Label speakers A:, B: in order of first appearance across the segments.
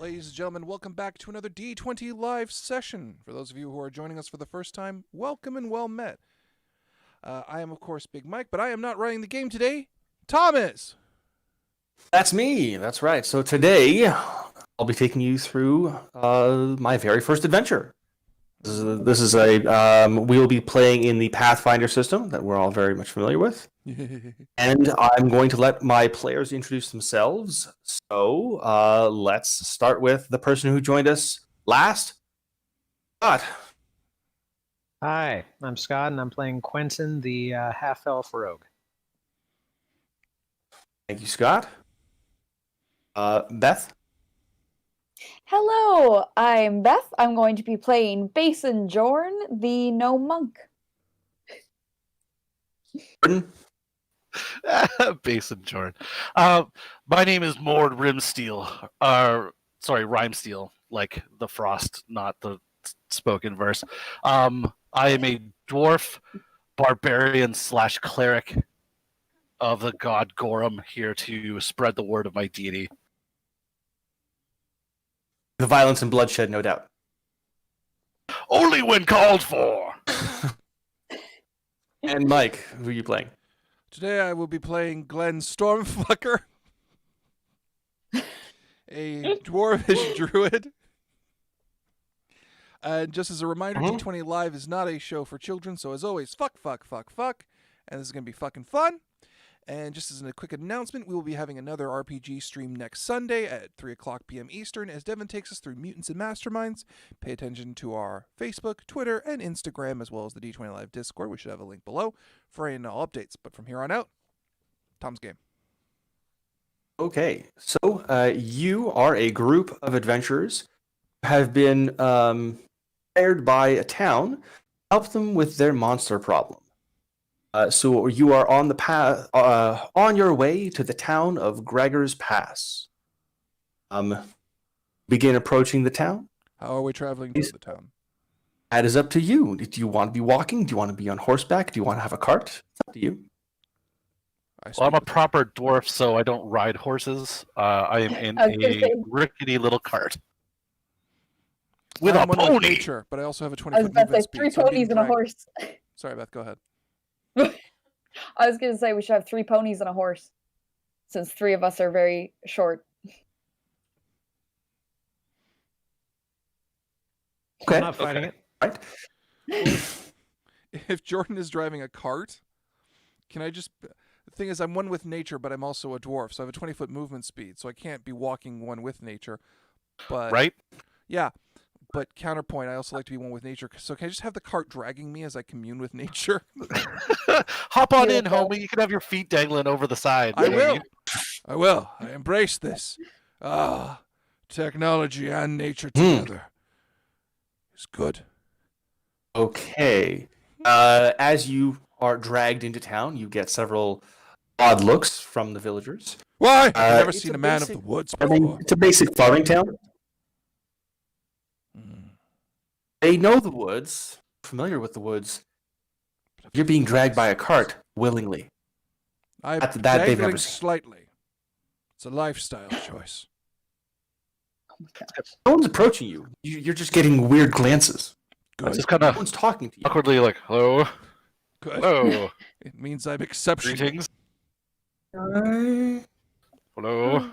A: Ladies and gentlemen, welcome back to another D20 live session. For those of you who are joining us for the first time, welcome and well met. I am, of course, Big Mike, but I am not running the game today. Thomas!
B: That's me. That's right. So today, I'll be taking you through my very first adventure. We'll be playing in the Pathfinder system that we're all very much familiar with. And I'm going to let my players introduce themselves. So let's start with the person who joined us last. Scott.
C: Hi, I'm Scott, and I'm playing Quentin, the half-elf rogue.
B: Thank you, Scott. Beth.
D: Hello, I'm Beth. I'm going to be playing Basin Jorn, the gnome monk.
B: Jordan.
E: Basin Jordan. My name is Mord Rimsteel. Rhymesteel, like the frost, not the spoken verse. I am a dwarf barbarian / cleric of the god Gorum, here to spread the word of my deity.
B: The violence and bloodshed, no doubt.
E: Only when called for.
B: And Mike, who are you playing?
A: Today I will be playing Glenn Stormflucker, a dwarvish druid. And just as a reminder, D20 Live is not a show for children, so as always, fuck, and this is going to be fucking fun. And just as a quick announcement, we will be having another RPG stream next Sunday at 3 o'clock p.m. Eastern as Devin takes us through Mutants and Masterminds. Pay attention to our Facebook, Twitter, and Instagram, as well as the D20 Live Discord. We should have a link below for any and all updates. But from here on out, Tom's game.
B: Okay, so you are a group of adventurers who have been hired by a town to help them with their monster problem. So you are on the path, on your way to the town of Gregor's Pass. Begin approaching the town.
A: How are we traveling to the town?
B: That is up to you. Do you want to be walking? Do you want to be on horseback? Do you want to have a cart? It's up to you.
E: Well, I'm a proper dwarf, so I don't ride horses. I am in a rickety little cart. With a pony!
A: Nature, but I also have a 20-foot
D: I was about to say
A: movement
D: 3 ponies and a horse.
A: Sorry, Beth, go ahead.
D: I was going to say we should have 3 ponies and a horse, since 3 of us are very short.
B: Okay.
C: I'm not fighting it.
B: Right.
A: If Jordan is driving a cart, can I just... The thing is, I'm one with nature, but I'm also a dwarf, so I have a 20-foot movement speed, so I can't be walking one with nature. But
E: Right?
A: Yeah, but counterpoint, I also like to be one with nature. So can I just have the cart dragging me as I commune with nature?
E: Hop on in, homie. You can have your feet dangling over the side.
A: I will. I will. I embrace this. Technology and nature together is good.
B: Okay. As you are dragged into town, you get several odd looks from the villagers.
A: Why? I've never seen a man of the woods before.
B: It's a basic farming town. They know the woods, familiar with the woods. You're being dragged by a cart willingly.
A: I'm
B: That they've
A: dangling
B: never seen.
A: slightly. It's a lifestyle choice.
D: Oh my gosh.
B: No one's approaching you. You're just getting weird glances.
A: Good.
E: Just kind
B: No
E: of
B: one's talking to you.
E: awkwardly like, hello,
A: Good.
E: hello,
A: It means I'm exceptional.
E: greetings, hello.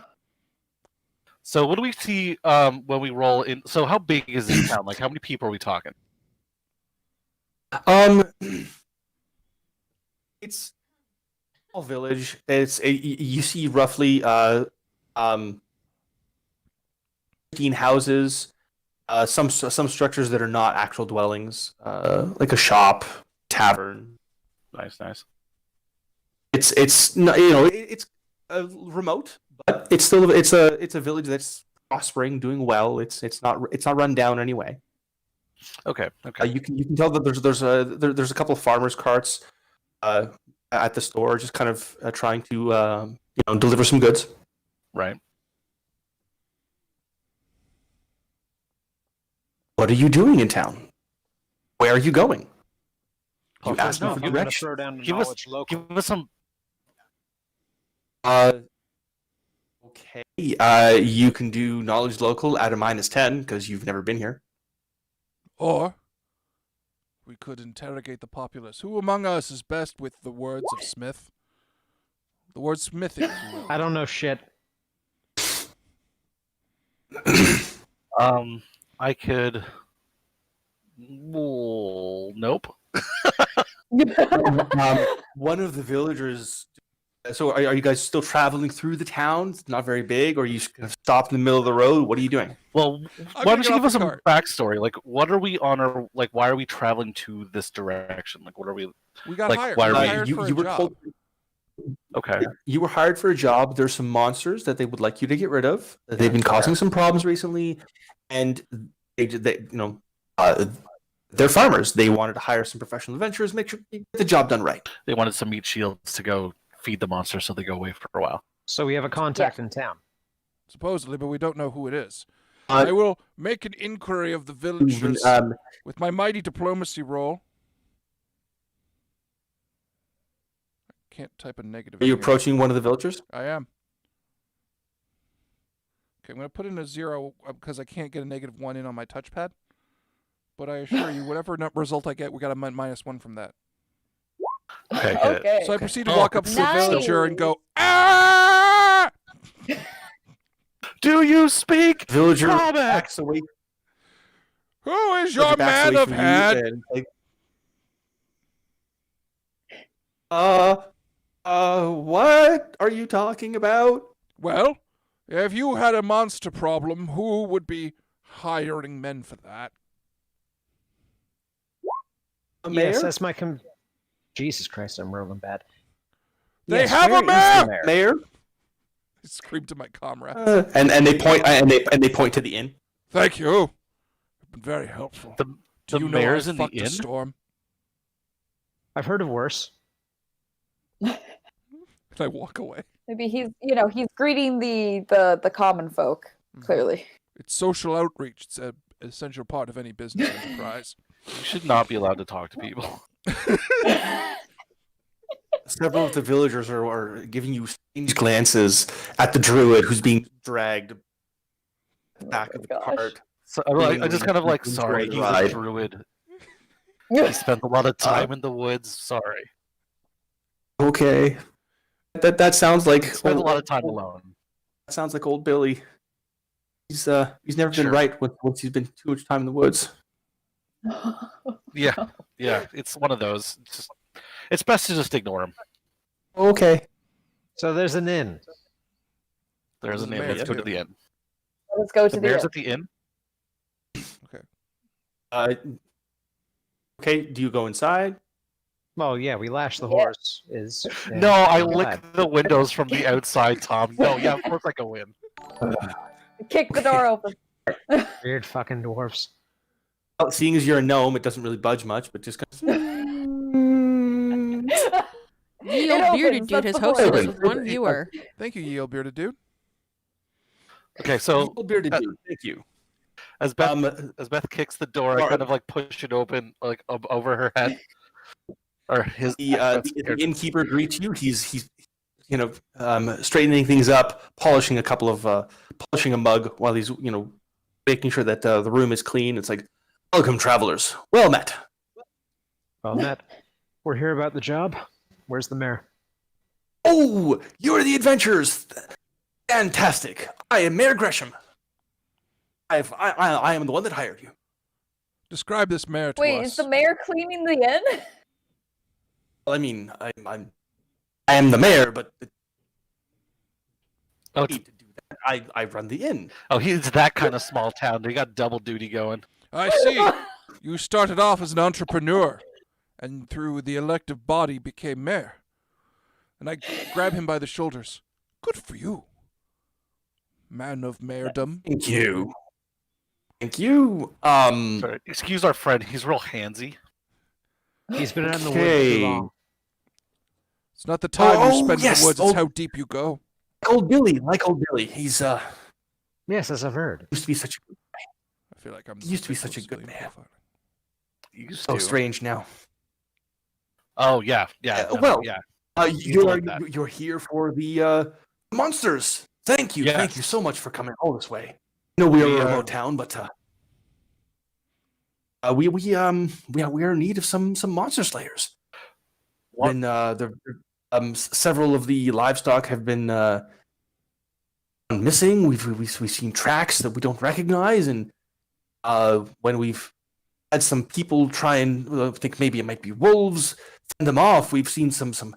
E: So what do we see when we roll in? So how big is this town? Like, how many people are we talking?
B: It's a small village. You see roughly 15 houses, some structures that are not actual dwellings, like a shop, tavern.
E: Nice.
B: It's not, it's remote, but it's still it's a village that's prospering, doing well. It's not run down anyway.
E: Okay.
B: You can tell that there's a couple of farmers' carts at the store, just kind of trying to deliver some goods.
E: Right.
B: What are you doing in town? Where are you going? You
E: Oh,
B: asked me
E: no,
B: for
C: I'm going to
B: direction.
C: throw down
E: Give us-
C: knowledge local.
E: Give us some.
B: Okay. You can do knowledge local at a -10 because you've never been here.
A: Or we could interrogate the populace. Who among us is best with the words of Smith? The word smithing, if you will.
C: I don't know shit.
E: I could. Well, nope.
B: One of the villagers. So, are you guys still traveling through the town? It's not very big, or you kind of stop in the middle of the road. What are you doing?
E: Well,
A: I'm
E: why
A: gonna
E: don't
A: get
E: you
A: off
E: give us
A: the
E: some
A: cart.
E: backstory? Like, what are we on our? Like, why are we traveling to this direction? Like, what are we?
A: We got
E: Like,
A: hired.
E: why
A: We
E: are
A: got
E: we-
A: hired for a
B: you were
A: job.
B: told
E: Okay.
B: you were hired for a job. There's some monsters that they would like you to get rid of. They've been causing some problems recently, and they're farmers. They wanted to hire some professional adventurers, make sure they get the job done right.
E: They wanted some meat shields to go feed the monster, so they go away for a while.
C: So we have a contact in town.
A: Supposedly, but we don't know who it is.
B: Uh,
A: I will make an inquiry of the villagers
B: Um,
A: with my mighty diplomacy roll. I can't type a negative.
B: are you
A: in here.
B: approaching one of the villagers?
A: I am. Okay, I'm going to put in a 0 because I can't get a -1 in on my touchpad. But I assure you, whatever result I get, we got a -1 from that.
E: Okay. hit it.
D: Okay.
A: So I proceed to
E: Oh,
A: walk up to the
D: nice.
A: villager and go, ah!
E: Do you speak?
B: Villager
E: Comic!
B: backs away.
A: Who is your
B: villager backs
A: man
B: away
A: of
B: from you
A: head?
B: and, what are you talking about?
A: Well, if you had a monster problem, who would be hiring men for that?
B: A
C: Yes,
B: mayor?
C: that's my Jesus Christ, I'm rolling bad.
A: They
C: Yes,
A: have a
C: where is
A: mayor!
C: the mayor?
B: Mayor?
A: I screamed to my comrade.
B: And they point and they point to the inn.
A: Thank you. You've been very helpful.
E: The
A: Do you know
E: mayor's
A: I
E: in the
A: fucked a
E: inn?
A: storm?
C: I've heard of worse.
A: And I walk away.
D: Maybe he's greeting the common folk, clearly.
A: It's social outreach. It's an essential part of any business enterprise.
E: You should not be allowed to talk to people.
B: Several of the villagers are giving you strange glances at the druid who's being dragged back of the
D: gosh.
B: cart.
E: So I just kind of like,
B: Enjoy
E: sorry,
B: the
E: he's
B: ride.
E: a druid. He spent a lot of time in the woods. Sorry.
B: Okay. That sounds like
E: He spent a lot of time alone.
B: That sounds like old Billy. He's never been
E: Sure.
B: right once he's been too much time in the woods.
E: Yeah, yeah. It's one of those. It's best to just ignore him.
B: Okay.
C: So there's an inn.
E: There's
A: There's
E: an
A: a
E: inn.
A: mayor,
E: Let's go
A: too.
E: to the inn.
D: Let's go to
E: The
D: the
E: mayor's
D: inn.
E: at the inn.
B: Okay. Do you go inside?
C: Well, yeah, we lash the
D: Yeah.
C: horse.
E: No, I
C: go
E: lick
C: ahead.
E: the windows from the outside, Tom. No, yeah, of course I go in.
D: Kick the door open.
C: Weird fucking dwarfs.
B: Well, seeing as you're a gnome, it doesn't really budge much, but just kind
F: Ye
D: It
F: old bearded
D: opens,
F: dude
D: that's
F: has
D: the point.
F: hosted us
B: Open.
F: with one viewer.
A: Thank you, ye old bearded dude.
E: Okay, so
B: of bearded dude. Thank you.
E: as Beth kicks the door, I kind of like push it open, like over her head, or his.
B: The innkeeper greets you. He's straightening things up, polishing a mug while he's making sure that the room is clean. It's like, welcome, travelers. Well met.
C: Well, Matt, we're here about the job. Where's the mayor?
B: Oh, you're the adventurers. Fantastic. I am Mayor Gresham. I am the one that hired you.
A: Describe this mayor to
D: Wait,
A: us.
D: is the mayor cleaning the inn?
B: Well, I mean, I am the mayor, but
E: Oh,
B: I need to do that. I run the inn.
E: he's that kind of small town. They got double duty going.
A: I see. You started off as an entrepreneur, and through the elective body became mayor. And I grab him by the shoulders. Good for you, man of mayordom.
B: Thank you. Thank you.
E: Sorry, excuse our friend. He's real handsy.
C: He's been out in the woods
B: Okay.
C: too long.
A: It's not the time
B: Oh,
A: you spend
B: yes,
A: in the woods, it's
B: oh.
A: how deep you go.
B: Like old Billy. He's
C: Yes, as I've heard.
B: used to be such a
A: I feel like I'm.
B: He used to be such a
A: supposed
B: good
A: be
B: man.
A: profiling.
E: You used
B: so
E: to.
B: strange now.
E: Oh yeah, yeah.
B: Well,
E: yeah.
B: You're
E: like that.
B: you're here for the monsters. Thank you
E: Yes.
B: so much for coming all this way. I know we are
E: We
B: a
E: are-
B: remote town, but we are in need of some monster slayers.
E: What?
B: When several of the livestock have been missing, we've seen tracks that we don't recognize, and when we've had some people try and think maybe it might be wolves, fend them off, we've seen some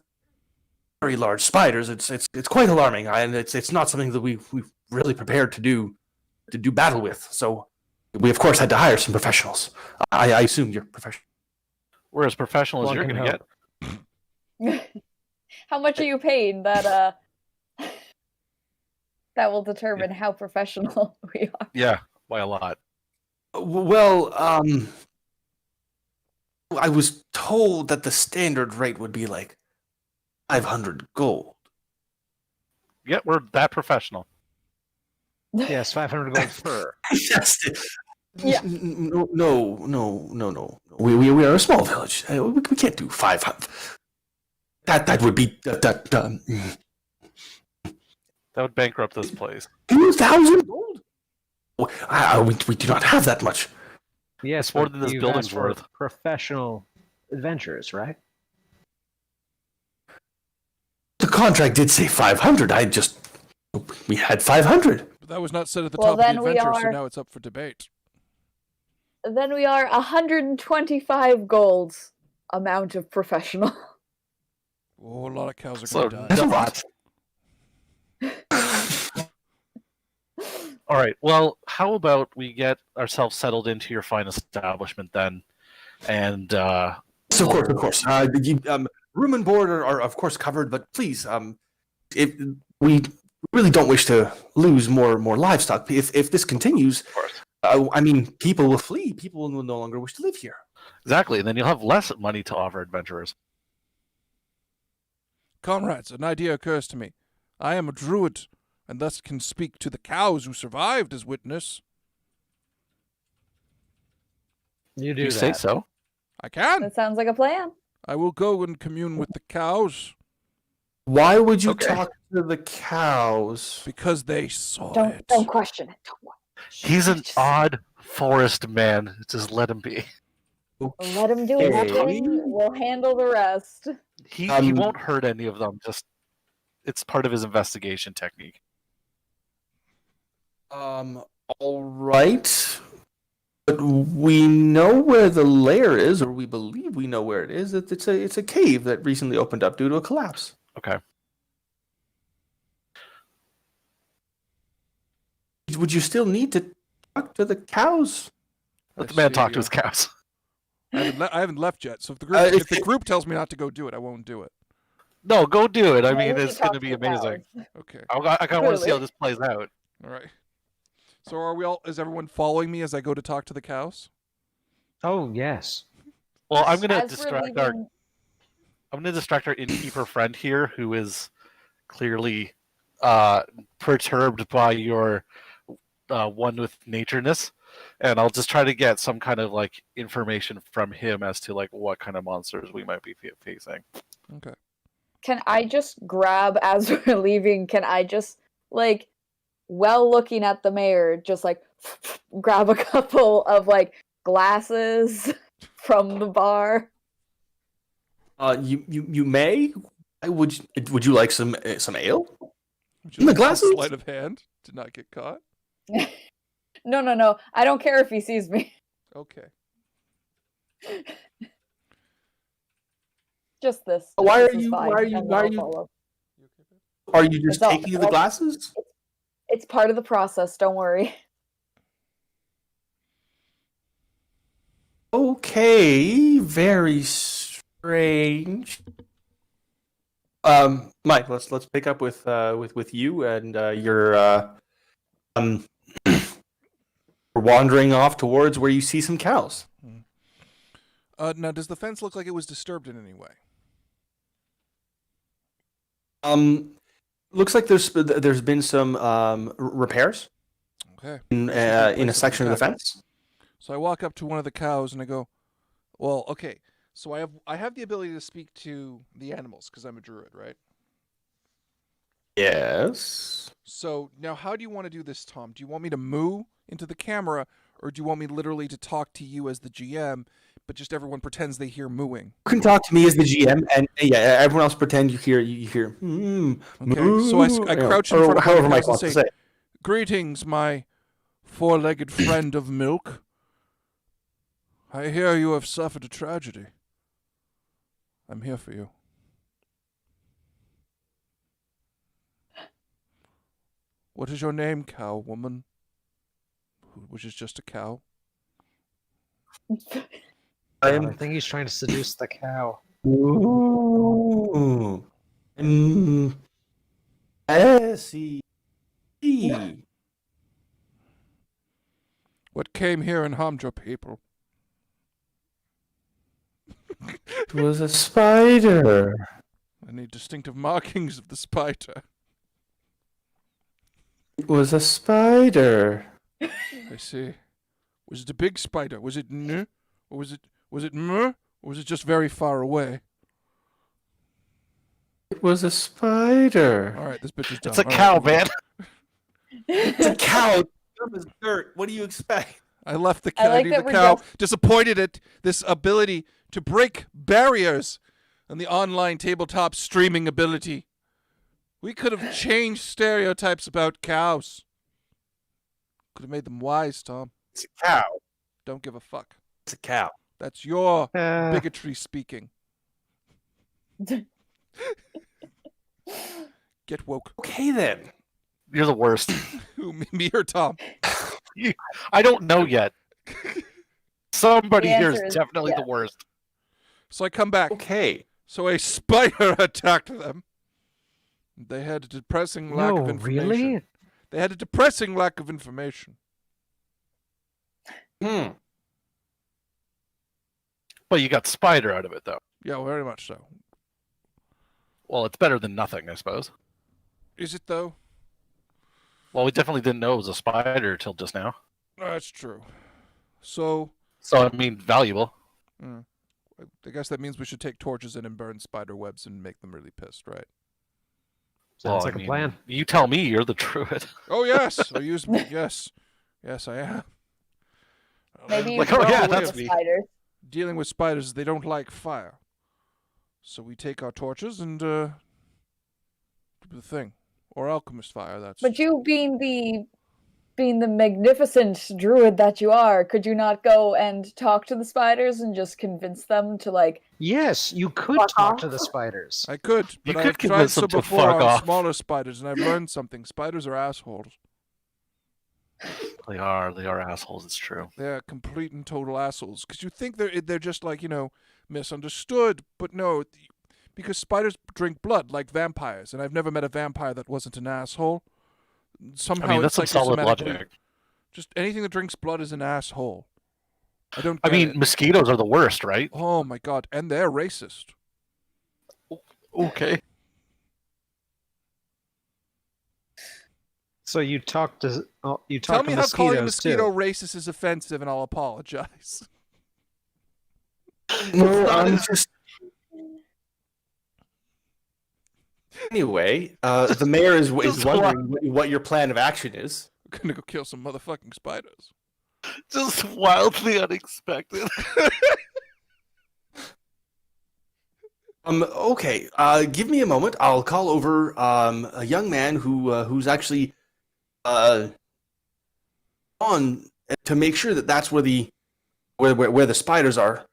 B: very large spiders. It's quite alarming, and it's not something that we've really prepared to do battle with. So we of course had to hire some professionals. I assume you're professional.
E: We're as professional as
C: One
E: you're
C: can
E: going to get.
C: hope.
D: How much are you paid? That that will determine how professional we are.
E: Yeah, by a lot.
B: Well, I was told that the standard rate would be like 500 gold.
E: Yeah, we're that professional.
C: Yes, 500 gold per.
B: Yes.
D: Yeah.
B: No. We are a small village. We can't do 500. That would be
E: That would bankrupt this place.
B: 2,000 gold. We do not have that much.
C: Yes,
E: It's more
C: but
E: than this
C: you've
E: building's
C: asked for
E: worth.
C: professional adventurers, right?
B: The contract did say 500. We had 500.
A: But that was not said at the
D: Well,
A: top of
D: then
A: the
D: we
A: adventure, so
D: are-
A: now it's up for debate.
D: Then we are 125 golds amount of professional.
A: Oh, a lot of cows are
E: So
A: going to
B: That's
A: die.
B: a lot.
E: All right. Well, how about we get ourselves settled into your fine establishment then, and
B: So of course. Room and board are of course covered, but please, if we really don't wish to lose more livestock. If this continues,
E: of course,
B: I mean, people will flee. People will no longer wish to live here.
E: exactly, and then you'll have less money to offer adventurers.
A: Comrades, an idea occurs to me. I am a druid, and thus can speak to the cows who survived as witness.
C: You do
E: You
C: that.
E: say so?
A: I can.
D: That sounds like a plan.
A: I will go and commune with the cows
B: Why would you
E: Okay.
B: talk to the cows?
A: because they saw
D: Don't
A: it.
D: don't question it.
E: He's an
D: Just
E: odd forest man. Just let him be.
D: let him do nothing. We'll handle the rest.
E: He
B: Um,
E: won't hurt any of them. Just it's part of his investigation technique.
B: All right. But we know where the lair is, or we believe we know where it is. It's a cave that recently opened up due to a collapse.
E: Okay.
B: Would you still need to talk to the cows?
E: Let the
A: I
E: man
A: see,
E: talk to his cows.
A: I haven't left yet, so if the group
B: if-
A: if the group tells me not to go do it, I won't do it.
E: No, go do it. I
D: Yeah,
E: mean,
D: we
E: it's
D: talk
E: going to be
D: the
E: amazing.
D: cows.
A: Okay.
E: I kind of want to see how
D: Clearly.
E: this plays out.
A: All right. So are we all? Is everyone following me as I go to talk to the cows?
C: Oh, yes.
E: Well, I'm going to
D: As we're
E: distract our
D: leaving-
E: innkeeper friend here, who is clearly perturbed by your one with natureness, and I'll just try to get some kind of like information from him as to like what kind of monsters we might be facing.
A: Okay.
D: Can I just grab as we're leaving? Can I just like, while looking at the mayor, just like grab a couple of like glasses from the bar?
B: You may. Would you like some ale?
A: Would
B: In the
A: like a
B: glasses?
A: Sleight of hand to not get caught.
D: No. I don't care if he sees me.
A: Okay.
D: Just this.
B: Why
D: This
B: are
D: is
B: you-
D: fine,
B: why are you-
D: and
B: why are
D: I'll
B: you-
D: follow.
A: You okay, babe?
B: Are you just
D: It's all-
B: taking the glasses?
D: It's part of the process. Don't worry.
B: Okay, very strange. Mike, let's pick up with you and you're wandering off towards where you see some cows.
A: Now, does the fence look like it was disturbed in any way?
B: Looks like there's been some repairs
A: Okay.
B: in
A: This is a good
B: in a
A: place to
B: section of the
A: pick up.
B: fence.
A: So I walk up to one of the cows and I go, "Well, okay. So I have the ability to speak to the animals because I'm a druid, right?
B: Yes.
A: So now, how do you want to do this, Tom? Do you want me to moo into the camera, or do you want me literally to talk to you as the GM, but just everyone pretends they hear mooing?
B: You can talk to me as the GM, and everyone else pretend you hear
A: Okay,
B: moo,
A: so I crouch in
B: or
A: front of
B: however
A: my
B: Mike
A: house and
B: wants to
A: say,
B: say.
A: "Greetings, my four-legged friend of milk. I hear you have suffered a tragedy. I'm here for you." What is your name, cow woman? Which is just a cow.
C: I think he's trying to seduce the cow.
B: Ooh. Essie.
A: What came here and harmed your people?
B: It was a spider.
A: Any distinctive markings of the spider?
B: It was a spider.
A: I see. Was it a big spider? Was it n? Or was it m? Or was it just very far away?
B: It was a spider.
A: All right, this bitch is done.
E: It's a
A: All right,
E: cow,
A: move on.
E: man.
B: It's a cow. Dumb as dirt. What do you expect?
A: I left the
D: I like
A: cow,
D: that
A: the
D: we're
A: cow
D: just-
A: disappointed at this ability to break barriers and the online tabletop streaming ability. We could have changed stereotypes about cows. Could have made them wise, Tom.
B: It's a cow.
A: Don't give a fuck.
B: It's a cow.
A: That's your
C: Uh,
A: bigotry speaking. Get woke.
B: Okay then.
E: You're the worst.
A: Who, me or Tom?
E: I don't know yet. Somebody
D: The
E: here
D: answer
E: is
D: is
E: definitely the
D: yes.
E: worst.
A: So I come back.
B: Okay.
A: So a spider attacked them. They had a depressing lack
C: no,
A: of information.
C: really?
A: They had a depressing lack of information.
E: But you got spider out of it, though.
A: Yeah, very much so.
E: Well, it's better than nothing, I suppose.
A: Is it though?
E: Well, we definitely didn't know it was a spider till just now.
A: That's true. So,
E: So, I mean, valuable.
A: I guess that means we should take torches in and burn spider webs and make them really pissed, right?
C: Sounds
E: Well,
C: like
E: I
C: a
E: mean,
C: plan.
E: You tell me, you're the druid.
A: Oh yes, I use yes, yes I am.
D: Maybe you
E: Like,
D: should
E: oh, yeah,
D: go with
E: that's
D: the
E: me.
D: spiders.
A: Dealing with spiders, they don't like fire. So we take our torches and do the thing, or alchemist fire. That's.
D: But you being the magnificent druid that you are, could you not go and talk to the spiders and just convince them to like
C: Yes, you could
D: Fuck
C: talk
D: off.
C: to the spiders.
A: I could, but
E: You
A: I've
E: could
A: tried
E: convince
A: so
E: them to
A: before
E: fuck
A: on
E: off.
A: smaller spiders, and I've learned something. Spiders are assholes.
E: They are assholes, it's true.
A: They're complete and total assholes. Because you think they're just like, misunderstood, but no, because spiders drink blood like vampires, and I've never met a vampire that wasn't an asshole. Somehow
E: I mean, that's
A: it's
E: some solid
A: psychosomatically-
E: logic.
A: Just anything that drinks blood is an asshole. I don't.
E: I
A: get
E: mean,
A: it.
E: mosquitoes are the worst, right?
A: Oh my god, and they're racist.
E: Okay.
C: So you talk to
A: Tell me how calling a
C: mosquitoes
A: mosquito
C: too.
A: racist is offensive, and I'll apologize.
B: No, I'm just. Anyway, the mayor is wondering what your plan of action is.
A: I'm gonna go kill some motherfucking spiders.
E: Just wildly unexpected.
B: Okay. Give me a moment. I'll call over a young man who's actually on to make sure that that's where the spiders are.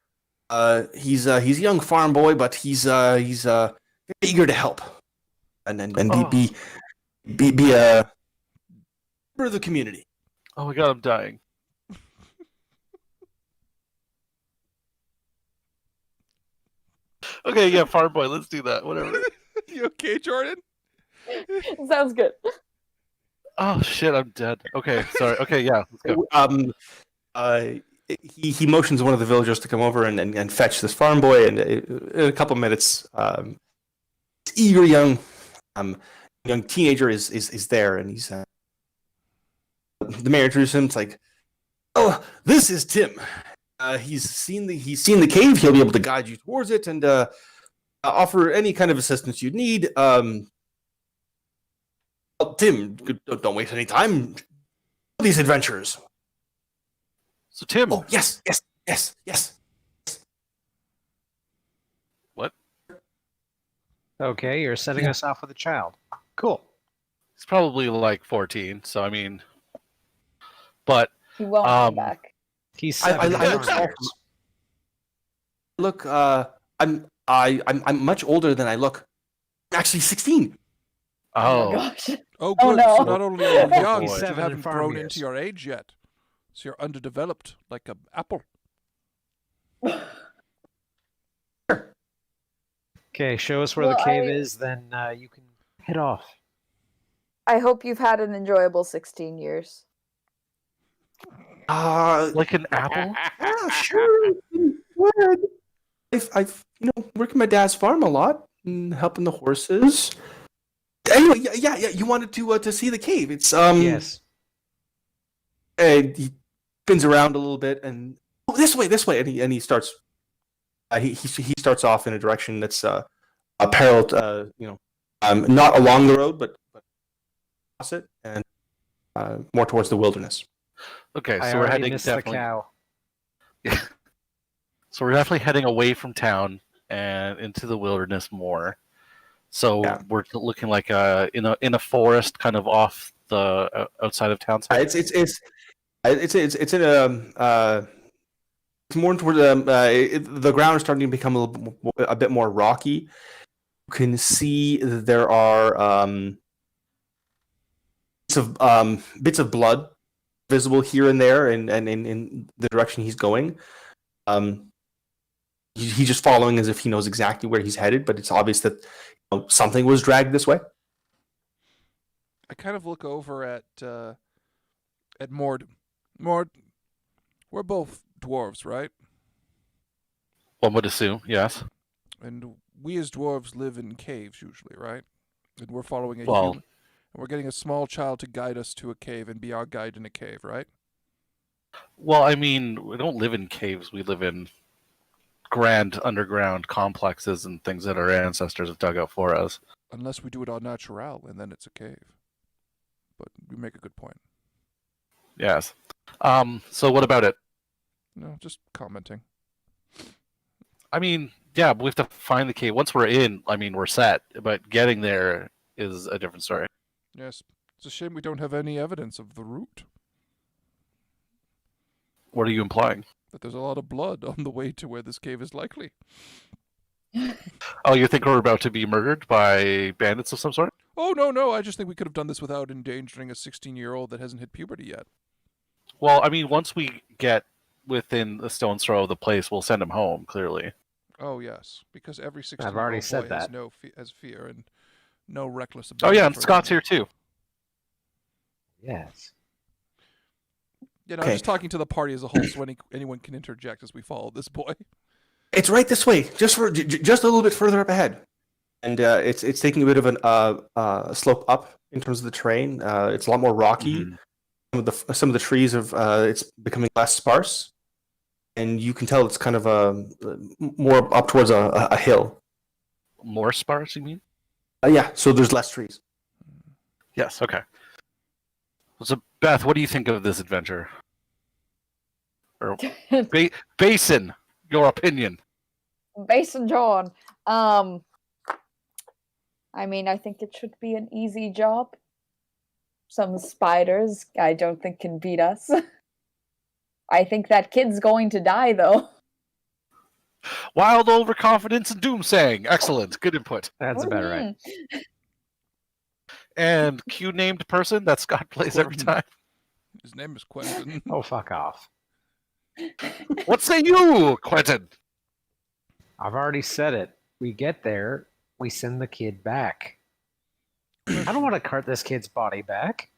B: He's a young farm boy, but he's very eager to help and be a member of the community.
E: Oh my god, I'm dying. Okay, yeah, farm boy, let's do that. Whatever.
A: You okay, Jordan?
D: sounds good.
E: Oh shit, I'm dead. Okay, sorry. Okay, yeah, let's go.
B: He motions one of the villagers to come over and fetch this farm boy, and in a couple minutes, this eager young teenager is there, and he's the mayor introduces him. It's like, oh, this is Tim. He's seen the cave. He'll be able to guide you towards it and offer any kind of assistance you need. Well, Tim, don't waste any time. These adventures.
E: So Tim,
B: Oh, yes.
E: what?
C: Okay, you're setting us off with a child. Cool.
E: He's probably like 14. So I mean, but
D: He won't come back.
C: He's
B: I
C: 7
B: look small.
C: years.
B: Look, I'm much older than I look. I'm actually 16.
D: Oh
E: oh,
D: my gosh.
A: Oh,
D: Oh,
A: good.
D: no.
A: So not only are you young,
C: He's
A: but you
C: 7 in
A: haven't
C: farm
A: grown
C: years.
A: into your age yet. So you're underdeveloped, like an apple.
C: Okay, show us where
D: Well,
C: the cave is, then you can head off.
D: I hope you've had an enjoyable 16 years.
E: like an apple?
B: Yeah, sure. Good. I've worked my dad's farm a lot and helping the horses. Anyway, yeah. You wanted to see the cave. It's
C: Yes.
B: And he spins around a little bit and this way, and he starts. He starts off in a direction that's parallel, not along the road, but across it, and more towards the wilderness.
E: Okay,
C: I
E: so we're
C: already
E: heading
C: missed the
E: definitely.
C: cow.
E: So we're definitely heading away from town and into the wilderness more. So
B: Yeah.
E: we're looking like in a forest, kind of off the outside of town.
B: It's in a. It's more toward the ground is starting to become a bit more rocky. You can see that there are bits of blood visible here and there, and in the direction he's going. He's just following as if he knows exactly where he's headed, but it's obvious that something was dragged this way.
A: I kind of look over at Mord. Mord, we're both dwarves, right?
E: One would assume, yes.
A: And we as dwarves live in caves usually, right? And we're following a
E: Well-
A: human. And we're getting a small child to guide us to a cave and be our guide in a cave, right?
E: Well, I mean, we don't live in caves. We live in grand underground complexes and things that our ancestors have dug out for us.
A: Unless we do it on natural, and then it's a cave. But you make a good point.
E: Yes. So what about it?
A: No, just commenting.
E: I mean, yeah, but we have to find the cave. Once we're in, I mean, we're set. But getting there is a different story.
A: Yes, it's a shame we don't have any evidence of the route.
E: What are you implying?
A: That there's a lot of blood on the way to where this cave is likely.
E: Oh, you think we're about to be murdered by bandits of some sort?
A: Oh, no, I just think we could have done this without endangering a 16-year-old that hasn't hit puberty yet.
E: Well, I mean, once we get within a stone's throw of the place, we'll send him home, clearly.
A: Oh, yes, because every 16-year-old
C: already
A: boy
C: said
A: has
C: that.
A: has fear and no reckless
E: Oh,
A: ability.
E: yeah, and
A: for
E: Scott's
A: learning.
E: here, too.
C: Yes.
A: I'm
B: Okay.
A: just talking to the party as a whole, so anyone can interject as we follow this boy.
B: It's right this way, just a little bit further up ahead, and it's taking a bit of an slope up in terms of the terrain. It's a lot more rocky.
E: Mhm.
B: Some of the trees have it's becoming less sparse, and you can tell it's kind of more up towards a hill.
E: More sparse, you mean?
B: Yeah, so there's less trees.
E: Yes, okay. So, Beth, what do you think of this adventure? Or Basin, your opinion.
D: Basin John. I mean, I think it should be an easy job. Some spiders, I don't think can beat us. I think that kid's going to die, though.
E: Wild overconfidence and doomsaying. Excellent. Good input.
C: That's about right.
D: Mhm.
E: And Q named person that Scott plays every
A: Quentin.
E: time.
A: His name is Quentin.
C: Oh, fuck off.
E: What say you, Quentin?
C: I've already said it. We get there, we send the kid back. I don't want to cart this kid's body back.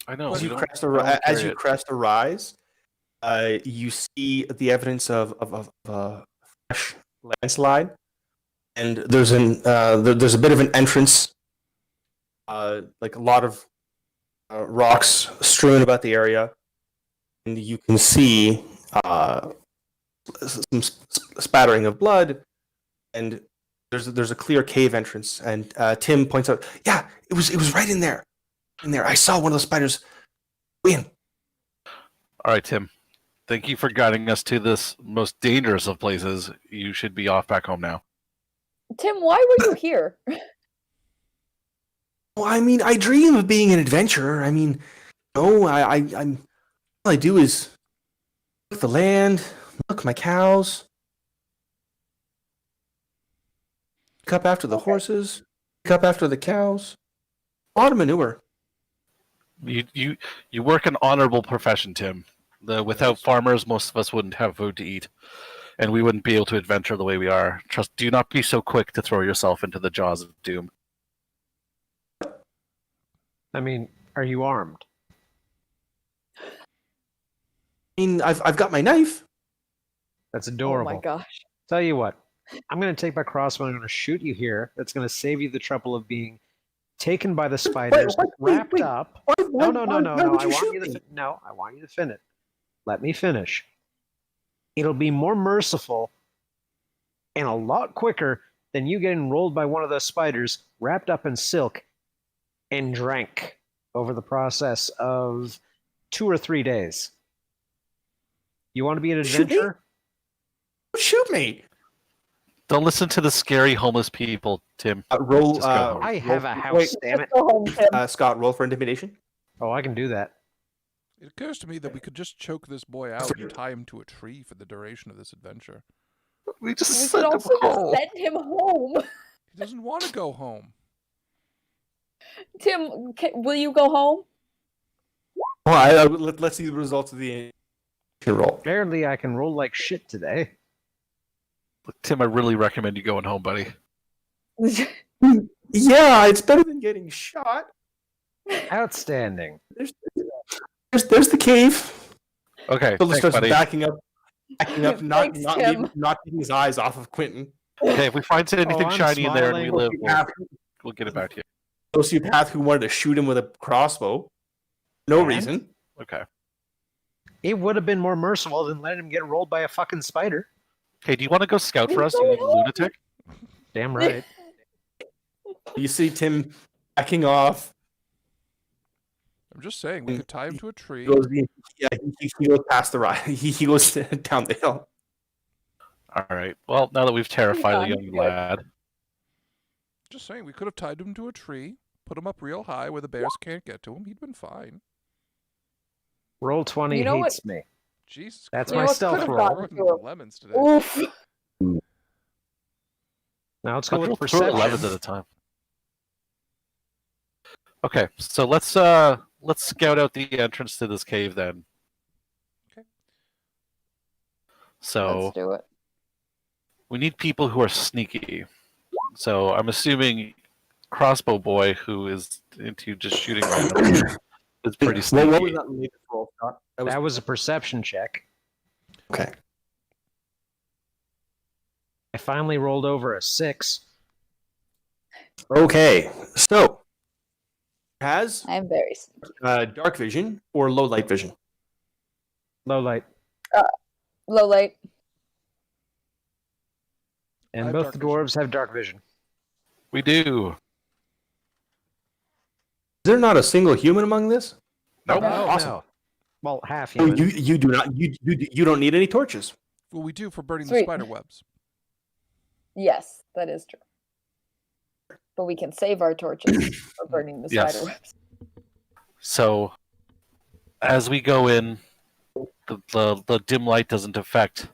E: I know.
B: As
E: we
B: you
E: don't-
B: crest
E: we don't
B: as
E: carry
B: you
E: it.
B: crest a rise, you see the evidence of a fresh landslide, and there's there's a bit of an entrance, like a lot of rocks strewn about the area, and you can see some spattering of blood, and there's a clear cave entrance, and Tim points out, yeah, it was right in there. in there. I saw one of the spiders win.
E: All right, Tim. Thank you for guiding us to this most dangerous of places. You should be off back home now.
D: Tim, why were you here?
B: Well, I mean, I dream of being an adventurer. I mean, no, I'm all I do is look the land, look my cows, pick up after the
D: Okay.
B: horses, pick up after the cows. A lot of manure.
E: You work an honorable profession, Tim. Without farmers, most of us wouldn't have food to eat, and we wouldn't be able to adventure the way we are. Do not be so quick to throw yourself into the jaws of doom.
C: I mean, are you armed?
B: I mean, I've got my knife.
C: That's
D: Oh
C: adorable.
D: my gosh.
C: Tell you what, I'm going to take my crossbow and I'm going to shoot you here. That's going to save you the trouble of being taken by the spiders, wrapped
B: wait.
C: up.
B: Why
C: No.
B: would
C: I
B: you
C: want
B: shoot
C: you
B: me?
C: to. No, I want you to finish. Let me finish. It'll be more merciful and a lot quicker than you getting rolled by one of those spiders, wrapped up in silk, and drank over the process of 2 or 3 days. You want to be an
B: Shoot me?
C: adventurer?
B: Shoot me.
E: Don't listen to the scary homeless people, Tim.
B: Roll.
E: Just go home.
C: I have a house,
B: Wait,
C: damn it.
D: Go home, Tim.
B: Scott, roll for intimidation.
C: Oh, I can do that.
A: It occurs to me that we could just choke this boy out and tie him to a tree for the duration of this adventure.
E: We just
D: We could
E: sent him
D: also just
E: home.
D: send him home.
A: He doesn't want to go home.
D: Tim, will you go home?
B: Well, let's see the results of the roll.
C: Apparently, I can roll like shit today.
E: Tim, I really recommend you going home, buddy.
B: Yeah, it's better than getting shot.
C: Outstanding.
B: There's the cave.
E: Okay,
B: Phil
E: thanks,
B: starts
E: buddy.
B: backing up, not
D: Thanks, Tim.
B: taking his eyes off of Quentin.
E: Okay, if we find anything
C: I'm
E: shiny in there and we
C: smiling.
E: live, we'll get it back to you.
B: Sociopath who wanted to shoot him with a crossbow. No
C: And?
B: reason.
E: Okay.
C: It would have been more merciful than letting him get rolled by a fucking spider.
E: Hey, do you want to go scout for us,
D: Go
E: you
D: home.
E: lunatic?
C: Damn right.
B: You see Tim backing off.
A: I'm just saying, we could tie him to a tree.
B: He goes past the ride. He goes down the hill.
E: All right. Well, now that we've terrified the young
D: Good.
E: lad,
A: Just saying, we could have tied him to a tree, put him up real high where the bears can't get to him. He'd been fine.
C: Roll 20
D: You know
C: hates me.
A: Jesus
C: That's
A: Christ.
C: my
D: what
C: stealth
D: could've
C: roll.
D: gotten
A: More than
D: to him?
A: lemons today.
D: Oof.
C: Now let's go
E: let's
C: with
E: throw 11s
C: perception.
E: at a time. Okay, so let's scout out the entrance to this cave then.
A: Okay.
E: So
D: Let's do it.
E: we need people who are sneaky. So I'm assuming Crossbow Boy, who is into just shooting randomly, is pretty sneaky.
B: What was that latest roll, Scott?
C: That was a perception check.
B: Okay.
C: I finally rolled over a 6.
B: Okay. So has
D: I'm very.
B: dark vision or low light vision?
C: Low light.
D: Low light.
A: I
C: And
A: have
C: both
A: dark
C: the
A: vision.
C: dwarves have dark vision.
E: We do.
B: Is there not a single human among this?
E: Nope.
D: No.
B: Awesome.
C: No. Well, half
B: Oh,
C: human.
B: you do not you don't need any torches.
A: Well, we do for burning the
D: Sweet.
A: spider webs.
D: Yes, that is true. But we can save our torches for burning the
E: Yes.
D: spider webs.
E: So as we go in, the dim light doesn't affect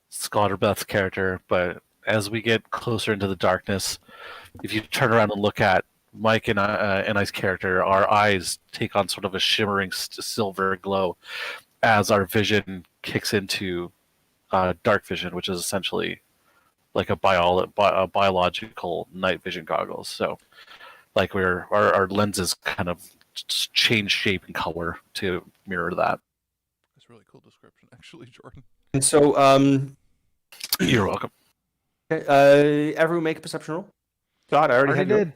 E: Scott or Beth's character, but as we get closer into the darkness, if you turn around and look at Mike and I's character, our eyes take on sort of a shimmering silver glow as our vision kicks into dark vision, which is essentially like a biological night vision goggles. So, like our lenses kind of change shape and color to mirror that.
A: That's a really cool description, actually, Jordan.
B: And so
E: You're welcome.
B: everyone make a perception roll. Scott, I already
C: Already
B: had your-
C: did.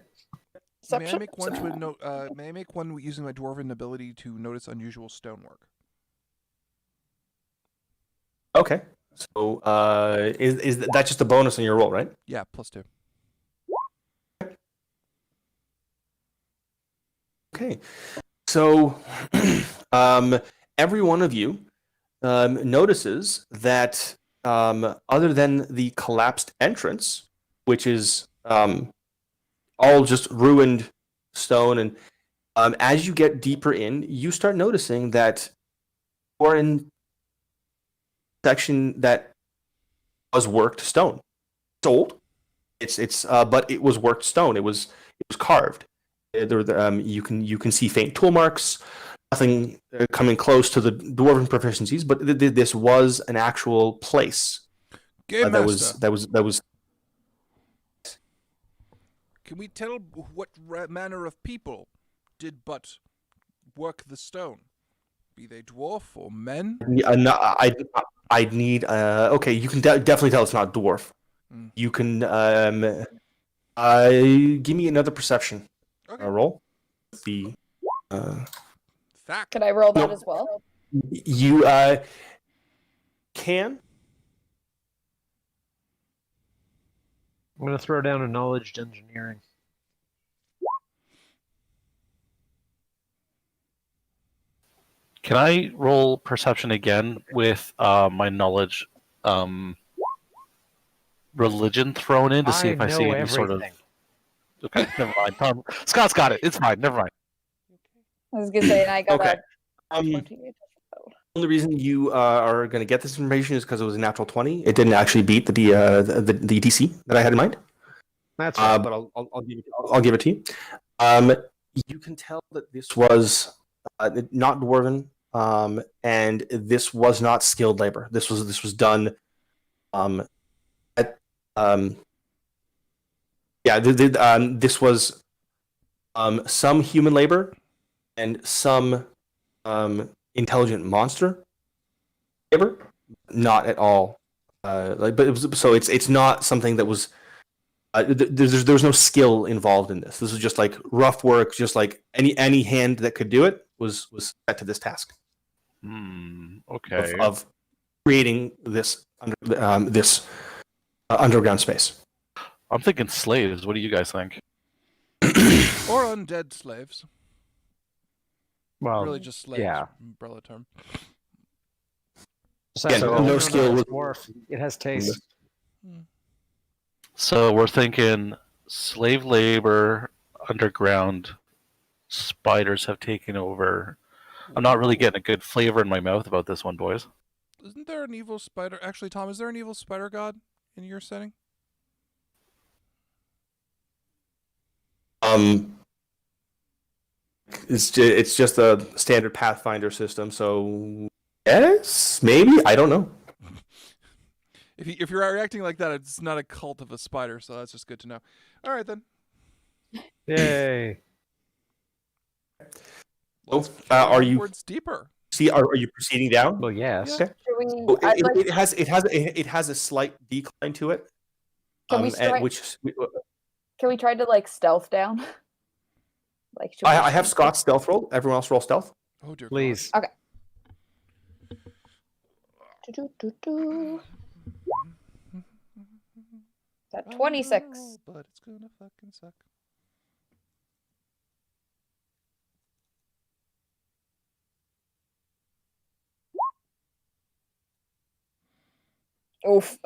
A: May I
D: Perception?
A: make one may I make one using my dwarven ability to notice unusual stonework?
B: Okay. So is that just a bonus on your roll, right?
A: Yeah, +2.
B: Okay. So, every one of you notices that other than the collapsed entrance, which is all just ruined stone, and as you get deeper in, you start noticing that you're in a section that was worked stone. It's old. But it was worked stone. It was carved. You can see faint tool marks. Nothing coming close to the dwarven proficiencies, but this was an actual place
A: Game Master,
B: that was.
A: can we tell what manner of people did but work the stone? Be they dwarf or men?
B: No, I'd need. Okay, you can definitely tell it's not dwarf.
A: Mm.
B: You can give me another perception
A: Okay.
B: roll. The
A: Fact.
D: Could I roll that
B: No.
D: as well?
B: you can.
C: I'm going to throw down a knowledge engineering.
E: Can I roll perception again with my knowledge religion thrown in to see if I see any sort of... Okay, never mind. Tom, Scott's got it. It's fine. Never mind.
D: I was gonna say, and I got
B: Okay.
D: a 28.
B: The only reason you are going to get this information is because it was a natural 20. It didn't actually beat the DC that I had in mind.
C: That's right.
B: But I'll give it to you. You can tell that this was not dwarven, and this was not skilled labor. This was done. This was some human labor and some intelligent monster labor. Not at all. But it was, so it's not something that was. There's no skill involved in this. This is just like rough work. Just like any hand that could do it was set to this task.
E: Okay.
B: Of creating this underground space.
E: I'm thinking slaves. What do you guys think?
A: Or undead slaves.
C: Well,
A: Really just slaves.
C: yeah.
A: Umbrella term.
B: Yeah, no skill with-
C: dwarf. It has taste.
E: So we're thinking slave labor, underground, spiders have taken over. I'm not really getting a good flavor in my mouth about this one, boys.
A: Isn't there an evil spider? Actually, Tom, is there an evil spider god in your setting?
B: It's just a standard Pathfinder system, so yes, maybe, I don't know.
A: If you're reacting like that, it's not a cult of a spider, so that's just good to know. All right then.
C: Yay.
A: Let's
B: are you-
A: towards deeper?
B: See, are you proceeding down?
C: Well, yes.
A: Yeah.
B: Okay.
D: Should we?
B: Oh,
D: I'd like-
B: it has a slight decline to it.
D: Can we
B: and
D: strike-
B: which
D: Can we try to like stealth down? Like, should
B: I
D: we-
B: have Scott's stealth roll. Everyone else roll stealth.
A: Oh dear.
C: Please.
D: Do-do-do-do.
A: God.
D: Got 26.
A: Oh, but it's gonna fucking suck.
D: Oof.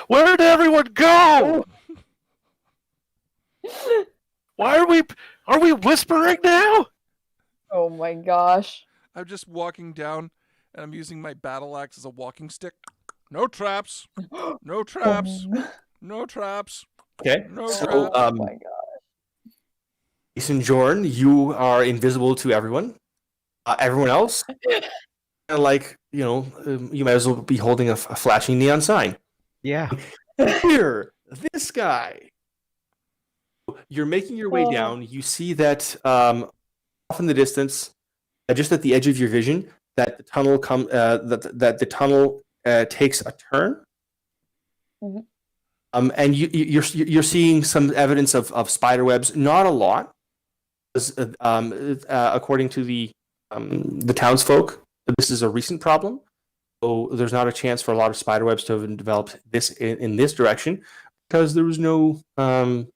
E: Where did everyone go? Why are we whispering now?
D: Oh my gosh.
A: I'm just walking down, and I'm using my battle axe as a walking stick. No traps. No traps. No traps.
B: Okay.
A: No
B: So,
A: traps.
D: Oh my god.
B: Jason Jorn, you are invisible to everyone. Everyone else, like, you might as well be holding a flashing neon sign.
C: Yeah.
B: Here, this guy. You're making your way
D: Oh.
B: down. You see that off in the distance, just at the edge of your vision, that the tunnel takes a turn.
D: Mhm.
B: And you're seeing some evidence of spider webs. Not a lot, according to the townsfolk. This is a recent problem, so there's not a chance for a lot of spider webs to have developed this in this direction. because there was no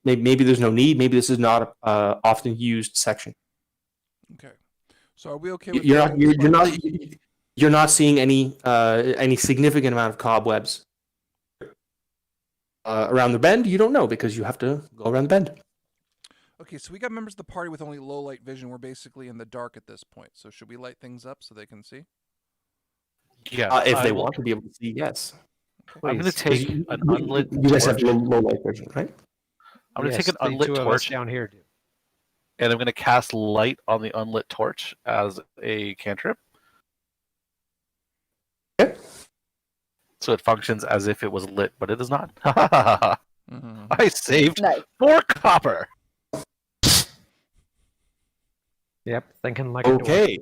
B: maybe there's no need. Maybe this is not a often used section.
A: Okay. So are we okay with
B: You're not
A: throwing the
B: you're not
A: spiders?
B: you're not seeing any significant amount of cobwebs around the bend. You don't know because you have to go around the bend.
A: Okay, so we got members of the party with only low light vision. We're basically in the dark at this point. So should we light things up so they can see?
E: Yeah,
B: If they want to be able to see, yes.
E: I'm going to
C: Please.
E: take an unlit
B: You guys have
E: torch.
B: low light vision, right?
E: I'm going to
C: Yes,
E: take an
C: the
E: unlit
C: two of us
E: torch,
C: down here do.
E: and I'm going to cast light on the unlit torch as a cantrip.
B: Okay.
E: So it functions as if it was lit, but it is not.
A: Mm-hmm.
E: I saved
D: Nice.
E: 4 copper.
C: Yep, thinking like a dwarf.
B: Okay.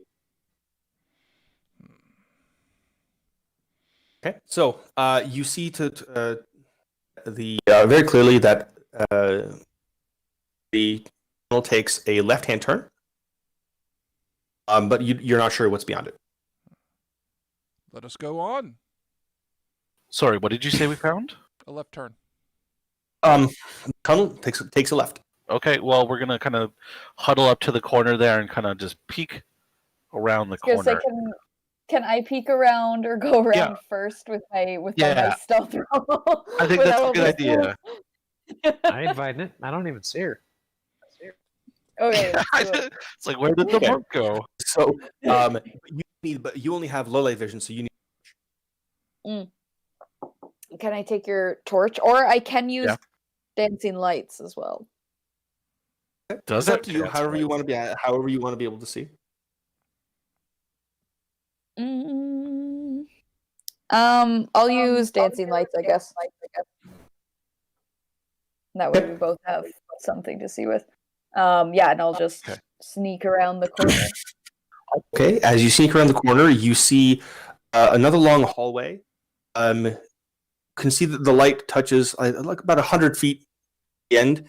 B: Okay. So you see very clearly that the tunnel takes a left-hand turn, but you're not sure what's beyond it.
A: Let us go on.
E: Sorry, what did you say we found?
A: A left turn.
B: The tunnel takes a left.
E: Okay, well, we're going to kind of huddle up to the corner there and kind of just peek around the
D: I was gonna
E: corner.
D: say, can I peek around or go around first with my
E: Yeah.
D: nice stealth roll?
E: I think that's a
D: without
E: good
D: being
E: idea.
C: I ain't inviting it. I don't even see her.
D: Okay, let's do it.
E: It's like, where did the
B: Okay.
E: monk go?
B: So but you only have low light vision, so you need.
D: Can I take your torch, or I can use
E: Yeah.
D: dancing lights as well?
E: Does
B: It's up
E: it?
B: to you. However you want to be able to see.
D: I'll use dancing lights, I guess. That way
B: Okay.
D: we both have something to see with. Yeah, and I'll just
E: Okay.
D: sneak around the corner.
B: Okay. As you sneak around the corner, you see another long hallway. Can see that the light touches like about 100 feet at the end,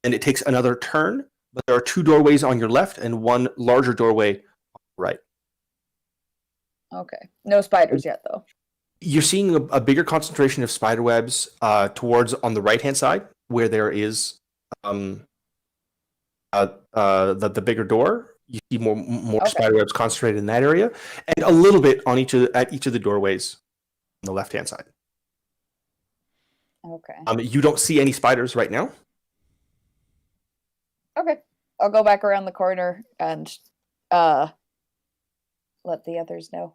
B: and it takes another turn. But there are 2 doorways on your left and 1 larger doorway on the right.
D: Okay. No spiders yet, though.
B: You're seeing a bigger concentration of spider webs towards on the right hand side, where there is the bigger door. You see more
D: Okay.
B: spider webs concentrated in that area, and a little bit on each of the doorways on the left hand side.
D: Okay.
B: You don't see any spiders right now.
D: Okay. I'll go back around the corner and let the others know.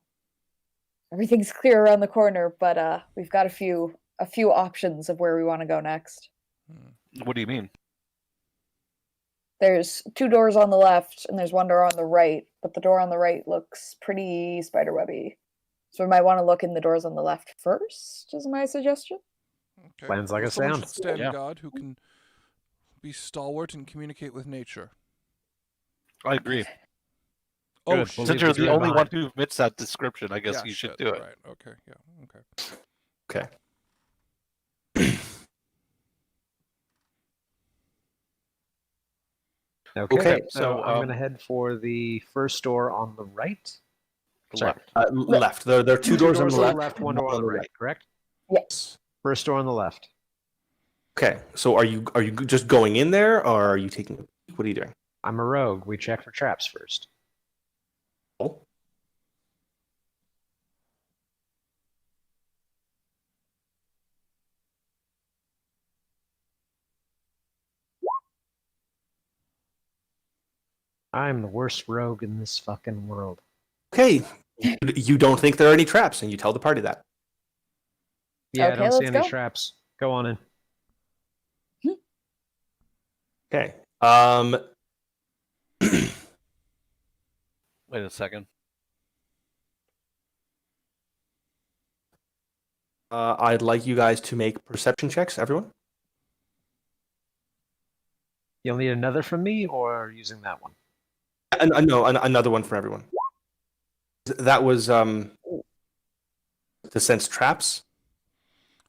D: Everything's clear around the corner, but we've got a few options of where we want to go next.
E: What do you mean?
D: There's 2 doors on the left and there's 1 door on the right, but the door on the right looks pretty spiderwebby. So we might want to look in the doors on the left first, is my suggestion.
A: Okay.
C: Sounds like a
A: Someone
C: sound.
A: should stand
E: Yeah.
A: God who can be stalwart and communicate with nature.
E: I agree.
A: Oh,
C: Good.
A: shit.
C: We'll
E: Since
C: leave
E: you're
C: the
E: the
C: three
E: only one
C: behind.
E: who fits that description, I guess
A: Yeah,
E: you should
A: shit,
E: do it.
A: Right. Okay. Yeah. Okay.
B: Okay. Okay,
C: So
E: so,
C: I'm going to head for the first door on the right. Sorry.
E: Left.
B: Left. There are 2 doors on the left,
C: 1 door on the right, correct?
D: Yes.
C: First door on the left.
B: Okay. So are you just going in there, or are you taking? What are you doing?
C: I'm a rogue. We check for traps first.
B: Oh.
C: I'm the worst rogue in this fucking world.
B: Okay. You don't think there are any traps, and you tell the party that.
C: Yeah,
D: Okay,
C: I don't see
D: let's
C: any
D: go.
C: traps. Go on in.
B: Okay.
E: Wait a second.
B: I'd like you guys to make perception checks, everyone.
C: You'll need another from me or using that one?
B: No, another one for everyone. That was to sense traps.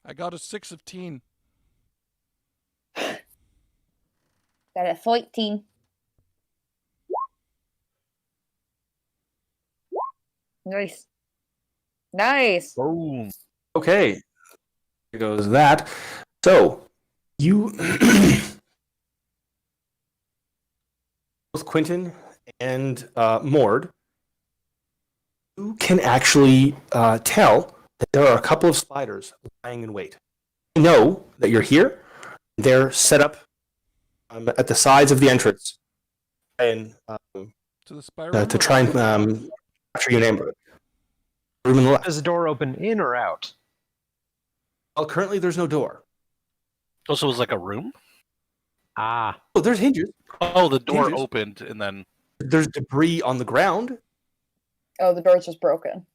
A: I got a 6 of teen.
D: Got a 13. Nice. Nice.
E: Boom.
B: Okay. Here goes that. So, You, both Quentin and Mord, you can actually tell that there are a couple of spiders lying in wait. You know that you're here. They're set up at the sides of the entrance, and
A: To the spy room?
B: to try and capture you in ambush. Room on the left.
C: Does the door open in or out?
B: Well, currently there's no door.
E: Also, it was like a room.
C: Ah,
B: Oh, there's hinges.
E: Oh, the door
B: Hinges.
E: opened and then.
B: There's debris on the ground.
D: Oh, the door's just broken.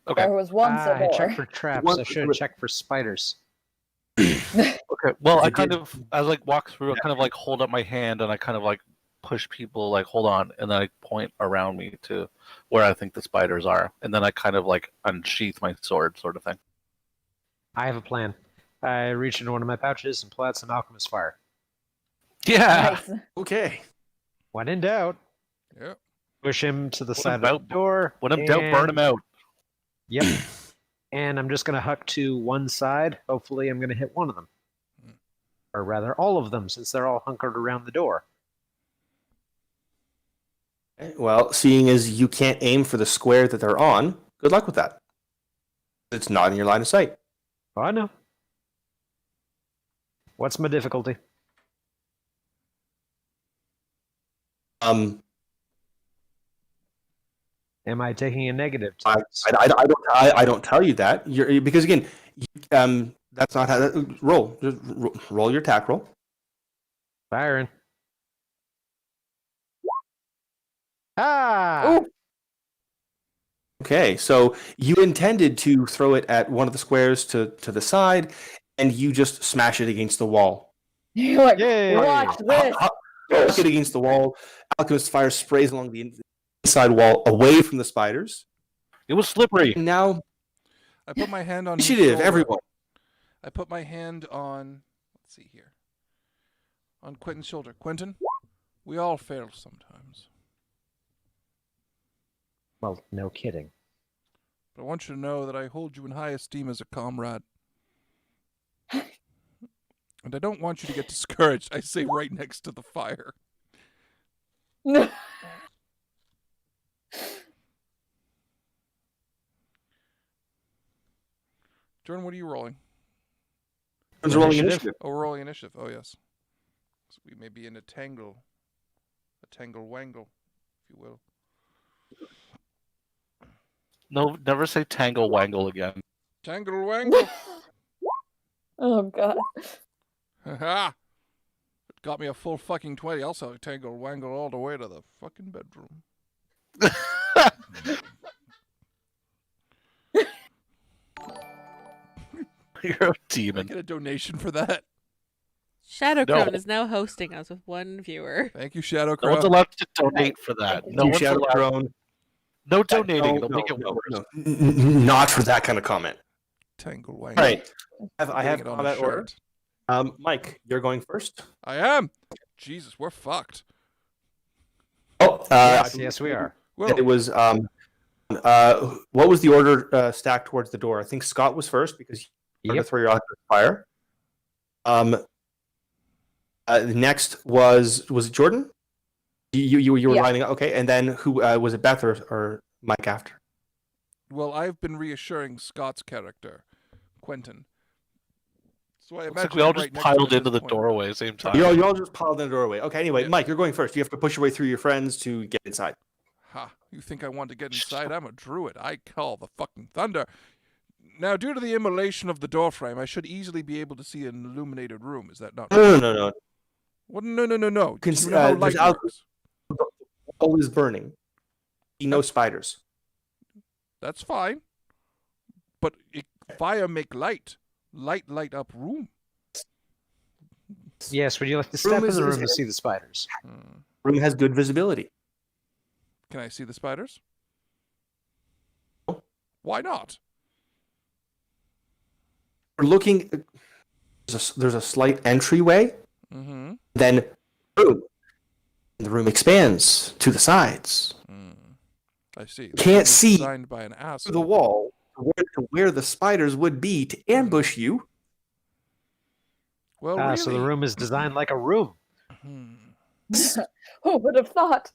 E: Okay.
D: There was once
C: I
D: a door.
C: checked for traps. I should have checked for spiders.
E: Okay. Well, I
B: You
E: kind
B: did.
E: of, as I like walk through, I kind of like hold up my hand and I kind of like push people like hold on, and then I point around me to where I think the spiders are, and then I kind of like unsheath my sword, sort of thing.
C: I have a plan. I reach into one of my pouches and pull out some alchemist fire.
E: Yeah.
D: Nice.
B: Okay.
C: When in doubt,
A: Yep.
C: push him to the
E: What
C: side of
E: about-
C: the door.
E: When I'm doubt, burn him out.
C: Yep. And I'm just going to huck to one side. Hopefully, I'm going to hit one of them. Or rather, all of them, since they're all hunkered around the door.
B: Well, seeing as you can't aim for the square that they're on, good luck with that. It's not in your line of sight.
C: Oh, I know. What's my difficulty?
B: Um,
C: Am I taking a negative? to
B: I,
C: this?
B: I don't tell you that. Because again, that's not how that roll. Just roll your attack roll.
C: Byron. Ah!
D: Ooh.
B: Okay, so you intended to throw it at one of the squares to the side, and you just smash it against the wall.
D: You're like,
C: Yay.
D: watch this.
B: Knock it against the wall. Alchemist fire sprays along the inside wall, away from the spiders.
E: It was slippery.
B: And now,
A: I put my hand on his
B: initiative,
A: shoulder.
B: everyone.
A: I put my hand on, let's see here, on Quentin's shoulder. Quentin, we all fail sometimes.
C: Well, no kidding.
A: But I want you to know that I hold you in high esteem as a comrade. And I don't want you to get discouraged. I say right next to the fire. Jordan, what are you rolling?
B: Who's rolling
C: Initiative?
B: initiative?
A: Oh, we're rolling initiative. Oh, yes. So we may be in a tangle wangle, if you will.
E: No, never say tangle wangle again.
A: Tangle wangle.
D: Oh god.
A: Ha! It got me a full fucking 20. Also, tangle wangle all the way to the fucking bedroom.
E: You're a
A: Can I
E: demon.
A: get a donation for that?
F: Shadow
E: No.
F: Crone is now hosting us with one viewer.
A: Thank you, Shadow
E: No
A: Crow.
E: one's allowed to donate for that. No
B: You
E: one's
B: Shadow
E: allowed.
B: Crone.
E: No donating.
B: No,
E: It'll make it
B: no,
E: worse.
B: no. Not for that kind of comment.
A: Tangle wangle.
B: All right. I have
A: Getting it on a
B: combat order.
A: shirt.
B: Mike, you're going first.
A: I am. Jesus, we're fucked.
B: Oh,
C: Yes, we are.
A: Well,
B: It was what was the order stacked towards the door? I think Scott was first because you wanted
C: Yep.
B: to throw your alchemist fire. Next was it Jordan? You were
D: Yeah.
B: lining up, okay, and then who was it? Beth or Mike after?
A: well, I've been reassuring Scott's character, Quentin. So I
E: Looks
A: imagine
E: like we all
A: I'm
E: just
A: right next to him
E: piled
A: at
E: into
A: this
E: the
A: point.
E: doorway at the same time.
B: You all just piled in the doorway. Okay, anyway,
A: Yeah.
B: Mike, you're going first. You have to push your way through your friends to get inside.
A: Ha! You think I want to get inside? I'm a druid. I call the fucking thunder. Now, due to the immolation of the doorframe, I should easily be able to see an illuminated room. Is that not true?
B: No.
A: What? No.
B: Can-
A: You know how
B: there's
A: light
B: alcohol.
A: works.
B: All is burning. See no spiders.
A: That's fine. But fire make light. Light up room.
C: Yes, would you like to step in
B: is-
C: the
B: is-
C: room to see the spiders?
A: Hmm.
B: Room has good visibility.
A: Can I see the spiders?
B: No.
A: Why not?
B: We're looking. There's a slight entryway.
A: Mm-hmm.
B: Then room. The room expands to the sides.
A: I see.
B: Can't
A: room is
B: see
A: Designed by an
B: Through
A: asshole.
B: the wall to where the spiders would be to ambush you.
A: Well, really.
C: So the room is designed like a room.
D: Who would have thought?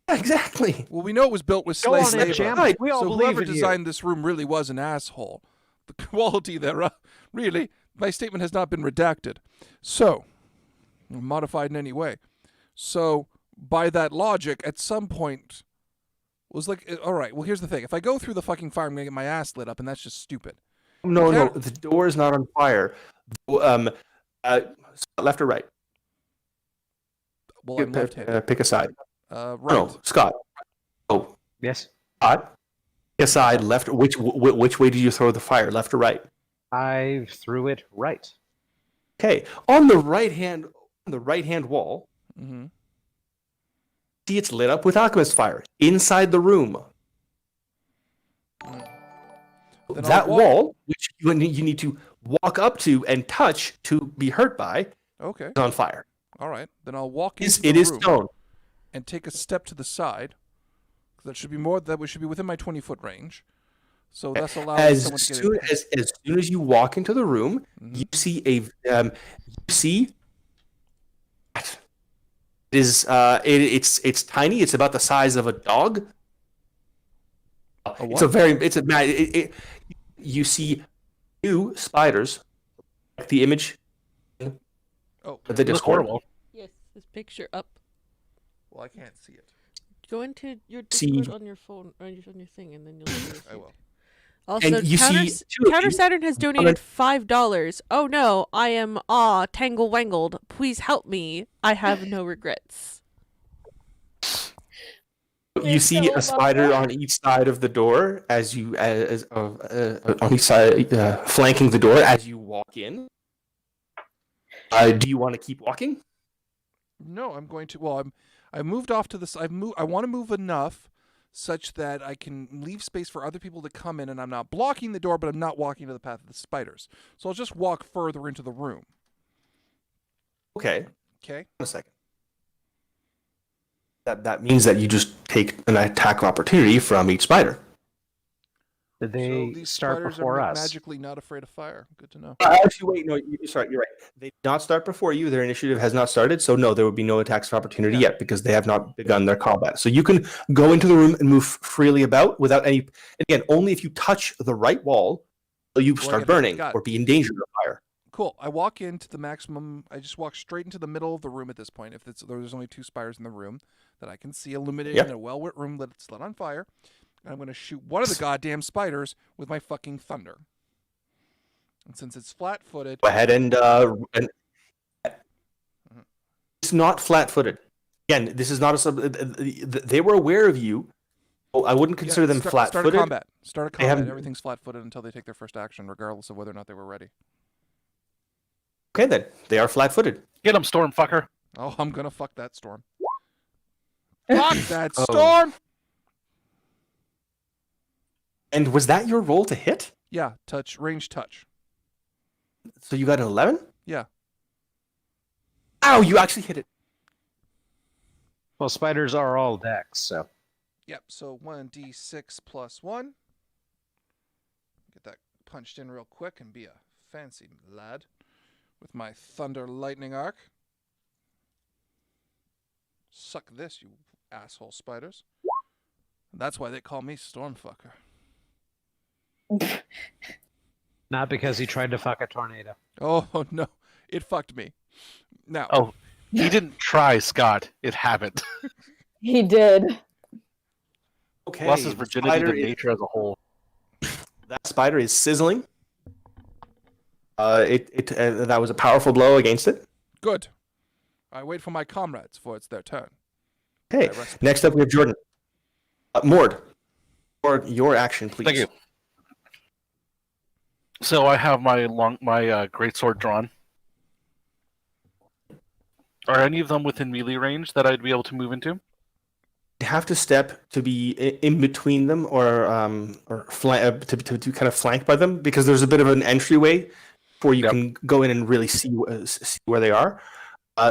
B: Exactly.
A: Well, we know it was built with
C: Go
A: slave
C: on,
A: labor.
C: Jam.
B: Right.
C: We all
A: So
C: believe
A: whoever
C: in you.
A: designed this room really was an asshole. The quality thereof, really, my statement has not been redacted. So, or modified in any way. So, by that logic, at some point, was like, all right, well, here's the thing. If I go through the fucking fire, I'm going to get my ass lit up, and that's just stupid.
B: No,
A: Yeah.
B: no, the door is not on fire. Left or right?
A: Well, I'm left-handed.
B: Pick a side.
A: Right.
B: No, Scott. Oh,
C: Yes.
B: Scott. Pick a side. Left. Which way did you throw the fire? Left or right?
C: I threw it right.
B: Okay. On the right hand wall,
A: Mm-hmm.
B: see it's lit up with alchemist fire inside the room.
A: Then
B: That
A: I'll walk-
B: wall, which you need to walk up to and touch to be hurt by,
A: Okay.
B: is on fire.
A: All right. Then I'll walk
B: It
A: into the
B: is
A: room
B: stone.
A: and take a step to the side. That should be within my 20-foot range. So that's allowing
B: As
A: someone to get
B: soon
A: in.
B: as soon as you walk into the room,
A: Mhm.
B: you see it is it's tiny. It's about the size of a dog. You see two spiders, like the image.
A: Oh,
B: The
E: It looks
B: Discord.
E: horrible.
F: Yes, this picture up.
A: well, I can't see it.
F: Go into your
B: See-
F: Discord on your phone, or on your thing, and then you'll see it.
A: I will.
F: Also,
B: And you
F: Counter,
B: see two of
F: Counter
B: you
F: Saturn has donated $5. Oh no, I am tangle wangled. Please help me. I have no regrets.
B: You see a spider on each side of the door as you on each side flanking the door as you walk in. Do you want to keep walking?
A: No, I'm going to. Well, I moved off to this. I want to move enough such that I can leave space for other people to come in, and I'm not blocking the door, but I'm not walking to the path of the spiders. So I'll just walk further into the room.
B: Okay.
A: Okay.
B: A second. That means that you just take an attack of opportunity from each spider.
C: Did
A: So
C: they
A: these
C: start
A: spiders
C: before
A: are
C: us?
A: magically not afraid of fire. Good to know.
B: Actually, wait, no, sorry, you're right. They did not start before you. Their initiative has not started, so no, there would be no attacks of opportunity
A: Yeah.
B: yet because they have not begun their combat. So you can go into the room and move freely about without any. Again, only if you touch the right wall will you
A: Well, I
B: start
A: get it.
B: burning
A: Got it.
B: or be in danger of fire.
A: Cool. I walk into the maximum. I just walk straight into the middle of the room at this point. If there's only two spiders in the room that I can see illuminated
B: Yep.
A: in a well-lit room that's lit on fire, and I'm going to shoot one of the goddamn spiders with my fucking thunder. And since it's flat-footed,
B: Go ahead and it's not flat-footed. Again, this is not they were aware of you. Well, I wouldn't consider them
A: Start a
B: flat-footed.
A: combat. Start a
B: They
A: combat.
B: haven't-
A: Everything's flat-footed until they take their first action, regardless of whether or not they were ready.
B: Okay, then they are flat-footed.
E: Get him, storm fucker.
A: Oh, I'm gonna fuck that storm. Fuck that
B: Oh.
A: storm!
B: And was that your roll to hit?
A: Yeah, range touch.
B: So you got an 11?
A: Yeah.
B: Ow, you actually hit it.
C: Well, spiders are all decks, so.
A: Yep, so 1d6 plus 1. Get that punched in real quick and be a fancy lad with my thunder lightning arc. Suck this, you asshole spiders. That's why they call me Stormfucker.
C: Not because he tried to fuck a tornado.
A: Oh no, it fucked me. Now,
E: Oh, he didn't try, Scott. It happened.
D: He did.
B: Okay.
E: Lost his
B: the
E: virginity
B: spider
E: to
B: is-
E: nature as a whole.
B: That spider is sizzling. That was a powerful blow against it.
A: good. I wait for my comrades, for it's their turn.
B: Okay.
A: I rest-
B: Next up, we have Jordan. Mord. Mord, your action, please.
E: Thank you. So I have my greatsword drawn. Are any of them within melee range that I'd be able to move into?
B: You have to step to be in between them, or to kind of flank by them, because there's a bit of an entryway before you
E: Yep.
B: can go in and really see where they are.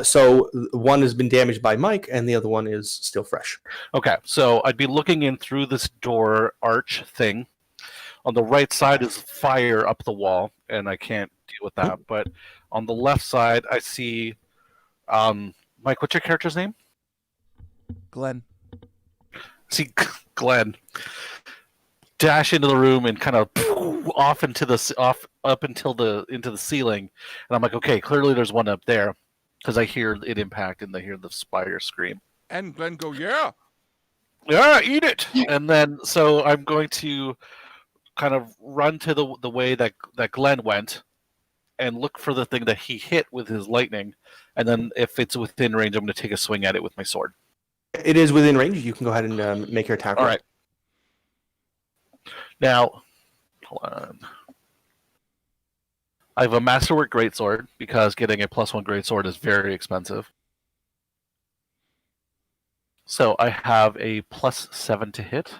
B: So one has been damaged by Mike, and the other one is still fresh.
E: Okay, so I'd be looking in through this door arch thing. on the right side is fire up the wall, and I can't deal with that. But on the left side, I see, Mike, what's your character's name?
A: Glenn.
E: See Glenn dash into the room and kind of off into the ceiling, and I'm like, okay, clearly there's one up there because I hear it impact and I hear the spider scream.
A: And Glenn go, yeah.
E: Yeah, eat it. And then so I'm going to kind of run to the way that Glenn went and look for the thing that he hit with his lightning, and then if it's within range, I'm going to take a swing at it with my sword.
B: It is within range. You can go ahead and make your attack.
E: All right. Now, hold on. I have a Masterwork Greatsword because getting a +1 Greatsword is very expensive. So I have a +7 to hit.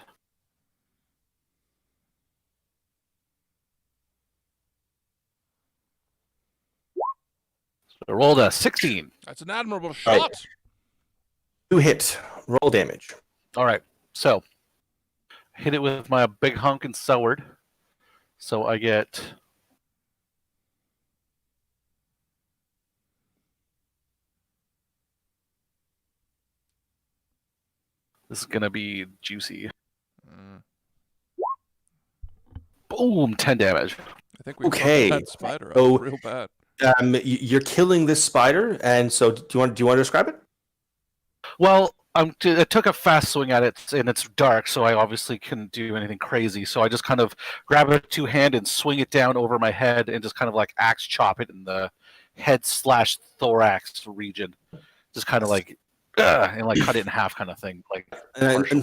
E: So I rolled a 16.
A: That's an admirable shot.
B: You hit. Roll damage.
E: All right. So hit it with my big honkin' sword. So I get this is gonna be juicy. Boom, 10 damage.
A: I think we
B: Okay.
A: fucked that spider up
B: So-
A: real bad.
B: You're killing this spider, and so do you want to describe it?
E: Well, I took a fast swing at it, and it's dark, so I obviously couldn't do anything crazy. So I just kind of grab it two-hand and swing it down over my head, and just kind of like axe chop it in the head/thorax region. Just kind of like, and like cut it in half, kind of thing. Like partially.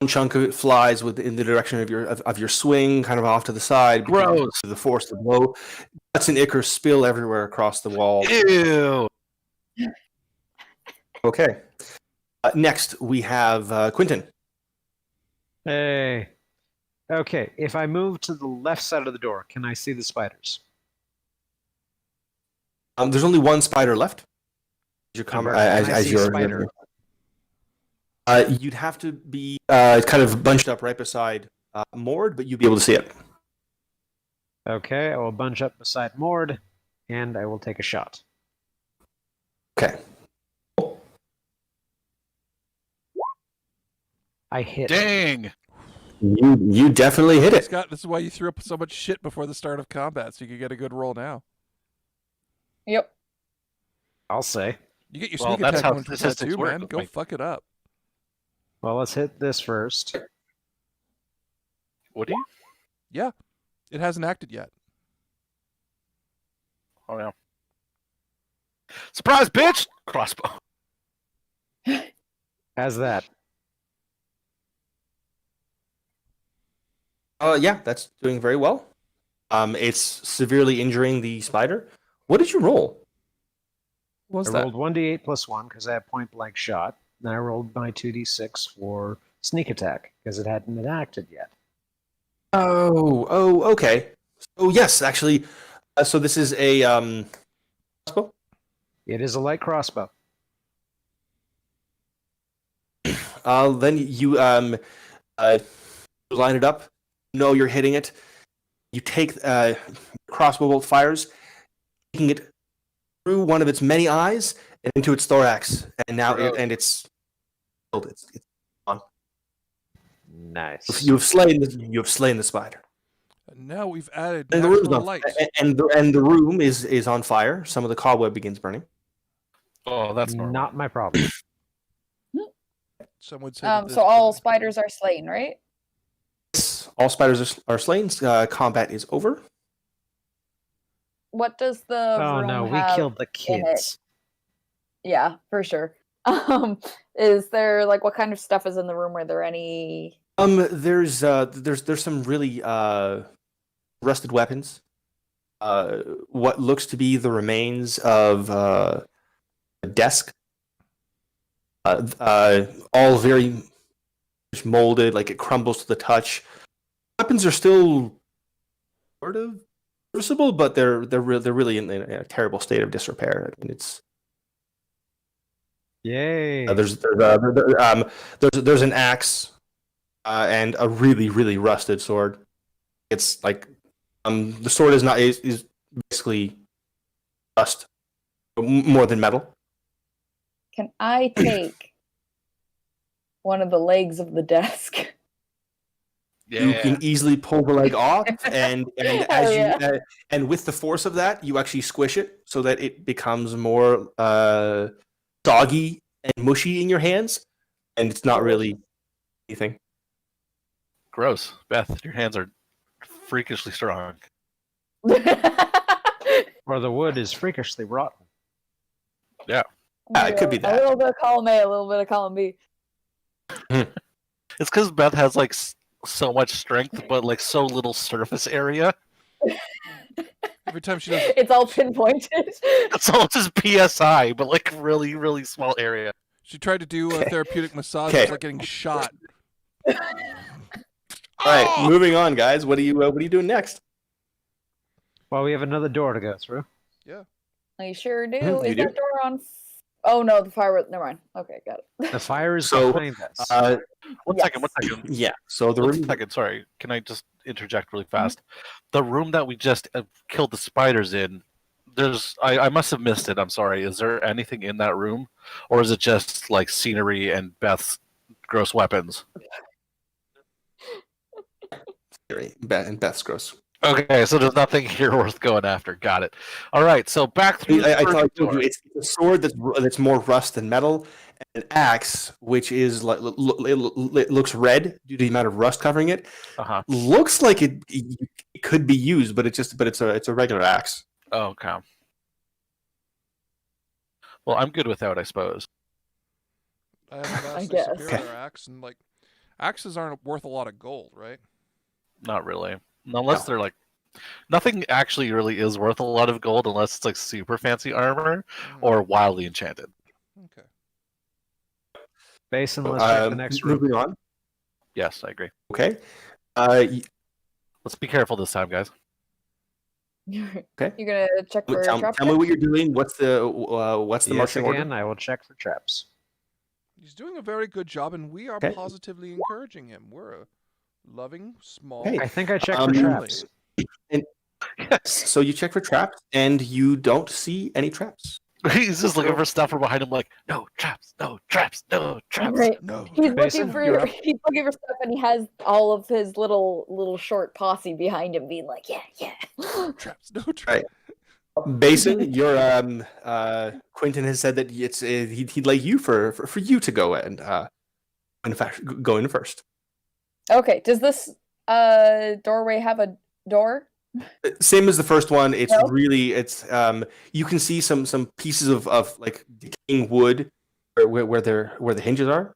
B: One chunk of it flies in the direction of your swing, kind of off to the side.
E: Gross.
B: The force to blow. Guts and ichor spill everywhere across the wall.
E: Ew.
B: Okay. Next, we have Quentin.
C: Hey. Okay, if I move to the left side of the door, can I see the spiders?
B: There's only one spider left.
C: Can I see a spider?
B: You'd have to be kind of bunched up right beside Mord, but you'd be able to see it.
C: Okay, I will bunch up beside Mord, and I will take a shot.
B: Okay.
C: I hit.
E: Dang.
B: You definitely hit it.
A: Scott, this is why you threw up so much shit before the start of combat, so you could get a good roll now.
D: Yep.
C: I'll say.
A: You get your
E: Well,
A: sneak
E: that's
A: attack
E: how
A: bonus for that
E: statistics
A: too,
E: work
A: man.
E: with
A: Go
E: Mike.
A: fuck it up.
C: Well, let's hit this first.
E: Would you?
A: Yeah. It hasn't acted yet.
E: Oh yeah. Surprise, bitch! Crossbow.
C: How's that?
B: Yeah, that's doing very well. It's severely injuring the spider. What did you roll?
A: What was
C: I
A: that?
C: rolled 1d8 plus 1 because I had point blank shot. Then I rolled my 2d6 for sneak attack because it hadn't been acted yet.
B: Oh, okay. So yes, actually, so this is a crossbow.
C: It is a light crossbow.
B: Then you line it up. Know you're hitting it. You take crossbow bolt fires, taking it through one of its many eyes and into its thorax, and now it's killed. It's gone.
C: Nice.
B: You have slain the spider.
A: And now we've added
B: And the room's
A: natural
B: on,
A: light.
B: and the room is on fire. Some of the cobweb begins burning.
E: Oh, that's normal.
C: not my problem.
A: Some would say. that
D: So
A: this-
D: all spiders are slain, right?
B: All spiders are slain. Combat is over.
D: What does the
C: Oh
D: room
C: no, we
D: have
C: killed the
D: in it?
C: kids.
D: Yeah, for sure. Is there like what kind of stuff is in the room? Were there any?
B: There's some really rusted weapons. What looks to be the remains of a desk. All very much molded, like it crumbles to the touch. Weapons are still sort of serviceable, but they're really in a terrible state of disrepair. I mean, it's
C: Yay.
B: there's an axe and a really rusted sword. It's like the sword is basically rust, more than metal.
D: Can I take one of the legs of the desk?
B: You
E: Yeah.
B: can easily pull the leg off, and
D: Hell
B: as you
D: yeah.
B: and with the force of that, you actually squish it so that it becomes more soggy and mushy in your hands, and it's not really anything.
E: Gross. Beth, your hands are freakishly strong.
C: Or the wood is freakishly rotten.
B: Yeah, it could be
D: A
B: that.
D: little bit of column A, a little bit of column B.
E: It's because Beth has like so much strength, but like so little surface area.
A: Every time she does,
D: It's all pinpointed.
E: It's all just PSI, but like really, really small area.
A: she tried to do a therapeutic massage.
B: Okay.
A: It's like getting shot.
B: All right, moving on, guys. What are you doing next?
C: Well, we have another door to go through.
D: I sure do.
B: You
D: Is
B: do?
D: that door on? Oh no, the fire. Never mind. Okay, got it.
C: The fire is
B: So,
C: behind us.
E: One
D: Yes.
E: second.
B: Yeah. So the
E: One
B: room.
E: second, sorry. Can I just interject really fast? The room that we just killed the spiders in, I must have missed it. I'm sorry. Is there anything in that room? Or is it just like scenery and Beth's gross weapons?
B: And Beth's gross.
E: Okay, so there's nothing here worth going after. Got it. All right, so back through the
B: I thought I
E: first
B: told you
E: door.
B: it's a sword that's more rust than metal, and an axe which is like it looks red due to the amount of rust covering it.
E: Uh-huh.
B: Looks like it could be used, but it's a regular axe.
E: Oh, okay. Well, I'm good without, I suppose.
A: I have a vastly
D: guess.
A: superior axe, and like axes aren't worth a lot of gold, right?
E: Not really. Unless they're like nothing actually really is worth a lot of gold unless it's like super fancy armor or wildly enchanted.
A: Okay.
C: Basin, let's check the next room.
B: Moving on.
E: Yes, I agree.
B: Okay.
E: Let's be careful this time, guys.
B: Okay.
D: You're gonna check for
B: Tell
D: trap
B: me what you're doing. What's the
C: Yes,
B: marching order?
C: again, I will check for traps.
A: He's doing a very good job, and we are
B: Okay.
A: positively encouraging him. We're a loving, small.
B: Hey,
C: I think I checked
B: Um,
C: for traps.
B: So you check for traps, and you don't see any traps.
E: He's just looking for stuff from behind him, like, no traps, no traps, no traps.
D: Right.
A: No.
D: He's
C: Basin,
D: looking
C: you're
D: for
C: up.
D: stuff, and he has all of his little short posse behind him, being like, yeah.
A: Traps. No traps.
B: Basin, your Quentin has said that it's he'd like you for you to go and in fact go in first.
D: Okay. Does this doorway have a door?
B: Same as the first one. It's
D: No?
B: really you can see some pieces of like decaying wood where the hinges are.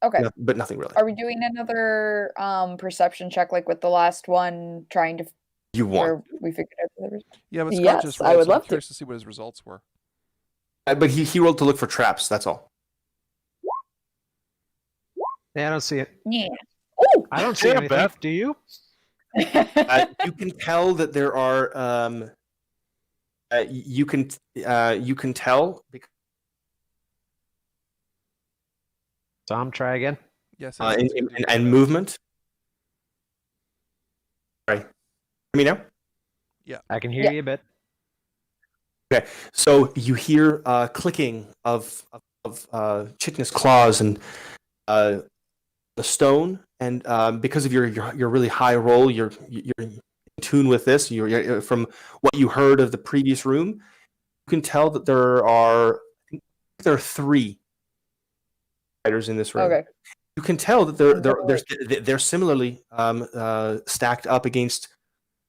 D: Okay.
B: But nothing really.
D: Are we doing another perception check like with the last one, trying to
B: You want,
D: or we figured out the others?
A: Yeah, but Scott
D: Yes,
A: just
D: I
A: rolled,
D: would
A: so I'm
D: love to.
A: curious to see what his results were.
B: but he rolled to look for traps. That's all.
C: Yeah, I don't see it.
D: Yeah. Oh.
C: I don't see
E: Yeah,
C: anything.
E: Beth.
C: Do you?
B: You can tell that there are you can tell because,
C: Tom, try again.
A: Yes.
B: and movement. Sorry, hear me now?
C: I can hear
D: Yeah.
C: you a bit.
B: Okay, so you hear clicking of chitinous claws and the stone, and because of your really high roll, you're in tune with this. You're from what you heard of the previous room, you can tell that there are 3 spiders in this room.
D: Okay.
B: You can tell that they're similarly stacked up against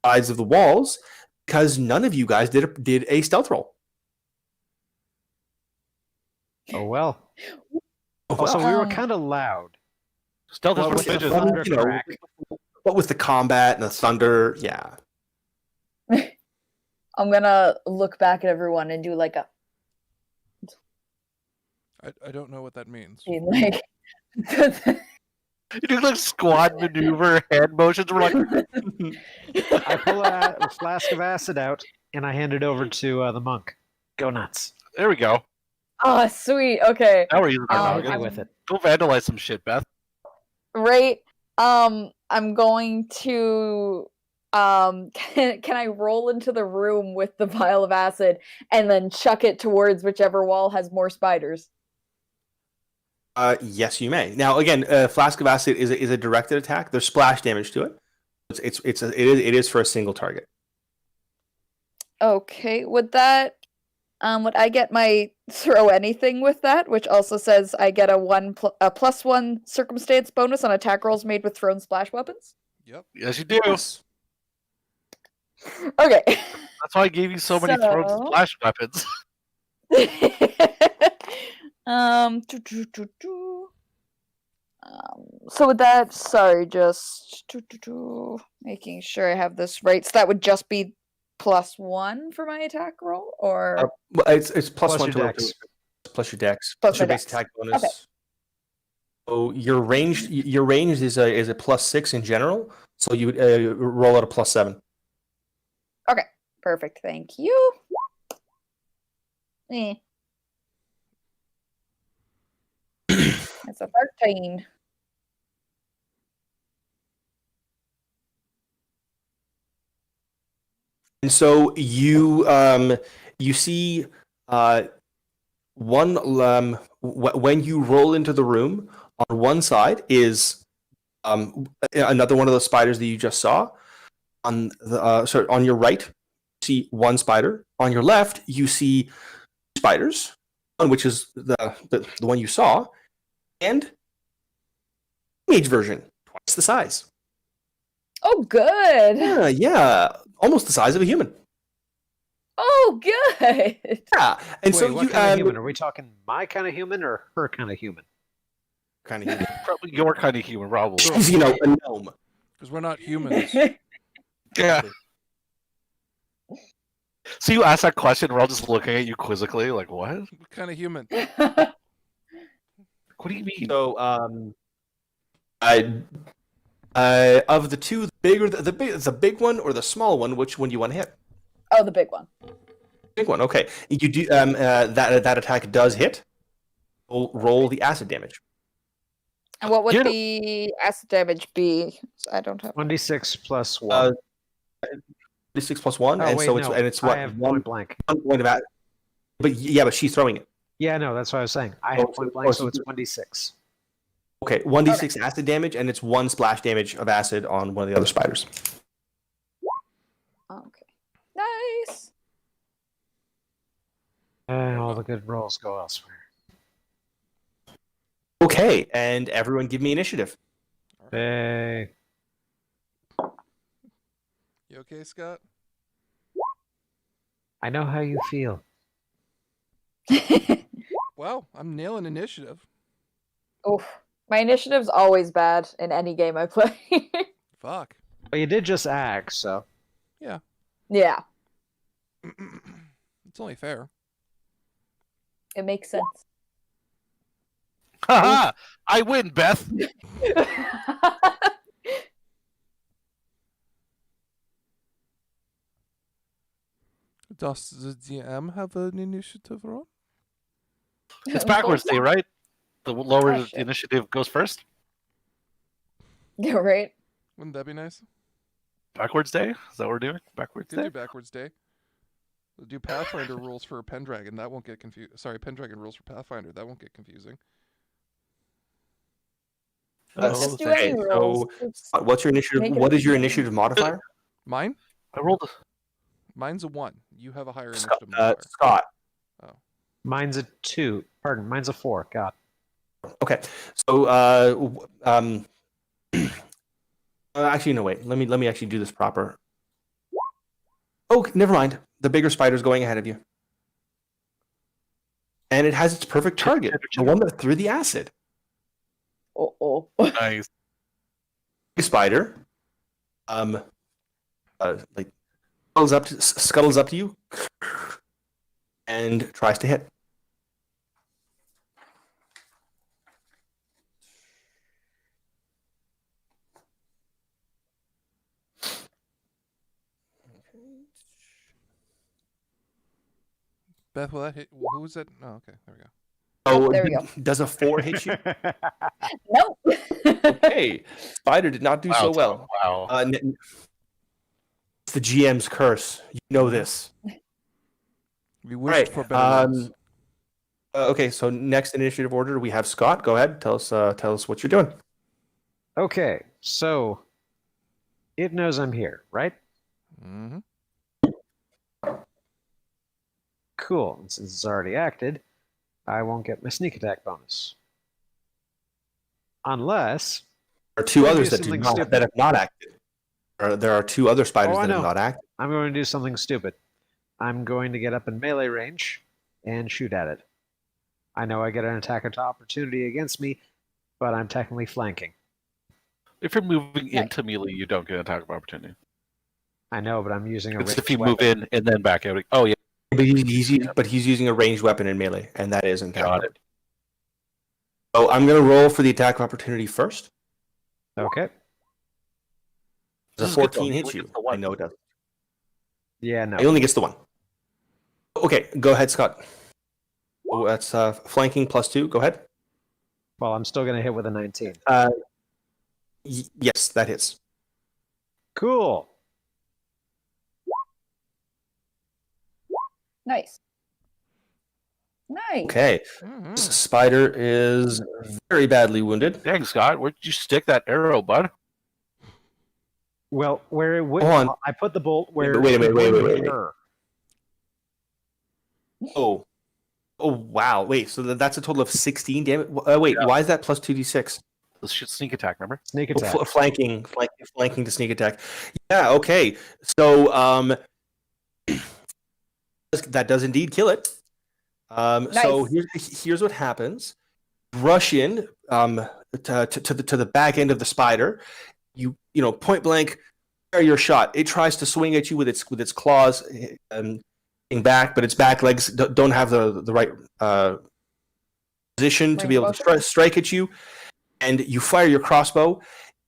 B: sides of the walls because none of you guys did a stealth roll.
C: Oh well.
B: Oh,
C: Also,
B: well.
C: we were
D: Um,
C: kind of loud.
E: Stealth
C: Well,
E: is
C: with the
E: prestigious.
C: thunder
B: You know,
C: crack.
B: But with the combat and the thunder, yeah.
D: I'm gonna look back at everyone and do like a
A: I don't know what that means.
D: like.
E: You do like squad maneuver hand motions. We're like,
C: I pull a flask of acid out and I hand it over to the monk. Go nuts.
E: there we go.
D: Oh, sweet. Okay.
E: Now we're using our
D: Um,
C: Get
E: noggin.
C: with it.
E: Go vandalize some shit, Beth.
D: Right. I'm going to can I roll into the room with the vial of acid and then chuck it towards whichever wall has more spiders?
B: Yes, you may. Now, again, Flask of Acid is a directed attack. There's splash damage to it. It is for a single target.
D: Okay, would I get my throw anything with that, which also says I get a +1 circumstance bonus on attack rolls made with thrown splash weapons?
A: Yep.
E: Yes, you do.
B: Yes.
D: Okay.
E: That's why I gave you so many thrown
D: So-
E: splash weapons.
D: doo, doo, doo, doo. So with that, sorry, just making sure I have this right. So that would just be +1 for my attack roll, or
B: Well, it's plus
C: Plus
B: one
C: your
B: to roll
C: dex.
B: plus your dex
D: Plus
B: your
D: my
B: base
D: dex.
B: attack bonus.
D: Okay.
B: So your range is a +6 in general. So you would roll out a +7.
D: perfect. Thank you. It's a 13.
B: And so you see one when you roll into the room, on one side is another one of those spiders that you just saw. On on your right, you see one spider. On your left, you see spiders, one which is the one you saw, and teenage version, twice the size.
D: Oh, good.
B: Yeah, almost the size of a human.
D: Oh, good.
B: Yeah, and
C: Wait,
B: so
C: what
B: you
C: kind of human? Are we talking my kind of human or her kind of human?
B: kind of human.
E: Probably your kind of human, probably.
B: She's, a gnome.
A: Because we're not humans.
E: Yeah. So you ask that question, we're all just looking at you quizzically, like, what?
A: What kind of human?
E: What do you mean?
B: So of the two, the big one or the small one, which one do you want to hit?
D: Oh, the big one.
B: Big one. Okay. You do that attack does hit. Roll the acid damage.
D: And what would
E: You know-
D: the acid damage be? I don't have.
C: 1d6 plus 1.
B: D6 plus 1,
C: Oh,
B: and
C: wait,
B: so
C: no.
B: it's
C: I
B: what
C: have
B: one
C: point blank.
B: point of acid. But she's throwing it.
C: Yeah, no, that's what I was saying. I
B: Oh,
C: have
B: so-
C: point
B: oh,
C: blank,
B: so
C: so it's 1d6.
B: Okay, 1d6 acid damage, and it's 1 splash damage of acid on one of the other spiders.
D: Okay. Nice.
C: All the good rolls go elsewhere.
B: Okay, and everyone give me initiative.
C: Hey.
A: You okay, Scott?
C: I know how you feel.
A: Wow, I'm nailing initiative.
D: Oof. My initiative's always bad in any game I play.
A: Fuck.
C: Well, you did just act, so.
D: yeah.
A: It's only fair.
D: It makes sense.
E: Haha! I win, Beth!
A: Does the DM have an initiative roll?
E: It's backwards day, right? The lower
D: Oh,
E: the
D: shit.
E: initiative goes first?
D: Yeah, right?
A: Wouldn't that be nice?
E: Backwards day? Is that what we're doing? Backwards
A: Could do
E: day?
A: backwards day. We'll do Pathfinder rules for Pendragon. That won't get confused. Sorry, Pendragon rules for Pathfinder. That won't get confusing.
E: Oh,
D: Just do
B: okay,
D: any
B: so-
D: rolls. It's-
B: What's your initiative?
D: Make it
B: What
D: a
B: is your
D: game.
B: initiative modifier?
A: Mine?
E: I rolled a...
A: Mine's a 1. You have a higher
B: Scott.
A: initiative modifier.
B: Scott.
C: Mine's a 2. Pardon, mine's a 4. God.
B: Okay, so actually, no, wait. Let me actually do this proper. Oh, never mind. The bigger spider's going ahead of you, and it has its perfect target, the one that threw the acid.
D: Oh.
E: Nice.
B: Big spider, like scuttles up to you, and tries to hit.
A: Beth, will that hit? Who was that? Oh, okay. There we go.
D: Oh, there we go.
B: Does a 4 hit you?
D: Nope.
B: Okay, Spider did not do so
E: Tom,
B: well.
E: Wow.
B: It's the GM's curse. You know this.
A: We
B: All
A: wished
B: right.
A: for better days.
B: Okay, so next initiative order, we have Scott. Go ahead. Tell us what you're doing.
C: Okay, so it knows I'm here, right?
A: Mm-hmm.
C: Cool. And since it's already acted, I won't get my sneak attack bonus. Unless
B: There are two
C: Could
B: others
C: do
B: that
C: something
B: that
C: stupid.
B: have not acted. There are two other spiders
C: Oh, I
B: that have
C: know.
B: not acted.
C: I'm going to do something stupid. I'm going to get up in melee range and shoot at it. I know I get an attack of opportunity against me, but I'm technically flanking.
E: If you're moving
D: Right.
E: into melee, you don't get an attack of opportunity.
C: I know, but I'm using a
E: It's
C: ranged
E: if you
C: weapon.
E: move in and then back out. Oh, yeah.
B: But he's using a ranged weapon in melee, and that is in fact.
E: Got it.
B: So I'm going to roll for the attack of opportunity first.
C: Okay.
B: Does
E: This
B: a
E: is good,
B: 14
E: though.
B: hit
E: Only
B: you?
E: gets the one.
B: I know it does.
C: Yeah, no.
B: It only gets the one. Okay, go ahead, Scott. Oh, that's flanking +2. Go ahead.
C: Well, I'm still going to hit with a 19.
B: Yes, that hits.
C: Cool.
D: Nice. Nice.
B: Okay,
A: Mm-hmm.
B: this spider is very badly wounded.
E: Dang, Scott, where'd you stick that arrow, bud?
C: Well, where it would,
B: Hold on.
C: I put the bolt where
B: Wait a minute,
C: it
B: wait,
C: would
B: wait,
C: hit
B: wait.
C: her.
B: Oh, wow. Wait, so that's a total of 16 damage. Wait,
E: Yeah.
B: why is that plus 2d6?
E: The sneak attack, remember?
C: Sneak
B: Oh,
C: attack.
B: flanking to sneak attack. Yeah, okay. So that does indeed kill it. So here's what happens. Rush in to the back end of the spider. You know, point blank, fire your shot. It tries to swing at you with its claws back, but its back legs don't have the right position to
D: Range
B: be able to strike at you. And you fire your crossbow.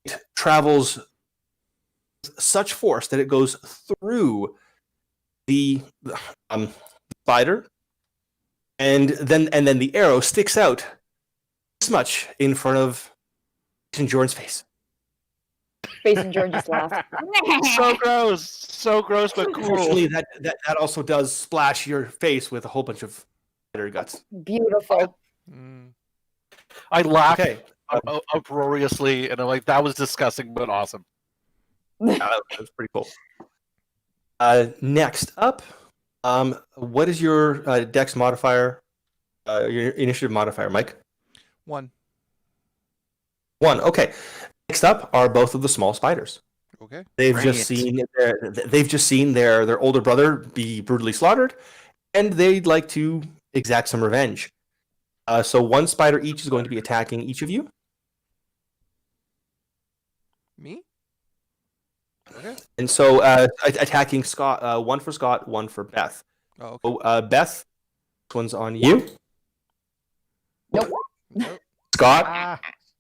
B: It travels with such force that it goes through the spider, and then the arrow sticks out this much in front of Jordan's face.
D: Face and Jordan just laughed.
E: So gross, but cool.
B: Unfortunately, that also does splash your face with a whole bunch of spider guts.
D: Beautiful.
A: Mm.
E: I laughed
B: Okay,
E: uproariously, and I'm like, that was disgusting, but awesome.
B: that was pretty cool. Next up, what is your dex modifier? Your initiative modifier, Mike?
A: 1.
B: 1. Okay. Next up are both of the small spiders.
A: Okay.
B: They've
E: Bring
B: just
E: it.
B: seen their older brother be brutally slaughtered, and they'd like to exact some revenge. So one spider each is going to be attacking each of you,
A: Me? Okay.
B: and so attacking Scott. One for Scott, one for Beth.
A: Oh, okay.
B: So Beth, this one's on you.
D: Nope.
A: Nope.
B: Scott,
C: Ah,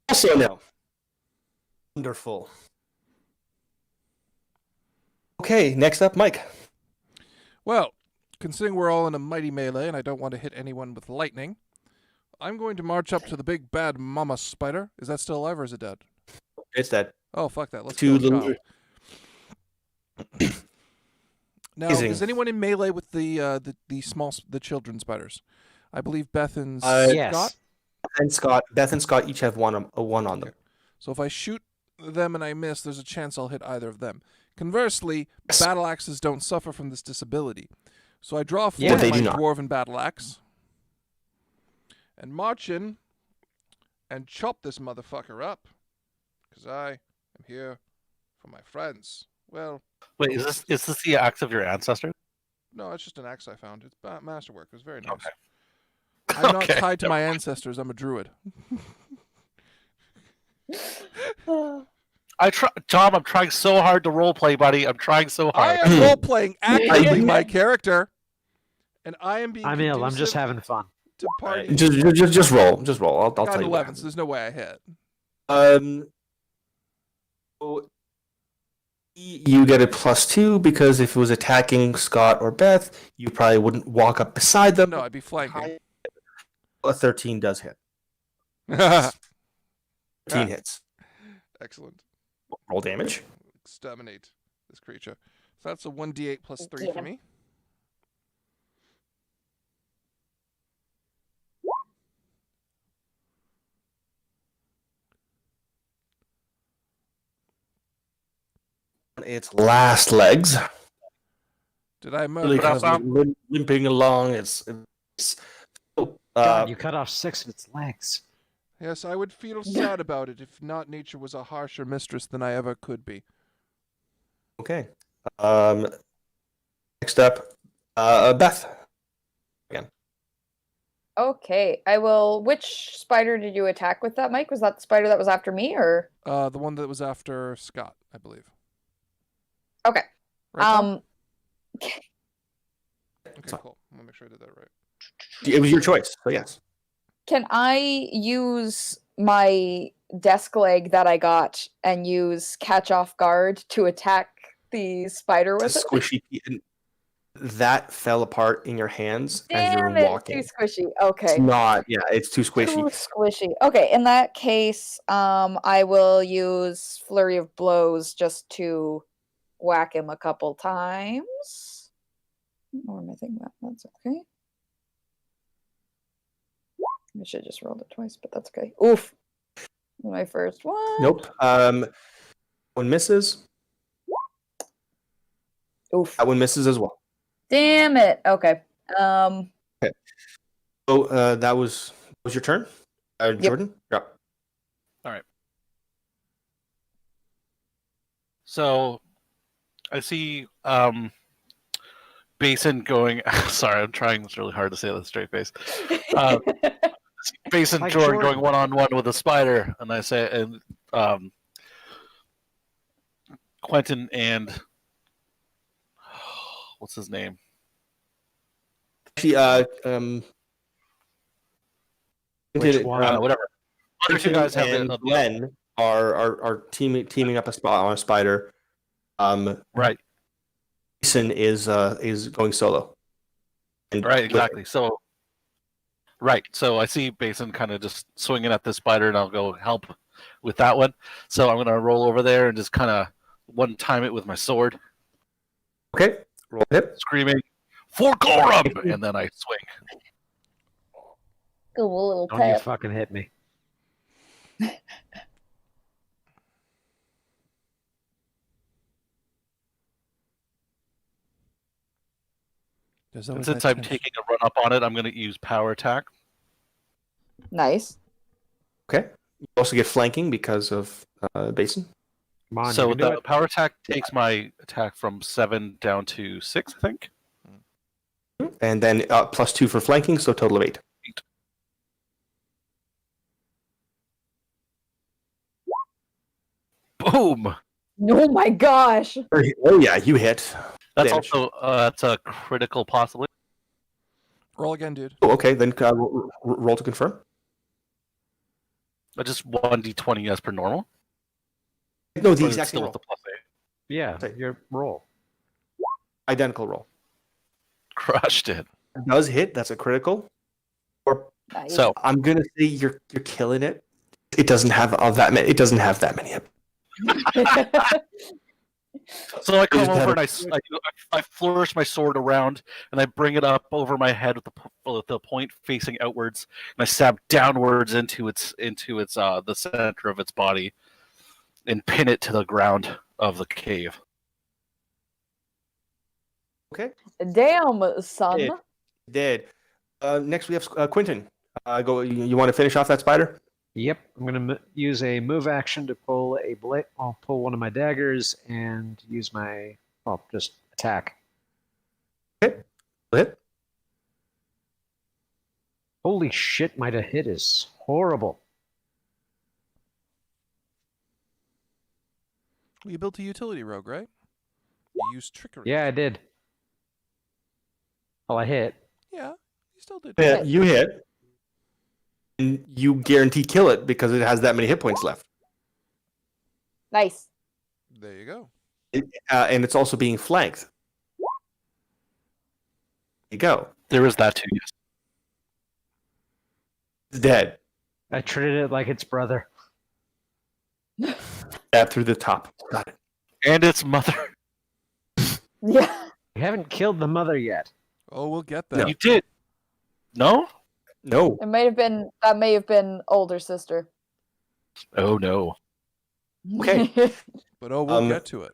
B: also no. Wonderful. Okay, next up, Mike.
A: Well, considering we're all in a mighty melee and I don't want to hit anyone with lightning, I'm going to march up to the big bad mama spider. Is that still alive or is it dead?
B: It's that
A: Oh, fuck that. Let's
B: two
A: kill
B: little.
A: child. Now,
B: Amazing.
A: is anyone in melee with the children spiders? I believe Beth and
C: yes.
A: Scott.
B: Beth and Scott each have one on them.
A: Okay. So if I shoot them and I miss, there's a chance I'll hit either of them. Conversely,
B: Yes.
A: battle axes don't suffer from this disability. So I draw
C: Yeah,
A: forth
B: they
A: my
B: do not.
A: dwarven battle axe and march in and chop this motherfucker up. Because I am here for my friends. Well,
E: Wait, is this the axe of your ancestor?
A: no, it's just an axe I found. It's masterwork. It was very nice.
E: Okay.
A: I'm not
E: Okay.
A: tied to my ancestors. I'm a druid.
E: Tom, I'm trying so hard to roleplay, buddy. I'm trying so
A: I
E: hard.
A: am role playing actively my character, and I am being.
C: I'm ill. I'm just
A: conducive
C: having fun.
A: to party.
B: Just roll. Just roll. I'll
A: Got
B: tell
A: an
B: you.
A: 11, so there's no way I hit.
B: So you get a +2 because if it was attacking Scott or Beth, you probably wouldn't walk up beside them.
A: No, I'd be flanking.
B: A 13 does hit. 13 hits.
A: Excellent.
B: Roll damage.
A: Exterminate this creature. So that's a 1d8 plus 3
D: Get
A: for
D: him.
A: me.
B: Its last legs.
A: Did I murder?
B: Really
E: Put out
B: kind of
E: some.
B: limping along. It's
C: God, you cut off 6 of its legs.
A: Yes, I would feel sad about it if not nature was a harsher mistress than I ever could be.
B: okay. Next up, Beth.
D: Okay, I will. Which spider did you attack with that, Mike? Was that the spider that was after me, or?
A: The one that was after Scott, I believe.
D: Okay.
A: Right, Tom?
D: Okay.
A: Okay, cool. I'm gonna make sure I did that right.
B: It was your choice, so yes.
D: Can I use my desk leg that I got and use catch off guard to attack the spider
B: It's
D: with
B: a
D: it?
B: squishy. And that fell apart in your hands as you were
D: Damn it,
B: walking.
D: too squishy.
B: It's
D: Okay.
B: not. Yeah, it's too squishy.
D: Too squishy. Okay, in that case, I will use flurry of blows just to whack him a couple times. Or am I thinking that? That's okay. I should have just rolled it twice, but that's okay. Oof. My first one.
B: Nope. One misses.
D: Oof.
B: That one misses as well.
D: Damn it. Okay.
B: So that was your turn, Jordan. Yeah.
E: So I see Basin going. Sorry, I'm trying really hard to say that with a straight face. Basin
C: Like
E: Jordan
C: Jordan.
E: going 1-on-1 with a spider, and I say, and Quentin and what's his name?
B: Actually,
C: Which one?
E: Whatever. Other two guys have
B: and
E: the
B: Glenn are teaming up on a spider.
E: right,
B: Jason is going solo. And
E: right, exactly. So, right, so I see Basin kind of just swinging at this spider, and I'll go help with that one. So I'm gonna roll over there and just kind of one time it with my sword,
B: Okay, roll hit.
E: screaming, "For Gorum!" and then I swing.
D: Go a little
C: Don't you
D: tap.
C: fucking hit me.
E: And since I'm taking a run up on it, I'm going to use power attack.
D: Nice.
B: Okay. You also get flanking because of Basin.
C: Come on,
E: So
C: you can do
E: the
C: it.
E: power attack takes my attack from 7 down to 6, I think.
B: And then +2 for flanking, so total of 8.
E: Boom!
D: Oh my gosh.
B: Oh yeah, you hit.
E: That's
B: Damage.
E: also that's a critical possibly.
A: Roll again, dude.
B: Oh, okay, then roll to confirm.
E: Just 1d20 as per normal.
B: No, the
E: Or
B: exact
E: still
B: same
E: with the
B: roll.
E: +8.
C: Yeah,
B: Okay.
C: your roll.
B: Identical roll.
E: Crushed it.
B: It does hit. That's a critical. Or
D: Nice.
E: So
B: I'm gonna say you're killing it. It doesn't have all that many. It doesn't have that many.
E: So I come
B: just
E: over
B: had
E: and I flourish my sword around and I bring it up over my head with the point facing outwards and I stab downwards into its the center of its body and pin it to the ground of the cave.
B: Okay.
D: Damn, son.
B: It did. Next we have Quentin. Go. You want to finish off that spider?
C: Yep, I'm gonna use a move action to pull a blade. I'll pull one of my daggers and use my just attack.
B: Okay. Hit.
C: Holy shit! My to hit is horrible.
A: Well, you built a utility rogue, right? You used trickery.
C: Yeah, I did. Well, I hit.
A: Yeah, you still did.
B: Yeah, you hit. And you guarantee kill it because it has that many hit points left.
D: Nice.
A: There you go.
B: And it's also being flanked. There you go.
E: There is that too, yes.
B: dead.
C: I treated it like its brother.
B: Stabbed through the top. Got it.
E: And its mother.
D: Yeah.
C: You haven't killed the mother yet.
A: Oh, we'll get there.
E: You did. No?
B: No.
D: It may have been older sister.
E: Oh no.
B: Okay.
A: But we'll get to it.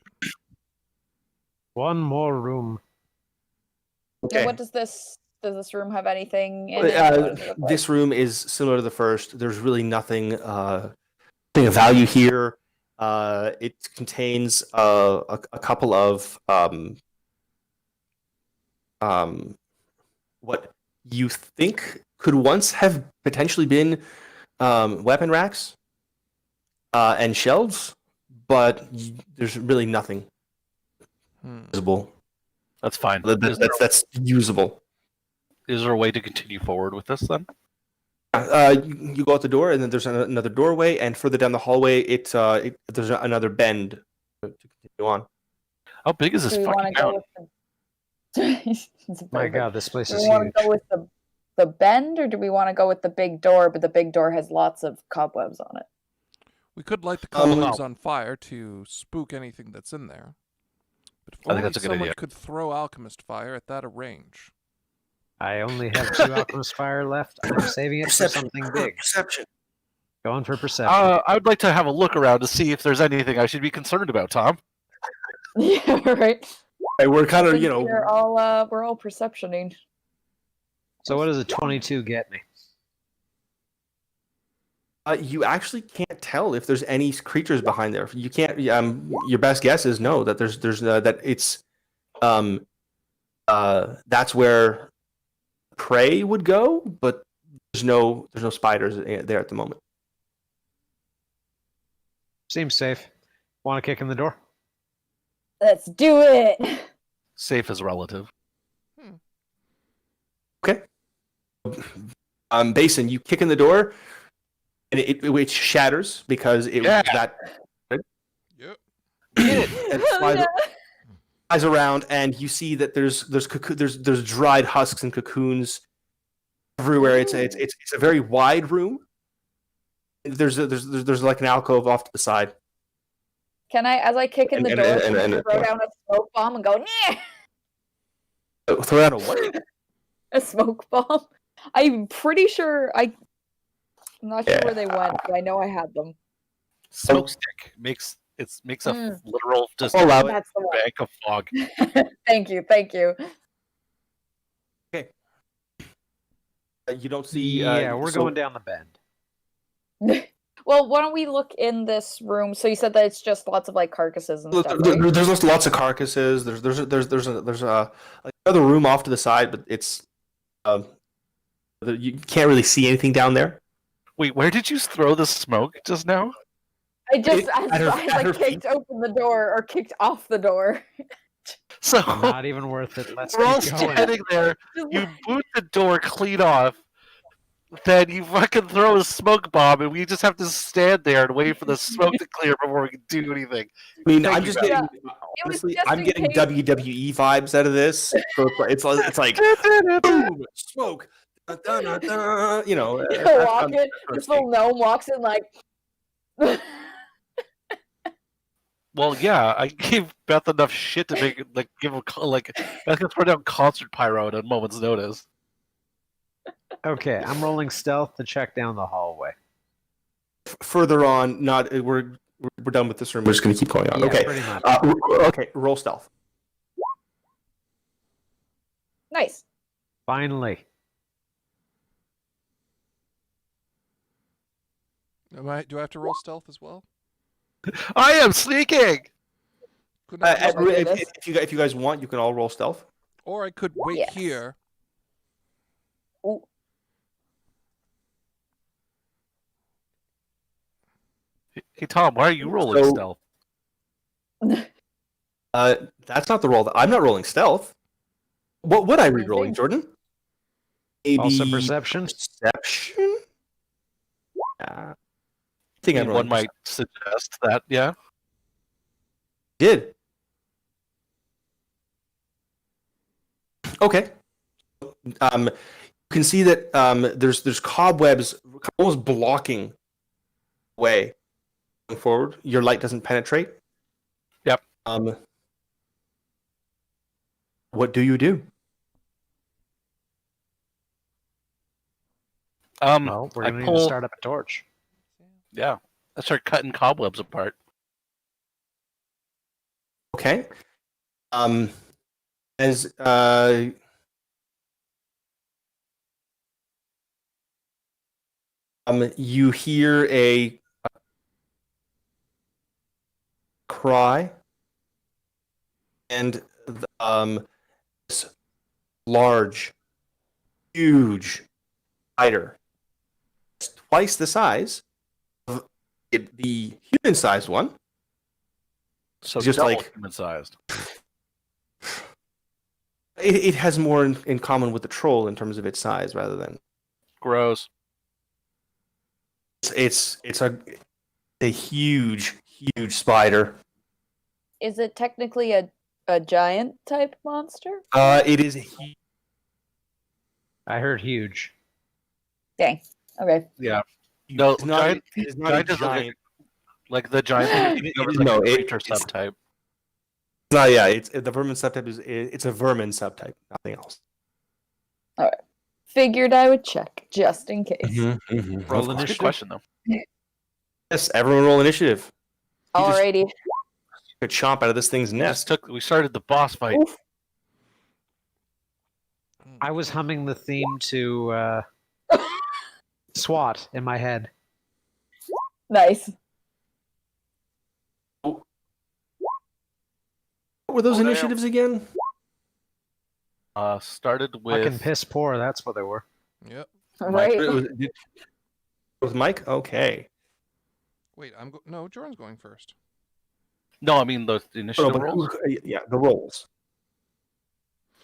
C: One more room.
B: Okay.
D: What does this room have anything in it? What does it look like?
B: This room is similar to the first. There's really nothing thing of value here. It contains a couple of what you think could once have potentially been weapon racks and shelves, but there's really nothing visible.
E: That's fine.
B: That's usable.
E: Is there a way to continue forward with this then?
B: You go out the door, and then there's another doorway, and further down the hallway, there's another bend to continue on.
E: How big is this
D: Do we
E: fucking
D: want to go
E: town?
D: with the...
C: My God, this place
D: Do
C: is
D: we want
C: huge.
D: to go with the bend, or do we want to go with the big door, but the big door has lots of cobwebs on it?
A: We could light the cobwebs on fire to spook anything that's in there. But if
E: I think
A: only
E: that's a good
A: someone
E: idea.
A: could throw alchemist fire at that range.
C: I only have 2 alchemist fire left. I'm saving it for something big.
B: Perception.
C: Going for perception.
E: I would like to have a look around to see if there's anything I should be concerned about, Tom.
D: Yeah, right.
B: Hey, we're kind
D: I
B: of,
D: think
B: you know,
D: we're all perceptioning.
C: So what does a 22 get me?
B: you actually can't tell if there's any creatures behind there. You can't. Your best guess is no. That there's that it's that's where prey would go, but there's no spiders there at the moment.
C: Seems safe. Want to kick in the door?
D: Let's do it.
E: Safe is relative.
B: Okay. Basin, you kick in the door, and it shatters because it was that.
A: Yep.
B: And flies around, and you see that there's dried husks and cocoons everywhere. It's a very wide room. There's like an alcove off to the side.
D: Can I, as I kick in the
B: And-
D: door,
B: and-
D: can I
B: and-
D: throw down a smoke bomb and go, yeah,
B: Throw out a what?
D: a smoke bomb? I'm pretty sure I'm not sure where they went, but I know I had them.
E: Smoke stick makes a literal just
B: I'll allow it.
D: That's the one.
E: bank of fog.
D: Thank you.
B: You don't see.
C: Yeah, we're
B: so-
C: going down the bend.
D: Well, why don't we look in this room? So you said that it's just lots of like carcasses and stuff, right?
B: There's lots of carcasses. There's another room off to the side, but it's you can't really see anything down there.
E: Wait, where did you throw the smoke just now?
D: I just
B: At her-
D: I
B: at her
D: like kicked open the door or kicked off the door.
E: So
C: Not even worth it. Let's
E: we're all
C: keep going.
E: standing there. You boot the door clean off. Then you fucking throw a smoke bomb, and we just have to stand there and wait for the smoke to clear before we can do anything.
B: I mean,
E: Thank
B: I'm
E: you,
B: just
E: Matt.
B: getting honestly, I'm getting WWE vibes out of this. So it's like boom, smoke, you know.
D: Walk in, this little gnome walks in like
E: Well, yeah, I gave Beth enough shit to make it give a Beth can throw down concert pyro at a moment's notice.
C: Okay, I'm rolling stealth to check down the hallway.
B: Further on, we're done with this room. We're just gonna keep going on.
C: Yeah,
B: Okay.
C: pretty much.
B: Okay. Roll stealth.
D: nice.
C: Finally.
A: Do I have to roll stealth as well?
E: I am sneaking.
A: Couldn't I just-
D: Oh my
B: If
D: goodness.
B: if you guys want, you can all roll stealth.
A: or I could wait
D: Yes.
A: here.
D: Ooh.
E: Hey Tom, why are you rolling
B: So-
E: stealth?
B: That's not the roll. I'm not rolling stealth. What would I be rolling,
D: think?
B: Jordan? Maybe
C: Also perception.
B: Perception. I think I'm
E: One
B: rolling
E: might suggest that, yeah.
B: Did. Okay. can see that there's cobwebs almost blocking the way going forward. Your light doesn't penetrate.
E: Yep.
B: What do you do?
C: Well, we're
E: I
C: going to need to
E: pull.
C: start up a torch.
E: Yeah, I start cutting cobwebs apart.
B: Okay. As you hear a cry, and this large, huge spider, it's twice the size of the human-sized one.
E: So
B: Just
E: double
B: like-
E: human-sized.
B: It has more in common with the troll in terms of its size, rather than
E: Gross.
B: it's a huge spider.
D: Is it technically a giant type monster?
B: It is huge.
C: I heard huge.
D: Dang. Okay.
E: Yeah. No,
B: It's not,
E: giant.
B: it is not
E: Giant
B: a
E: is
B: giant.
E: like the giant.
B: It
E: Like
B: is-
E: a
B: no,
E: creature
B: it's-
E: subtype.
B: No, yeah, it's the vermin subtype it's a vermin subtype, nothing else.
D: Figured I would check just in case.
C: Roll
E: That's a good
C: initiative.
E: question though.
B: Yes, everyone roll initiative. You just
D: Alrighty.
B: took a chomp out of this thing's nest.
E: We started the boss fight.
D: Oof.
C: I was humming the theme to SWAT in my head.
D: Nice.
B: What were those initiatives again?
E: Started
C: Fucking
E: with
C: piss poor, that's what they were.
A: Yep.
D: Right.
B: With Mike? Okay.
A: Wait, no, Jordan's going first.
E: no. I mean the
B: Oh,
E: initiative
B: but
E: rolls.
B: yeah, the rolls.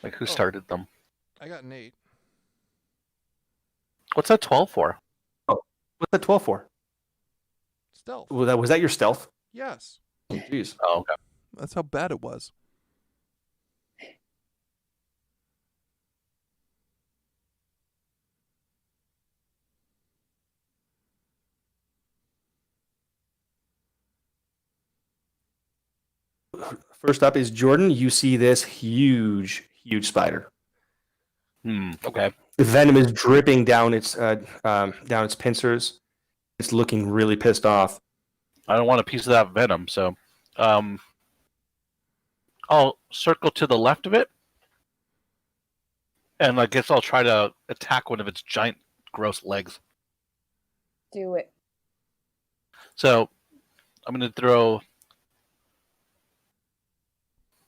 E: Like who
A: Oh.
E: started them?
A: I got an 8.
E: What's that 12 for?
B: What's the 12 for?
A: Stealth.
B: Was that your stealth?
A: Yes.
B: Jeez.
E: Oh, okay.
A: That's how bad it was.
B: First up is Jordan. You see this huge spider.
E: Okay.
B: The venom is dripping down its pincers. It's looking really pissed off.
E: I don't want a piece of that venom, so I'll circle to the left of it, and I guess I'll try to attack one of its giant, gross legs.
D: Do it.
E: So I'm going to throw.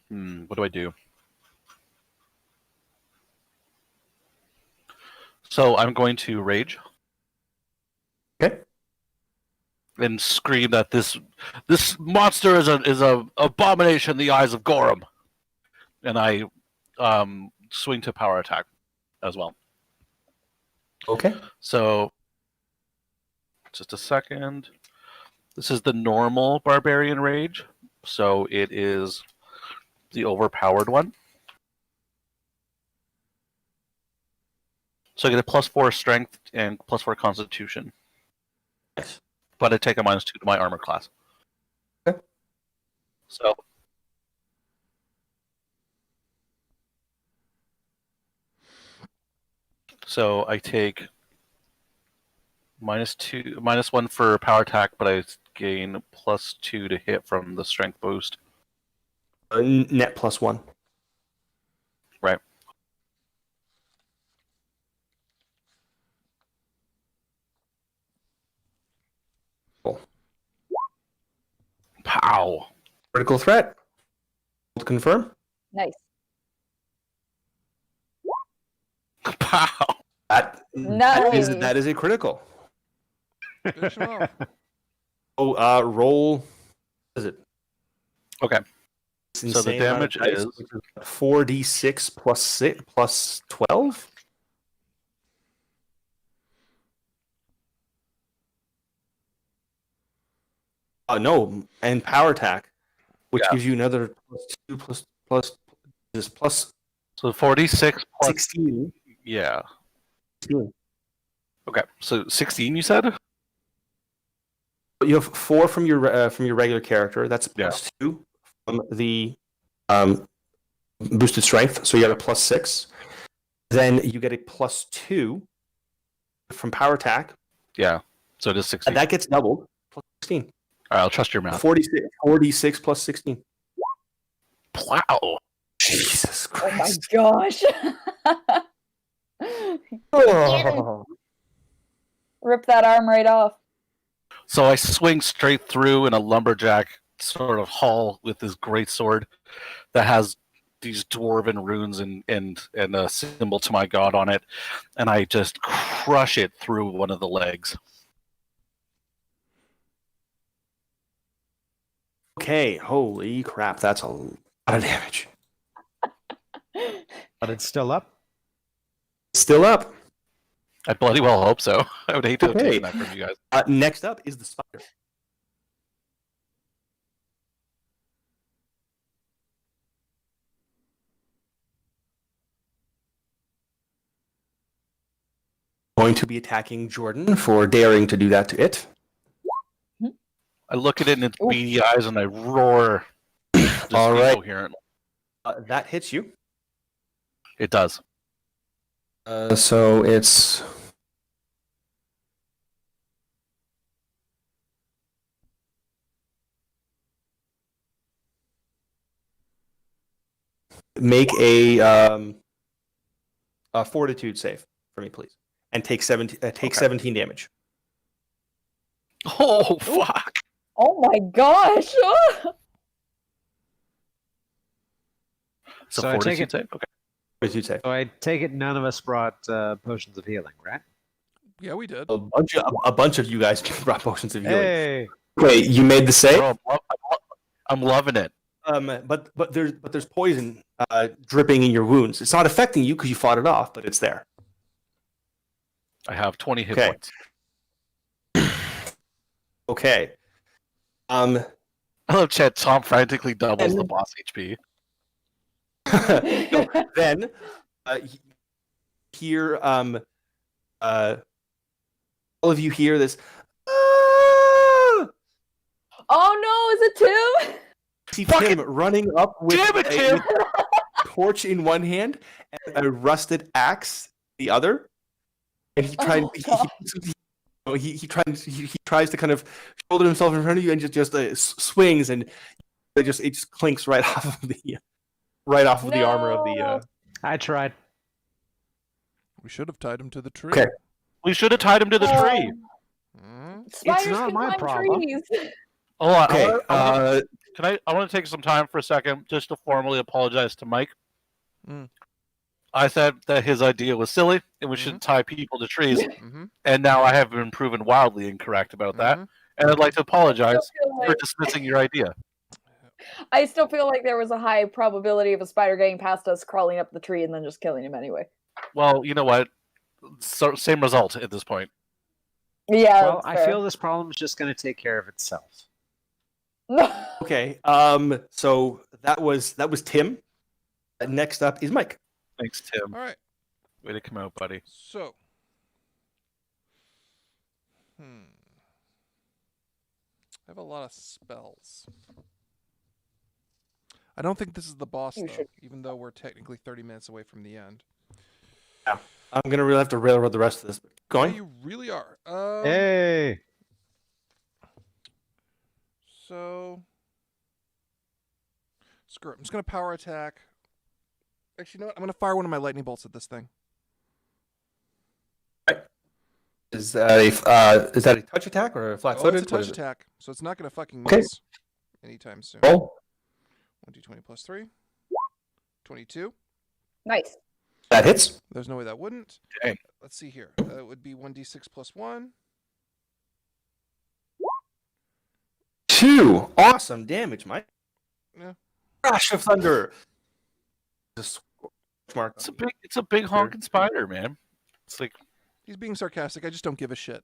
E: What do I do? So I'm going to rage
B: Okay.
E: and scream that this monster is a abomination in the eyes of Gorum, and I swing to power attack as well.
B: Okay.
E: So just a second. This is the normal barbarian rage, so it is the overpowered one. So I get a +4 strength and +4 constitution.
B: Nice.
E: But I take a -2 to my armor class.
B: Okay.
E: So I take -1 for power attack, but I gain +2 to hit from the strength boost.
B: Net +1.
E: Right.
B: Cool.
E: Pow.
B: Critical threat. Confirm.
D: Nice.
E: Pow.
B: That
D: Nice.
B: that is a critical.
A: Finish him off.
B: Oh, roll. What is it?
E: Okay.
B: It's
E: So the
B: insane amount of
E: damage
B: dice,
E: is-
B: which 4d6 plus 12. No, and power attack, which
E: Yeah.
B: gives you another +2 plus
E: So 46 plus
B: 16.
E: yeah. Okay, so 16 you said?
B: You have 4 from your regular character. That's
E: Yeah.
B: +2 from the boosted strength. So you have a +6. Then you get a +2 from power attack.
E: Yeah, so it is 16.
B: And that gets doubled. +16.
E: All right, I'll trust your math.
B: 46 plus 16.
E: Wow.
B: Jesus
D: Oh my
B: Christ.
D: gosh.
B: Oh.
D: Rip that arm right off.
E: So I swing straight through in a lumberjack sort of hall with this great sword that has these dwarven runes and a symbol to my god on it, and I just crush it through one of the legs.
B: Okay, holy crap, that's a lot of damage.
C: But it's still up.
B: Still up.
E: I bloody well hope so. I would hate to have
B: Okay.
E: taken that from you guys.
B: Next up is the spider. Going to be attacking Jordan for daring to do that to it.
E: I look at it in its
D: Ooh.
E: beady eyes and I roar. Just
B: All right.
E: incoherently.
B: That hits you.
E: It does.
B: So it's make a fortitude save for me, please, and take 17 damage.
E: Oh fuck!
D: Oh my gosh.
E: So
C: So I take
E: fortitude
C: it-
E: save? Okay.
B: Fortitude save.
C: So I take it none of us brought potions of healing, right?
A: Yeah, we did.
B: A bunch of you guys brought potions of healing.
C: Hey,
B: Wait, you made the save?
E: Bro, I'm loving it.
B: But there's poison dripping in your wounds. It's not affecting you because you fought it off, but it's there.
E: I have 20 hit
B: Okay.
E: points.
B: Okay.
E: I love Chet. Tom frantically doubles the
B: And-
E: boss HP.
B: Then hear all of you hear this. "Ah!"
D: Oh no, is it Tim?
B: See
E: Fucking-
B: Tim running up with
E: Damn it, Tim!
B: with a torch in one hand and a rusted axe in the other, and he tried.
D: Oh,
B: He tries to kind of shoulder himself in front of you and just swings, and it just clinks right off of the armor of the.
D: No.
C: I tried.
A: We should have tied him to the tree.
B: Okay.
E: We should have tied him to the tree.
A: Mhm.
D: Spiders
C: not
D: can
C: my
D: climb
C: problem.
D: trees.
E: Hold on.
B: Okay.
E: I want to take some time for a second just to formally apologize to Mike.
A: Mm.
E: I said that his idea was silly and we shouldn't tie people to trees,
A: Mhm.
E: and now I have been proven wildly incorrect about that.
A: Mhm.
E: And I'd like to apologize
D: feel
E: for
D: like-
E: dismissing your idea.
D: I still feel like there was a high probability of a spider getting past us, crawling up the tree, and then just killing him anyway.
E: Well, you know what? So, same result at this point.
D: Yeah.
C: Well,
D: that's
C: I
D: fair.
C: feel this problem is just going to take care of itself.
B: Okay. So that was Tim. Next up is Mike.
E: Thanks, Tim.
A: All right.
E: Way to come out, buddy.
A: So. I have a lot of spells. I don't think this is the boss,
D: You
A: though,
D: should-
A: even though we're technically 30 minutes away from the end.
B: I'm gonna really have to railroad the rest of this.
A: Yeah,
B: Going.
A: you really are.
C: Hey,
A: So. Screw it. I'm just going to power attack. Actually, you know what? I'm going to fire one of my lightning bolts at this thing.
B: Is that a touch attack or a
A: Oh,
B: flat-footed?
A: it's a touch attack, so it's not going to fucking
B: Okay.
A: miss anytime soon.
B: Roll.
A: 1d20 plus 3. 22.
D: Nice.
B: That hits.
A: There's no way that wouldn't.
E: Dang.
A: Let's see here. It would be 1d6 plus 1.
B: 2. Awesome damage, Mike.
A: Yeah.
B: Crash of thunder. Just mark.
E: It's a big honking spider, man. It's like,
A: He's being sarcastic. I just don't give a shit.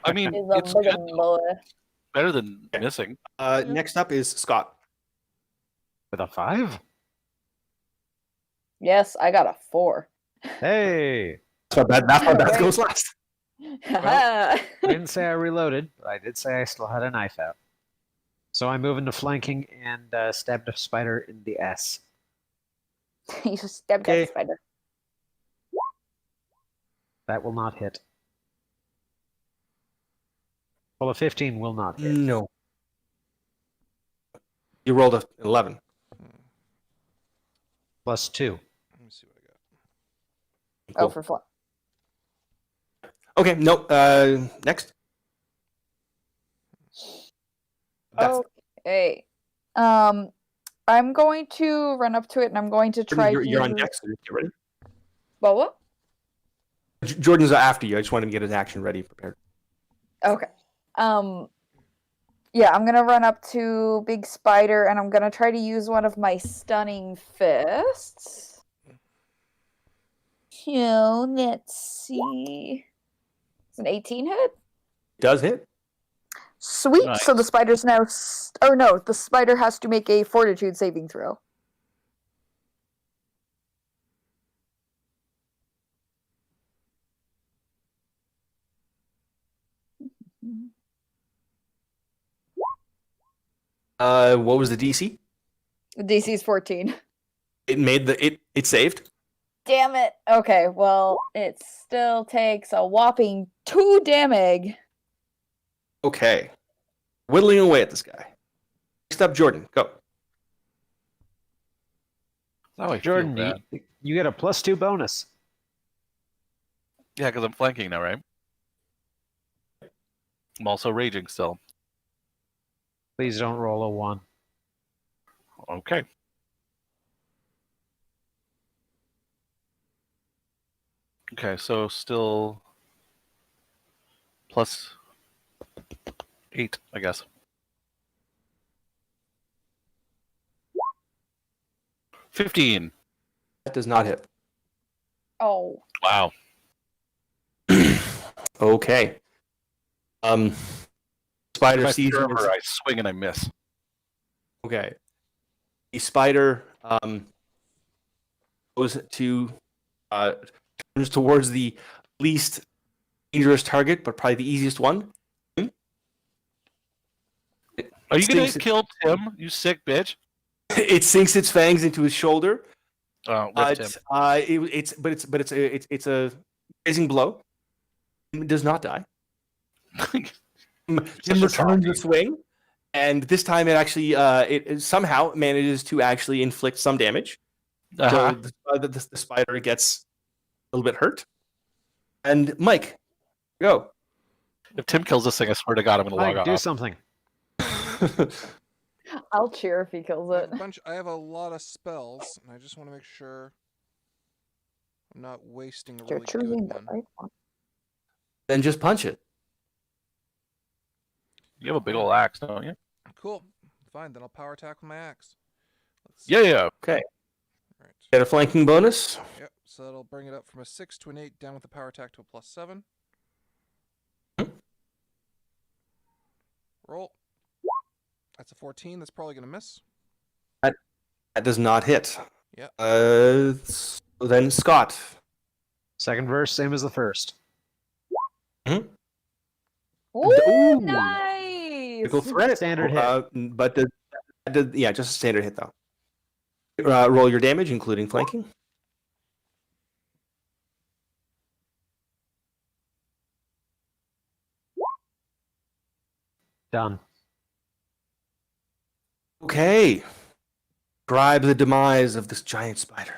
E: I mean,
D: He's a
E: it's
D: big
E: good,
D: boy.
E: better than missing.
B: Next up is Scott.
C: with a 5?
D: Yes, I got a 4.
C: Hey!
B: That's why Beth
D: Right.
B: goes last.
C: I didn't say I reloaded, but I did say I still had a knife out. So I move into flanking and stabbed a spider in the ass.
D: You just stabbed
B: Okay.
D: that spider.
C: That will not hit. Well, a 15 will not hit.
B: No. You rolled an 11.
C: Plus 2.
A: Let me see what I got.
D: Oh, for fun.
B: Okay, no. Next. Beth.
D: Okay. I'm going to run up to it and I'm going to try
B: You're on
D: to-
B: deck, so get ready.
D: Well, what?
B: Jordan's after you. I just want him to get his action ready, prepared.
D: Okay. Yeah, I'm gonna run up to Big Spider and I'm gonna try to use one of my stunning fists. Let's see. It's an 18 hit.
B: Does hit.
D: Sweet.
E: Nice.
D: So the spider's now. Or no, the spider has to make a Fortitude saving throw.
B: What was the DC?
D: DC is 14.
B: It made the it saved.
D: Damn it. Okay, well, it still takes a whopping 2 damage.
B: Okay. Whittling away at this guy. Next up, Jordan. Go.
E: Oh, I
C: Jordan,
E: feel bad.
C: you get a plus 2 bonus.
E: Yeah, because I'm flanking now, right? I'm also raging still.
C: Please don't roll a 1.
E: Okay. Okay, so still plus 8, I guess. 15.
B: That does not hit.
D: Oh.
E: Wow.
B: Okay. Spider
E: If I
B: sees
E: throw
B: him.
E: her, I swing and I miss.
B: Okay. The spider goes to turns towards the least dangerous target, but probably the easiest one.
E: Are you gonna
B: Stinks-
E: kill Tim, you sick bitch?
B: It sinks its fangs into his shoulder.
E: Rip Tim.
B: It's a grazing blow. It does not die. Tim
E: Such a
B: returns
E: softie.
B: the swing, and this time it actually it somehow manages to actually inflict some damage.
E: Uh-huh.
B: So the spider gets a little bit hurt. And Mike, go.
E: If Tim kills this thing, I swear to God, I'm gonna log
C: Mike, do
E: off.
C: something.
D: I'll cheer if he kills
A: I
D: it.
A: have, I have a lot of spells, and I just want to make sure I'm not wasting a
D: You're
A: really
D: choosing
A: good
D: the
A: one.
D: right one.
B: Then just punch it.
E: You have a big old axe, don't you?
A: Cool. Fine, then I'll power attack with my axe. Let's
E: Yeah.
B: Okay.
A: Right.
B: Get a flanking bonus.
A: Yep. So that'll bring it up from a 6 to an 8, down with the power attack to a +7. Roll. That's a 14. That's probably gonna miss.
B: That does not hit.
A: Yep.
B: So then Scott.
C: Second verse, same as the first.
D: Ooh,
B: Ooh.
D: nice!
B: Critical threat.
C: Standard hit.
B: But yeah, just a standard hit though. Roll your damage, including flanking.
C: Done.
B: Okay. Describe the demise of this giant spider.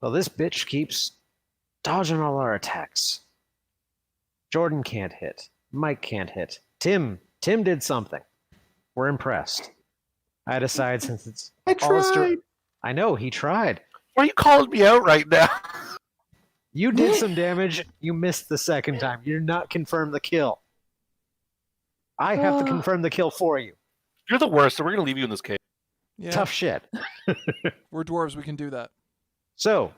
C: Well, this bitch keeps dodging all our attacks. Jordan can't hit. Mike can't hit. Tim did something. We're impressed. I decide since it's
B: I
C: Hollister. I know, he tried.
E: Why are you calling me out right now?
C: You did some damage. You missed the second time. You did not confirm the kill. I have to confirm the kill for you.
E: You're the worst, so we're gonna leave you in this cave.
A: Yeah.
C: Tough shit.
A: We're dwarves. We can do that.
C: So,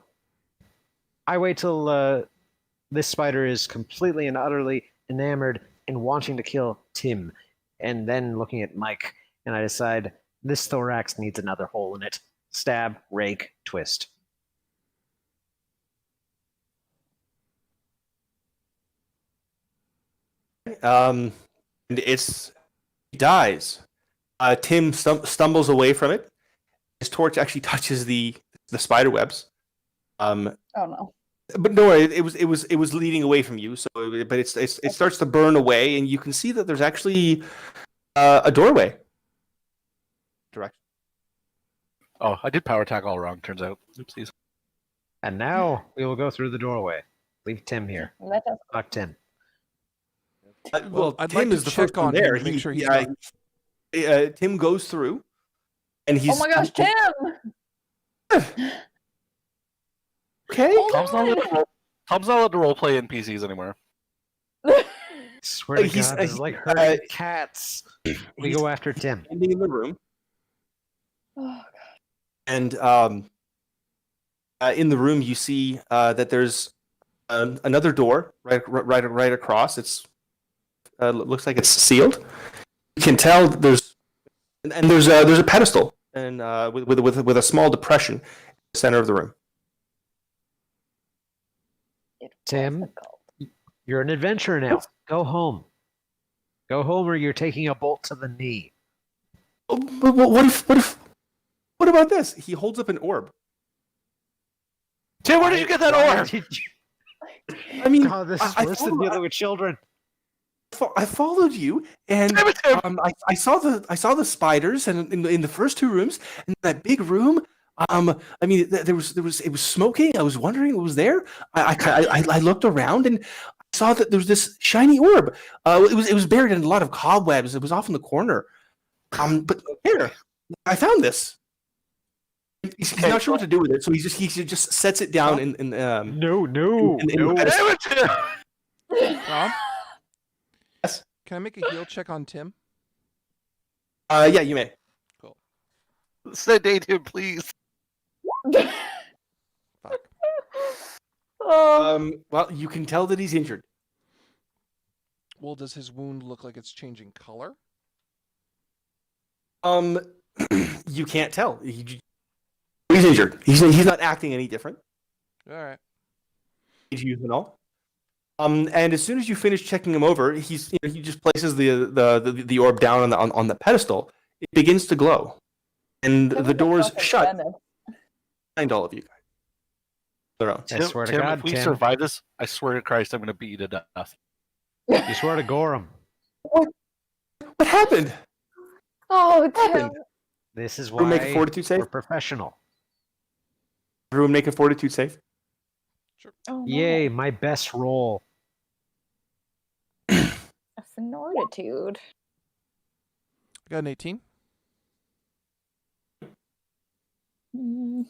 C: I wait till this spider is completely and utterly enamored and wanting to kill Tim, and then looking at Mike, and I decide this thorax needs another hole in it. stab, rake, twist.
B: And he dies. Tim stumbles away from it. His torch actually touches the spider webs.
D: Oh no.
B: But no, it was leading away from you. So, but it starts to burn away, and you can see that there's actually a doorway. Direction.
E: Oh, I did power attack all wrong. Turns out. Oopsies.
C: And now we will go through the doorway. Leave Tim here.
D: Let us.
C: Fuck Tim.
B: Well,
A: I'd
B: Tim
A: like to
B: is the
A: check
B: first one
A: on him
B: there.
A: to make sure he's
B: Tim goes through, and he's.
D: Oh my gosh, Tim!
B: Okay.
D: Hold
E: Tom's not
D: on.
E: allowed to role play NPCs anymore.
C: Swear to
B: He's-
C: God, this is like herding cats. We go after Tim.
B: Standing in the room,
D: Oh,
B: and in the room you see that there's another door right across. It's looks like it's sealed. You can tell there's a pedestal and with a small depression in the center of the room.
C: Tim, you're an adventurer now. Go home. Go home, or you're taking a bolt to the knee.
B: What about this? He holds up an orb.
E: Tim, where did you get that
C: Why
E: orb?
C: did you-
B: I mean,
C: God, this is worse than dealing with children.
B: I followed you, and
E: Damn it, Tim!
B: I saw the spiders, and in the first two rooms, in that big room, I mean, it was smoking. I was wondering what was there. I looked around and I saw that there was this shiny orb. It was buried in a lot of cobwebs. It was off in the corner. But here, I found this. He's not sure what to do with it, so he just sets it down in
C: No.
B: in-
E: Damn it, Tim!
A: Tom?
B: Yes.
A: Can I make a heal check on Tim?
B: yeah, you may.
E: Sedate him, please.
A: Fuck.
D: Oh.
B: Well, you can tell that he's injured.
A: Well, does his wound look like it's changing color?
B: You can't tell. He's injured. He's not acting any different.
A: All right.
B: He's used and all. And as soon as you finish checking him over, he just places the orb down on the pedestal. It begins to glow, and
D: Tim,
B: the
D: what
B: doors
D: fuck is
B: shut
D: Dennis?
B: behind all of you guys. Their own.
C: I swear to
E: Tim,
C: God,
E: if we
C: Tim.
E: survive this, I swear to Christ, I'm going to beat you to death.
C: You swear to Gorham.
B: What happened?
D: Oh,
B: What
D: Tim.
B: happened?
C: This is
B: Everyone
C: why
B: make a fortitude save.
C: we're professional.
B: Everyone make a fortitude save.
D: Oh, no.
C: Yay, my best roll.
D: A fortitude.
A: I got an 18.
D: Mm.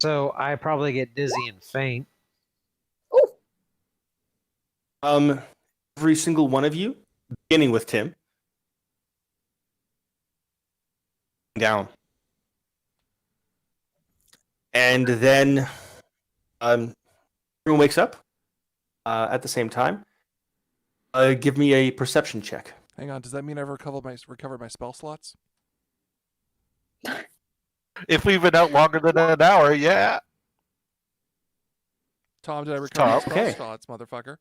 C: So I probably get dizzy and faint.
B: Every single one of you, beginning with Tim, down, and then everyone wakes up at the same time. Give me a perception check.
A: Hang on. Does that mean I've recovered my spell slots?
E: If we've been out longer than an hour, yeah.
A: Tom, did I recover my
E: Tom,
A: spell
B: okay.
A: slots, motherfucker?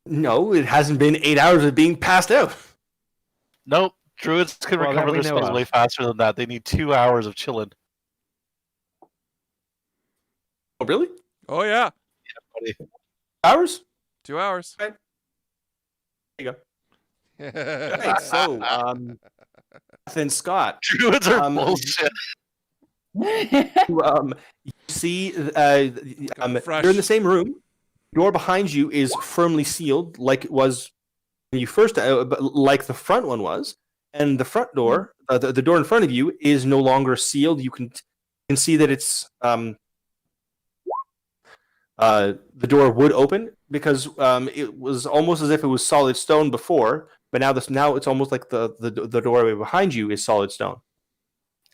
B: No, it hasn't been 8 hours of being passed out.
E: Nope. Druids can
C: Well, that
E: recover
C: we
E: their
C: know
E: spells
C: of.
E: way faster than that. They need 2 hours of chilling.
B: Oh, really?
A: Oh yeah.
E: Buddy.
B: Hours?
A: 2 hours.
B: There you go.
A: Right,
B: Right, so, then Scott,
E: Druids are
B: Um,
E: bullshit.
B: you see,
A: fresh.
B: you're in the same room. Door behind you is firmly sealed, like it was when you first, like the front one was, and the front door, the door in front of you, is no longer sealed. You can see that it's the door would open because it was almost as if it was solid stone before, but now it's almost like the doorway behind you is solid stone.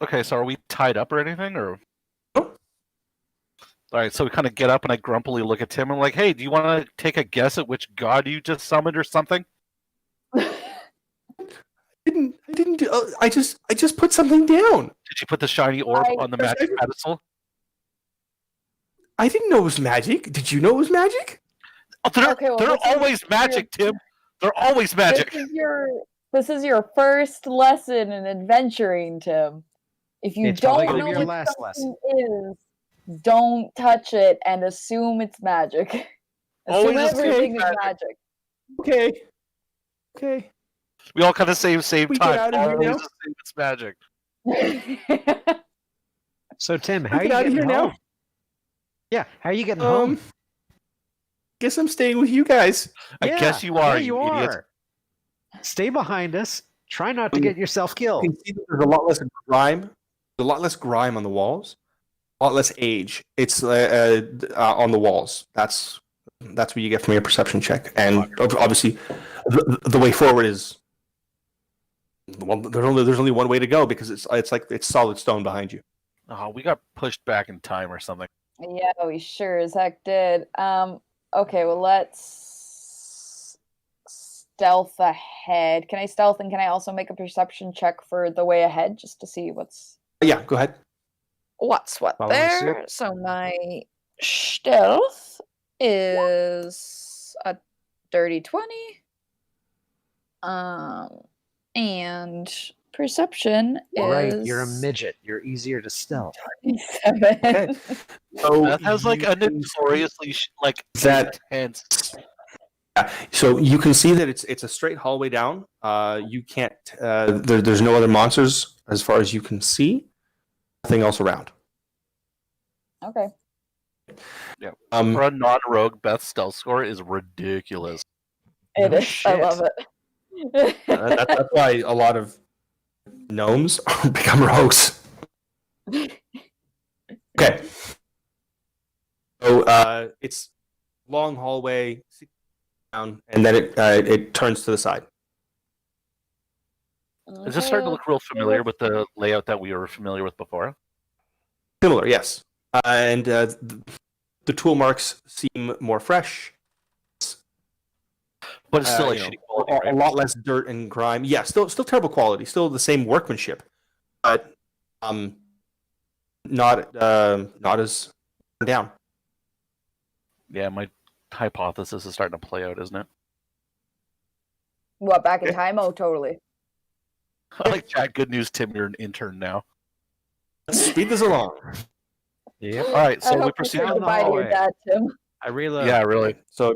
E: Okay, so are we tied up or anything? Or All right, so we kind of get up and I grumpily look at Tim. I'm like, "Hey, do you want to take a guess at which god you just summoned or something?"
B: I didn't do. I just put something down.
E: Did you put the shiny orb on the magic pedestal?
B: I didn't know it was magic. Did you know it was magic?
E: Oh, they're
D: Okay, well,
E: they're
D: this is
E: always magic, Tim. They're always magic.
D: This is your first lesson in adventuring, Tim. If you
C: It's probably
D: don't
C: gonna
D: know
C: be your
D: what
C: last
D: something is, don't touch it and assume it's magic. Assume
E: Always assume
D: everything is
E: magic.
D: magic.
B: Okay.
E: We all kind of say same
B: We get
E: time.
B: out of here
E: Always
B: now?
E: assume it's magic.
C: So Tim, how are you
B: Get out of
C: getting
B: here
C: home?
B: now.
C: Yeah, how are you getting home?
B: Guess I'm staying with you guys.
E: I guess you are, you idiot.
C: are. Stay behind us. Try not to get yourself
B: You
C: killed.
B: can see that there's a lot less grime. There's a lot less grime on the walls. A lot less age. It's on the walls. That's what you get from your perception check. And obviously, the way forward is well. There's only one way to go because it's solid stone behind you.
E: Oh, we got pushed back in time or something.
D: Yeah, we sure as heck did. Okay, well, let's stealth ahead. Can I stealth and can I also make a perception check for the way ahead just to see what's
B: Yeah, go ahead.
D: what
C: Following
D: there? So my stealth is a dirty 20. And perception
C: Right,
D: is
C: you're a midget. You're easier to stealth.
D: 7.
B: Okay. So
E: That has like
B: you
E: a
B: can-
E: notoriously
B: That-
E: intense.
B: So you can see that it's a straight hallway down. You can't. There's no other monsters as far as you can see. Nothing else around.
D: Okay.
E: Yeah.
B: Um,
E: For a non-rogue, Beth's stealth score is ridiculous.
D: It
C: No
D: is. I
C: shit.
D: love it.
B: that's why a lot of gnomes become rogues. Okay. So it's long hallway down, and then it turns to the side.
E: Is this starting to look real familiar with the layout that we were familiar with before?
B: Similar, yes. And the tool marks seem more fresh.
E: But it's still like
B: You know,
E: shitty quality,
B: a
E: right?
B: lot less dirt and grime. Yeah, still terrible quality. Still the same workmanship, but not as turned down.
E: Yeah, my hypothesis is starting to play out, isn't it?
D: What, back in time? Oh, totally.
E: I like chat. Good news, Tim. You're an intern now.
B: Let's speed this along.
C: Yep.
E: All right,
D: I
E: so we
D: hope you
E: proceed.
D: say
C: down the
D: goodbye to your
C: hallway.
D: dad, Tim.
C: I reload.
E: Yeah, really.
B: So,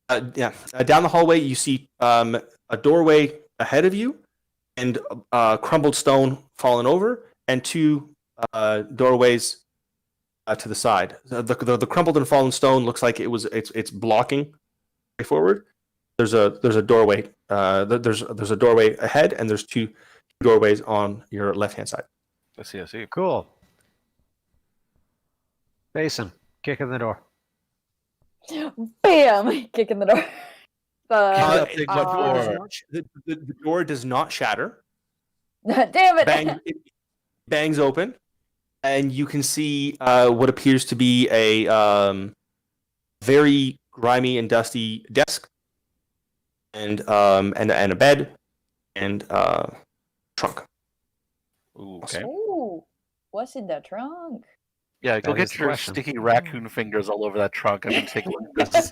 B: down the hallway you see a doorway ahead of you, and crumbled stone fallen over, and two doorways to the side. The crumbled and fallen stone looks like it's blocking way forward. There's a doorway. There's a doorway ahead, and there's two doorways on your left hand side.
E: I see.
C: Cool. Face him. Kick in the door.
D: Bam! Kick in the door.
E: Big
B: The door does
E: door.
B: not the door does not shatter.
D: Damn it!
B: It bangs open, and you can see what appears to be a very grimy and dusty desk, and a bed, and trunk.
E: Ooh, okay.
D: Ooh, what's in the trunk?
E: Yeah, go
C: That is
E: get
C: the
E: your
C: question.
E: sticky raccoon fingers all over that trunk. I'm gonna take a look at this.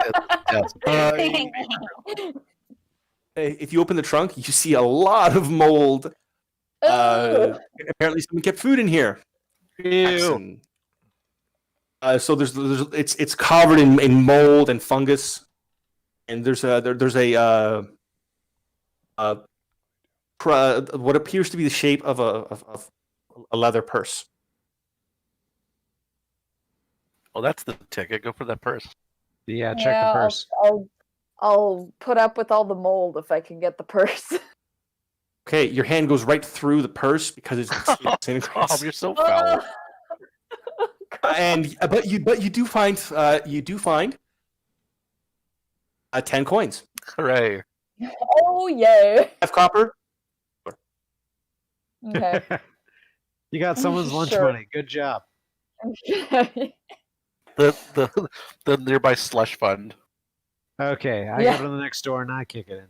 B: If you open the trunk, you see a lot of mold.
D: Ooh.
B: Apparently, someone kept food in here.
E: Ew.
B: So it's covered in mold and fungus, and there's a what appears to be the shape of a leather purse.
E: Oh, that's the ticket. Go for that purse.
C: Yeah, check the purse.
D: I'll put up with all the mold if I can get the purse.
B: Okay, your hand goes right through the purse because it's
E: Oh,
B: disintegrates.
E: you're so foul.
B: But you do find 10 coins,
E: Hooray.
D: Oh yeah.
B: 5 copper.
D: Okay.
C: You got someone's lunch
D: Sure.
C: money. Good job.
E: The nearby slush fund.
C: Okay, I
D: Yeah.
C: go to the next door and I kick it in.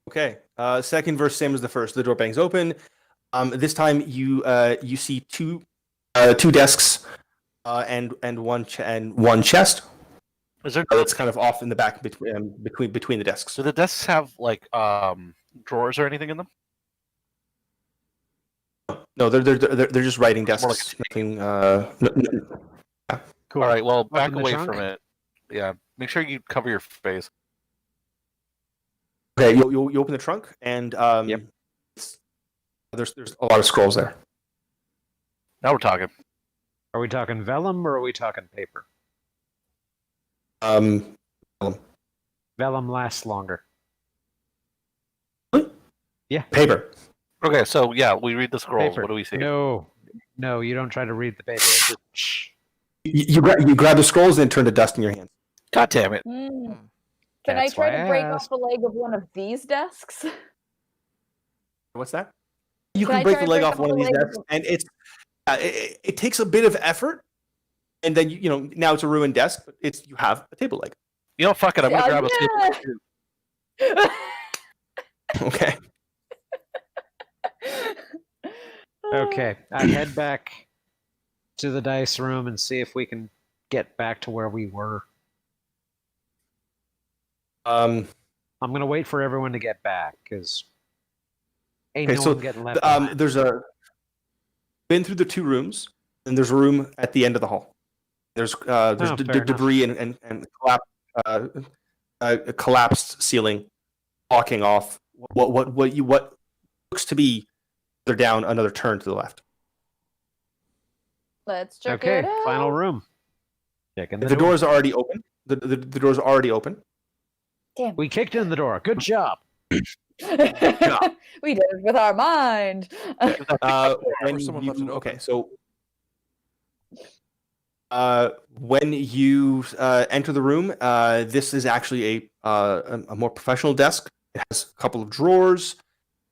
B: Okay. Second verse, same as the first. The door bangs open. This time you see two desks and one chest
E: Is there?
B: that's kind of off in the back between the desks.
E: Do the desks have like drawers or anything in them?
B: No, they're just writing
E: More like
B: desks.
E: a
B: Nothing.
C: Cool.
E: All right. Well, back
C: in the
E: away
C: trunk?
E: from it. Yeah. Make sure you cover your face.
B: Okay, you open the trunk and
C: Yep.
B: there's a lot of scrolls there.
E: Now we're talking.
C: Are we talking vellum or are we talking paper? Vellum lasts longer.
B: Paper.
E: Okay. So yeah, we read the scrolls.
C: Paper.
E: What do we see?
C: No, you don't try to read the paper. Shh.
B: You grab the scrolls and turn to dust in your hands.
E: God damn it!
D: Mm. Can I
C: That's
D: try
C: why
D: to
C: I
D: break
C: asked.
D: off a leg of one of these desks?
B: What's that? You
D: Can
B: can
D: I
B: break
D: try
B: the
D: and
B: leg
D: break
B: off
D: off
B: one
D: the
B: of these
D: leg
B: desks,
D: of-
B: and it takes a bit of effort. And then now it's a ruined desk, but you have a table leg.
E: You know, fuck it. I'm gonna
D: Yeah,
E: grab a table.
D: yeah.
E: leg, too.
B: Okay.
C: Okay, I head back to the dice room and see if we can get back to where we were.
B: Um.
C: I'm gonna wait for everyone to get back because ain't
B: Okay.
C: no
B: So
C: one getting left behind.
B: there's been through the two rooms, and there's a room at the end of the hall. There's
C: fair enough.
B: debris and a collapsed ceiling blocking off what looks to be they're down another turn to the left.
D: Let's check
C: Okay,
D: it out.
C: final room. Checking
B: The door's already open. The door's already open.
D: Damn.
C: We kicked in the door. Good job.
D: We did it with our mind.
B: When
A: someone left it
B: you,
A: open.
B: okay, so when you enter the room, this is actually a more professional desk. It has a couple of drawers,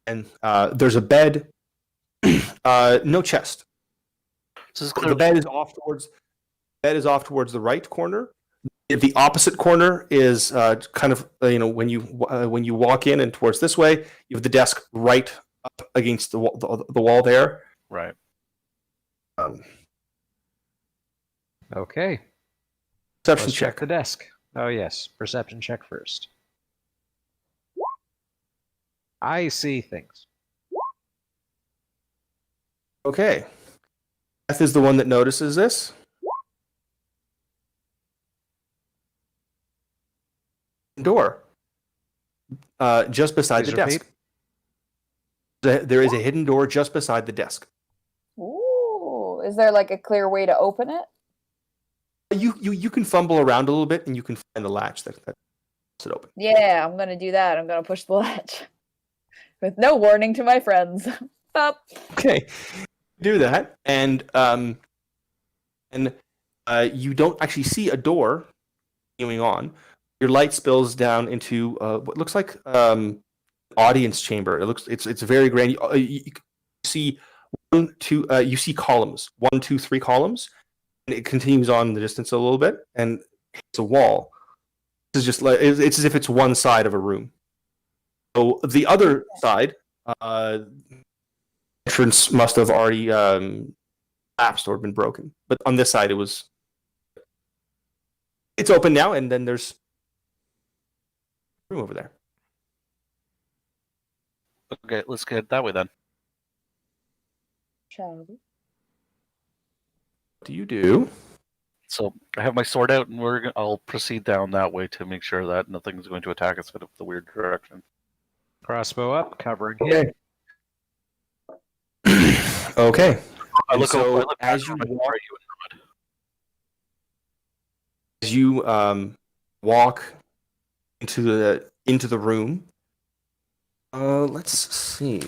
B: and there's a bed. No chest.
E: This is
B: The
E: clearly
B: bed is off towards the right corner. The opposite corner is kind of when you walk in and towards this way, you have the desk right up against the wall there.
E: right.
C: Okay,
B: Perception
C: let's check
B: check.
C: the desk. Oh yes, perception check first. I see things.
B: Okay. Beth is the one that notices this. Door. Just beside
C: Please
B: the desk. There is a hidden door just beside the desk.
D: Ooh, is there like a clear way to open it?
B: You can fumble around a little bit and you can find the latch that lets it open.
D: Yeah, I'm gonna do that. I'm gonna push the latch with no warning to my friends. Up.
B: Okay, do that, and you don't actually see a door continuing on. Your light spills down into what looks like audience chamber. It's very grand. You see you see columns, 1, 2, 3 columns, and it continues on in the distance a little bit, and it's a wall. This is just like it's as if it's one side of a room. So the other side, entrance must have already collapsed or been broken. But on this side, it's open now, and then there's room over there.
E: Okay, let's get that way then.
D: Shall we?
B: What do you do?
E: So I have my sword out, and I'll proceed down that way to make sure that nothing's going to attack us out of the weird direction.
C: Crossbow up, covering him.
B: Okay.
E: I
B: And
E: look
B: so
E: over. I look
B: as
E: back
B: you
E: over
B: walk,
E: at you and nod.
B: as you walk into the room, let's see.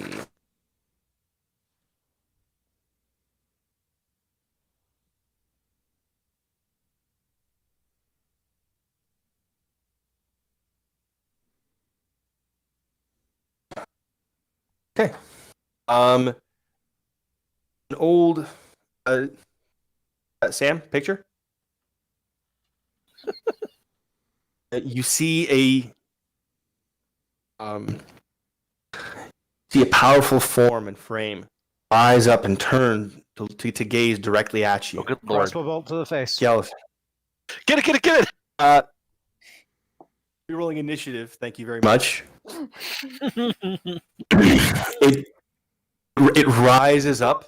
B: Okay. An old Sam, picture. You see a powerful form and frame rise up and turn to gaze directly at you.
E: Oh, good lord.
C: Crossbow bolt to the face.
B: Skeleton.
E: Get it!
B: You're rolling initiative. Thank you very much. It rises up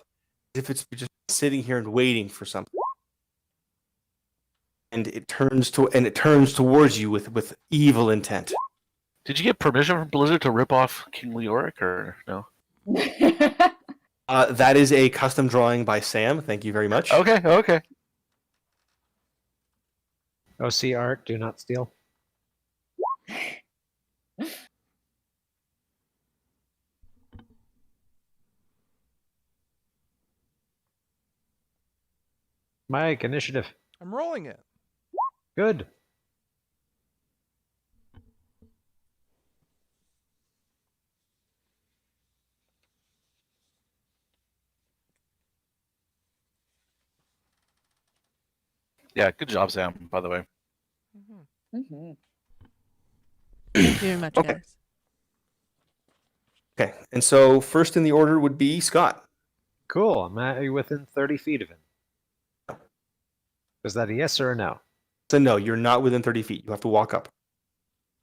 B: as if it's just sitting here and waiting for something, and it turns towards you with evil intent.
E: Did you get permission from Blizzard to rip off King Leoric, or no?
B: That is a custom drawing by Sam. Thank you very much.
E: Okay.
C: OC art, do not steal. Mike, initiative.
A: I'm rolling it.
C: Good.
E: Yeah, good job, Sam, by the way.
D: Mhm.
F: Thank you very much,
B: Okay.
F: guys.
B: Okay, and so first in the order would be Scott.
C: Cool. I'm at you within 30 feet of him. Is that a yes or a no?
B: So no, you're not within 30 feet. You have to walk up.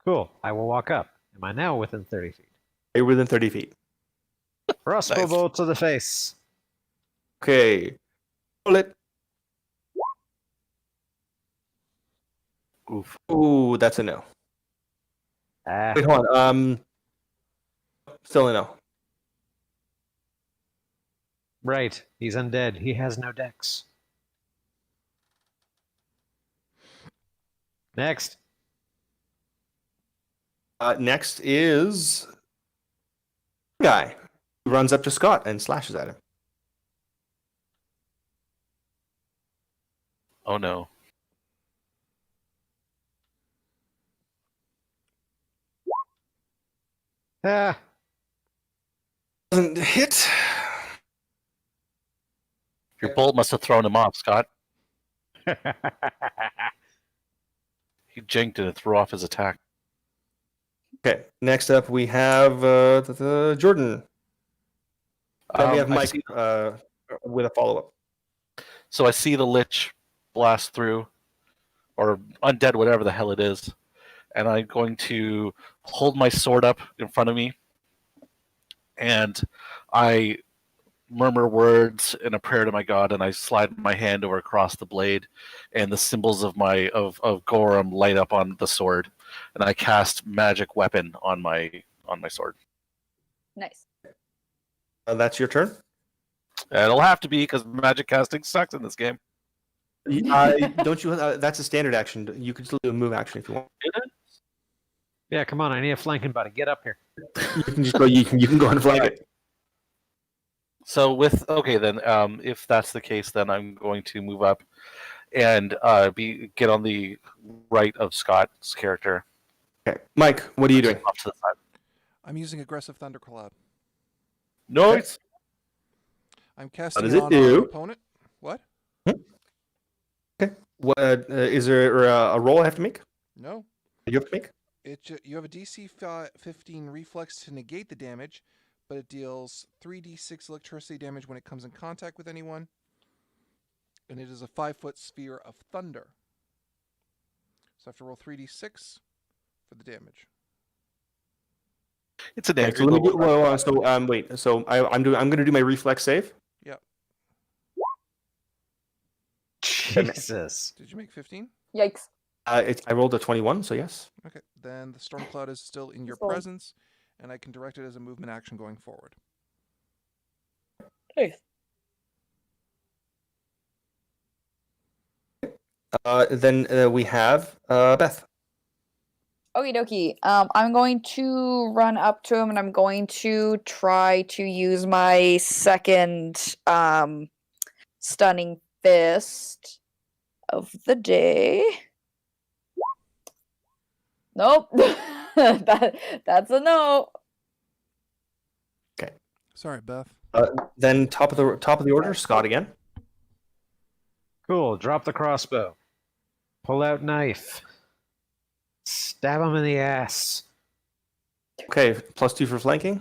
C: Cool. I will walk up. Am I now within 30 feet?
B: You're within 30 feet.
C: Crossbow
B: Nice.
C: bolt to the face.
B: Okay. Roll it.
E: Oof.
B: Ooh, that's a no.
C: Ah,
B: Wait, hold on. Still a no.
C: right. He's undead. He has no dex. Next.
B: Next is guy who runs up to Scott and slashes at him.
E: Oh no.
C: Ah.
B: Doesn't hit.
E: Your bolt must have thrown him off, Scott. He jinked and it threw off his attack.
B: Okay. Next up, we have Jordan. Then we have
E: I
B: Mike
E: see-
B: with a follow up.
E: So I see the Lich blast through, or undead, whatever the hell it is, and I'm going to hold my sword up in front of me, and I murmur words in a prayer to my god, and I slide my hand over across the blade, and the symbols of Gorum light up on the sword, and I cast magic weapon on my sword.
D: Nice.
B: That's your turn.
E: It'll have to be because magic casting sucks in this game.
B: Don't you? That's a standard action. You can still do a move action if you want.
C: Yeah, come on. I need a flanking buddy. Get up here.
B: You can just go. You can go and flank it.
E: So if that's the case, then I'm going to move up and get on the right of Scott's character.
B: Okay, Mike, what are you doing?
E: Off to the side.
A: I'm using aggressive thundercloud.
E: Nice.
A: I'm casting
B: does
A: it
B: it
A: on
B: do?
A: our opponent. What?
B: Okay. What is there a roll I have to make?
A: No.
B: You have to make.
A: You have a DC 15 reflex to negate the damage, but it deals 3d6 electricity damage when it comes in contact with anyone. And it is a 5-foot sphere of thunder. So I have to roll 3d6 for the damage.
E: It's an
B: Okay,
E: angry
B: so let me
E: little-
B: do. Wait. So I'm going to do my reflex save.
A: Yep.
C: Jesus.
A: Did you make 15?
D: Yikes.
B: I rolled a 21, so yes.
A: Okay. Then the storm cloud is still in your
D: Still.
A: presence, and I can direct it as a movement action going forward.
D: Nice.
B: Then we have Beth.
D: Okie dokie. I'm going to run up to him and I'm going to try to use my second stunning fist of the day. Nope. That's a no.
A: Sorry, Beth.
B: Then top of the order, Scott again.
C: Cool. Drop the crossbow. Pull out knife. Stab him in the ass.
B: Okay, +2 for flanking.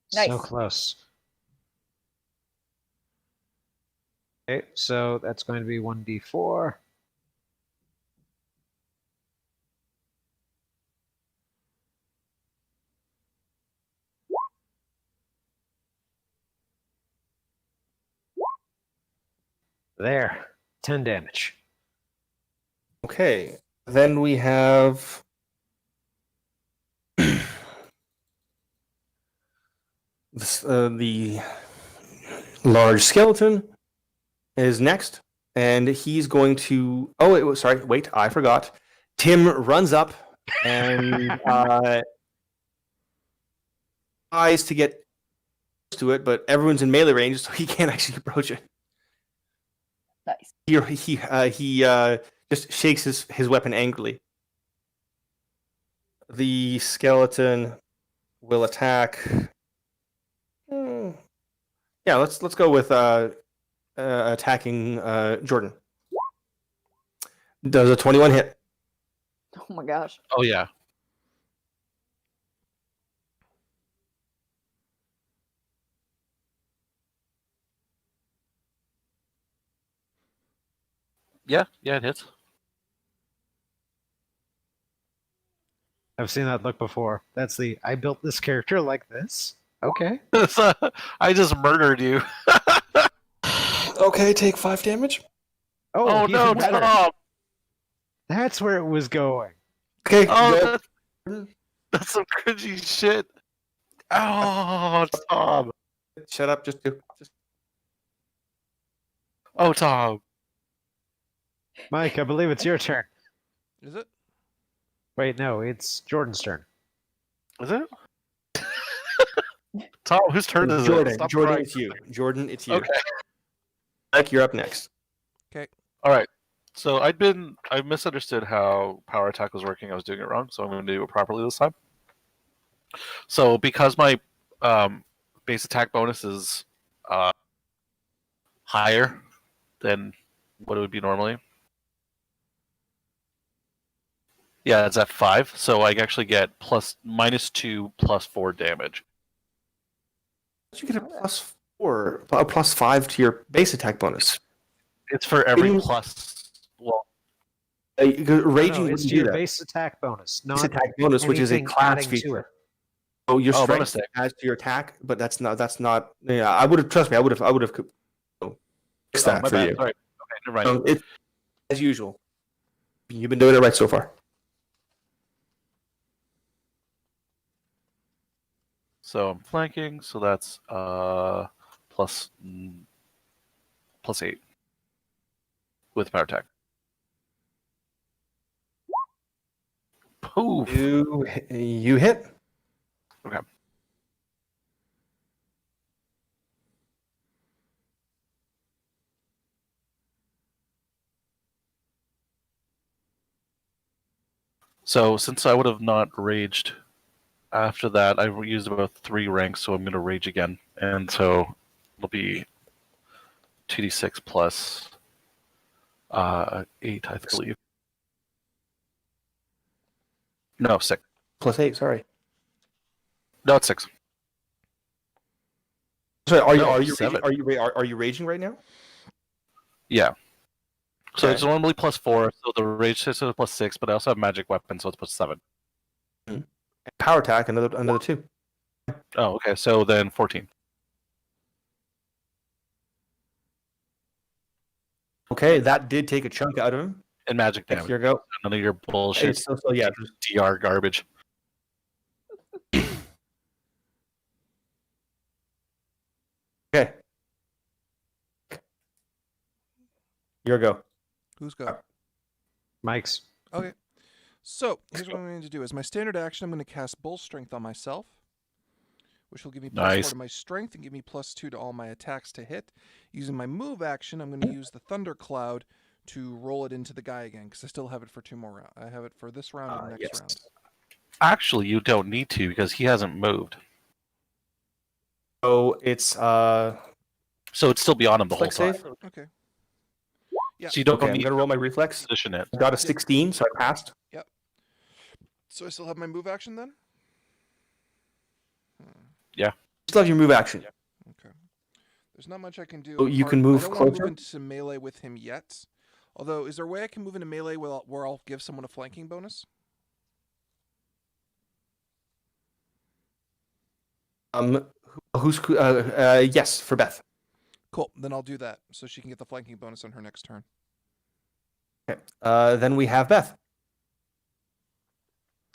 C: So
D: Nice.
C: close. Okay, so that's going to be 1d4. There. 10 damage.
B: Okay, then we have the large skeleton is next, and he's going to. Oh, sorry. Wait, I forgot. Tim runs up and tries to get close to it, but everyone's in melee range, so he can't actually approach it.
D: Nice.
B: He just shakes his weapon angrily. The skeleton will attack. Yeah, let's go with attacking Jordan. Does a 21 hit?
D: Oh my gosh.
E: Oh yeah. Yeah, it hits.
C: I've seen that look before. That's the I built this character like this. Okay.
E: I just murdered you.
B: Okay, take 5 damage.
E: Oh
C: even
E: no,
C: better.
E: Tom!
C: That's where it was going.
B: Okay,
E: Oh,
B: go.
E: that's some cringy shit. Oh, Tom.
B: Shut up, just do.
E: Oh, Tom.
C: Mike, I believe it's your turn.
A: Is it?
C: Wait, no, it's Jordan's turn.
E: Is it? Tom, whose turn is
B: Jordan,
E: it? Stop
B: Jordan,
E: crying.
B: it's you. Jordan, it's you.
E: Okay.
B: Mike, you're up next.
E: All right. So I misunderstood how power attack was working. I was doing it wrong, so I'm going to do it properly this time. So because my base attack bonus is higher than what it would be normally. Yeah, it's at 5, so I actually get -2 +4 damage.
B: You get a +4, a +5 to your base attack bonus.
E: It's for every
B: Even-
E: plus. Well,
B: Raging
C: No, it's
B: wouldn't
C: to
B: do
C: your
B: that.
C: base attack bonus,
B: Base
C: not
B: attack bonus, which is a
C: anything
B: class
C: adding to
B: feature.
C: it.
B: So your
E: Oh,
B: strength
E: bonus deck.
B: adds to your attack, but that's not. Yeah, I would have. Trust me, I would have fixed that
E: my
B: for
E: bad.
B: you.
E: Sorry. Okay, never mind.
B: It's as usual. You've been doing it right so far.
E: So I'm flanking, so that's plus 8 with power attack. Poof.
B: You hit.
E: Okay. So since I would have not raged after that, I used about 3 ranks, so I'm going to rage again, and so it'll be 2d6 plus 8, I believe. No, 6.
B: +8. Sorry.
E: No, it's 6.
B: Sorry. Are
E: No,
B: you
E: 7.
B: are you raging right now?
E: Yeah. So
B: Okay.
E: it's normally +4, so the rage is +6, but I also have magic weapon, so it's +7.
B: Power attack, another 2.
E: Oh, okay. So then 14.
B: Okay, that did take a chunk out of him.
E: And magic
B: Next,
E: damage.
B: your go.
E: None of your bullshit
B: So yeah.
E: DR garbage.
B: Okay. Your go.
A: Who's go?
C: Mike's.
A: Okay. So here's what I'm going to do. As my standard action, I'm going to cast Bull Strength on myself, which will give me +4
E: Nice.
A: to my strength and give me +2 to all my attacks to hit. Using my move action, I'm going to use the Thunder Cloud to roll it into the guy again, because I still have it for 2 more rounds. I have it for this round and next
B: Yes.
A: round.
E: Actually, you don't need to because he hasn't moved.
B: So it's
E: So it'd still be on him the whole
B: reflex
E: time.
B: save.
A: Okay. Yeah.
E: So you don't
B: Okay, I'm
E: need
B: gonna
E: to
B: roll my reflex.
E: position it.
B: I got a 16, so I passed.
A: So I still have my move action then?
B: Still have your move action.
A: Okay. There's not much I can do.
B: Oh, you can
A: apart-
B: move
A: I don't wanna
B: closer?
A: move into melee with him yet. Although, is there a way I can move into melee where I'll give someone a flanking bonus?
B: Yes, for Beth.
A: Cool. Then I'll do that so she can get the flanking bonus on her next turn.
B: Okay. Then we have Beth.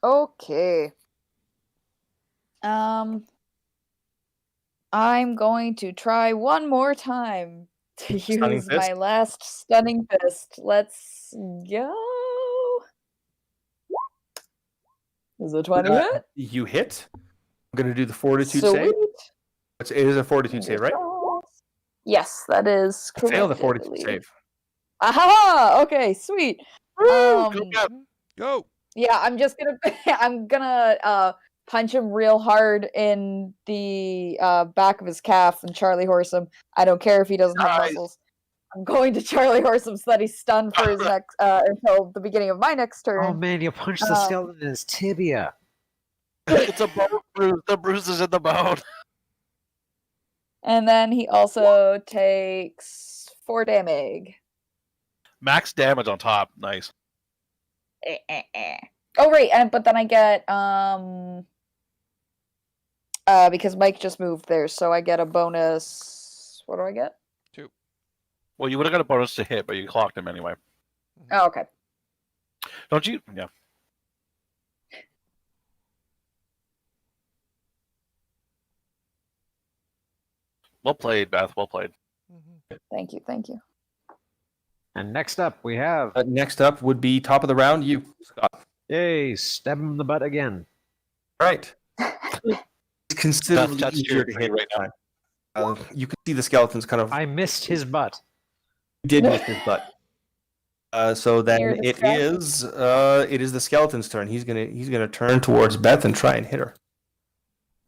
D: Okay. I'm going to try one more time to
B: Stunning
D: use
B: fist?
D: my last stunning fist. Let's go. Is a 20 hit?
B: You hit. I'm gonna do the fortitude
D: Sweet.
B: save. It is a fortitude save, right?
D: Yes, that is correct.
B: Fail the
D: I
B: fortitude
D: believe.
B: save.
D: Aha! Okay, sweet.
E: Go Beth.
A: Go!
D: Yeah, I'm just gonna I'm gonna punch him real hard in the back of his calf and Charlie horse him. I don't care if he doesn't have
E: Nice.
D: muscles. I'm going to Charlie horse him so that he's stunned for his next until the beginning of my next turn.
C: Oh man, you punched the skeleton in his tibia.
E: It's a bone bruise. The bruise is in the bone.
D: And then he also takes 4 damage.
E: Max damage on top. Nice.
D: Oh right, but then I get because Mike just moved there, so I get a bonus. What do I get?
E: Well, you would have got a bonus to hit, but you clocked him anyway.
D: Oh, okay.
E: Don't you? Yeah. Well played, Beth. Well played.
D: Thank you, thank you.
C: And next up, we have
B: Next up would be top of the round. You, Scott.
C: yay, stab him in the butt again.
B: Right. It's considerably
E: That's
B: easier
E: true
B: to hit
E: right
B: right now. You can see the skeletons kind of
C: I missed his butt.
B: did miss his butt. So then
D: Near the
B: it
D: skeleton.
B: is the skeleton's turn. He's gonna turn towards Beth and try and hit her.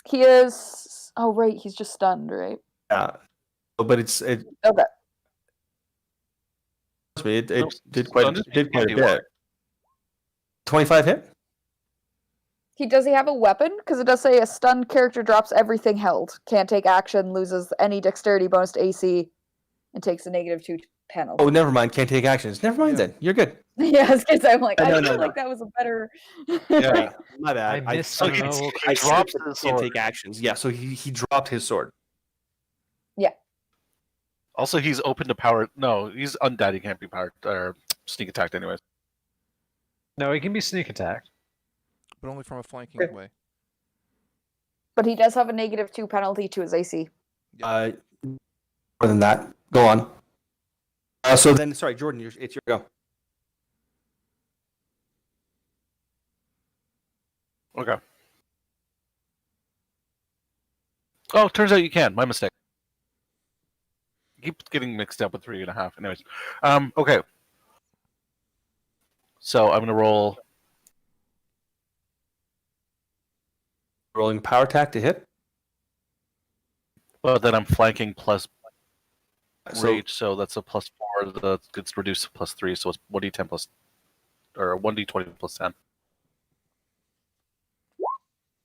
D: He is. Oh right, he's just stunned, right?
B: Yeah. But it
D: Okay.
B: it did quite a
E: Stunned
B: bit. 25 hit?
D: Does he have a weapon? Because it does say a stunned character drops everything held, can't take action, loses any dexterity bonus to AC, and takes a -2 penalty.
B: Oh, never mind. Can't take actions. Never mind
A: Yeah.
B: then. You're good.
D: Yeah, because I'm like, I
B: No,
D: feel
B: no,
D: like that was a better.
E: Yeah.
B: My bad.
C: I missed
E: so
C: some
E: he-
C: noble
B: I
E: drops
B: dropped
E: his
B: can't
E: sword.
B: take actions. Yeah, so he dropped his sword.
E: Also, he's open to power. No, he's undead. He can't be powered or sneak attacked, anyways.
C: No, he can be sneak attacked.
A: But only from a flanking way.
D: But he does have a -2 penalty to his AC.
B: More than that. Go on. So then, sorry, Jordan, it's your go.
E: Okay. Oh, turns out you can. My mistake. Keep getting mixed up with 3.5. Anyways, okay. So I'm gonna roll.
B: Rolling power attack to hit.
E: But then I'm flanking plus
B: So
E: rage, so that's a +4. That gets reduced to +3, so it's 1d10 plus, or 1d20 plus 10.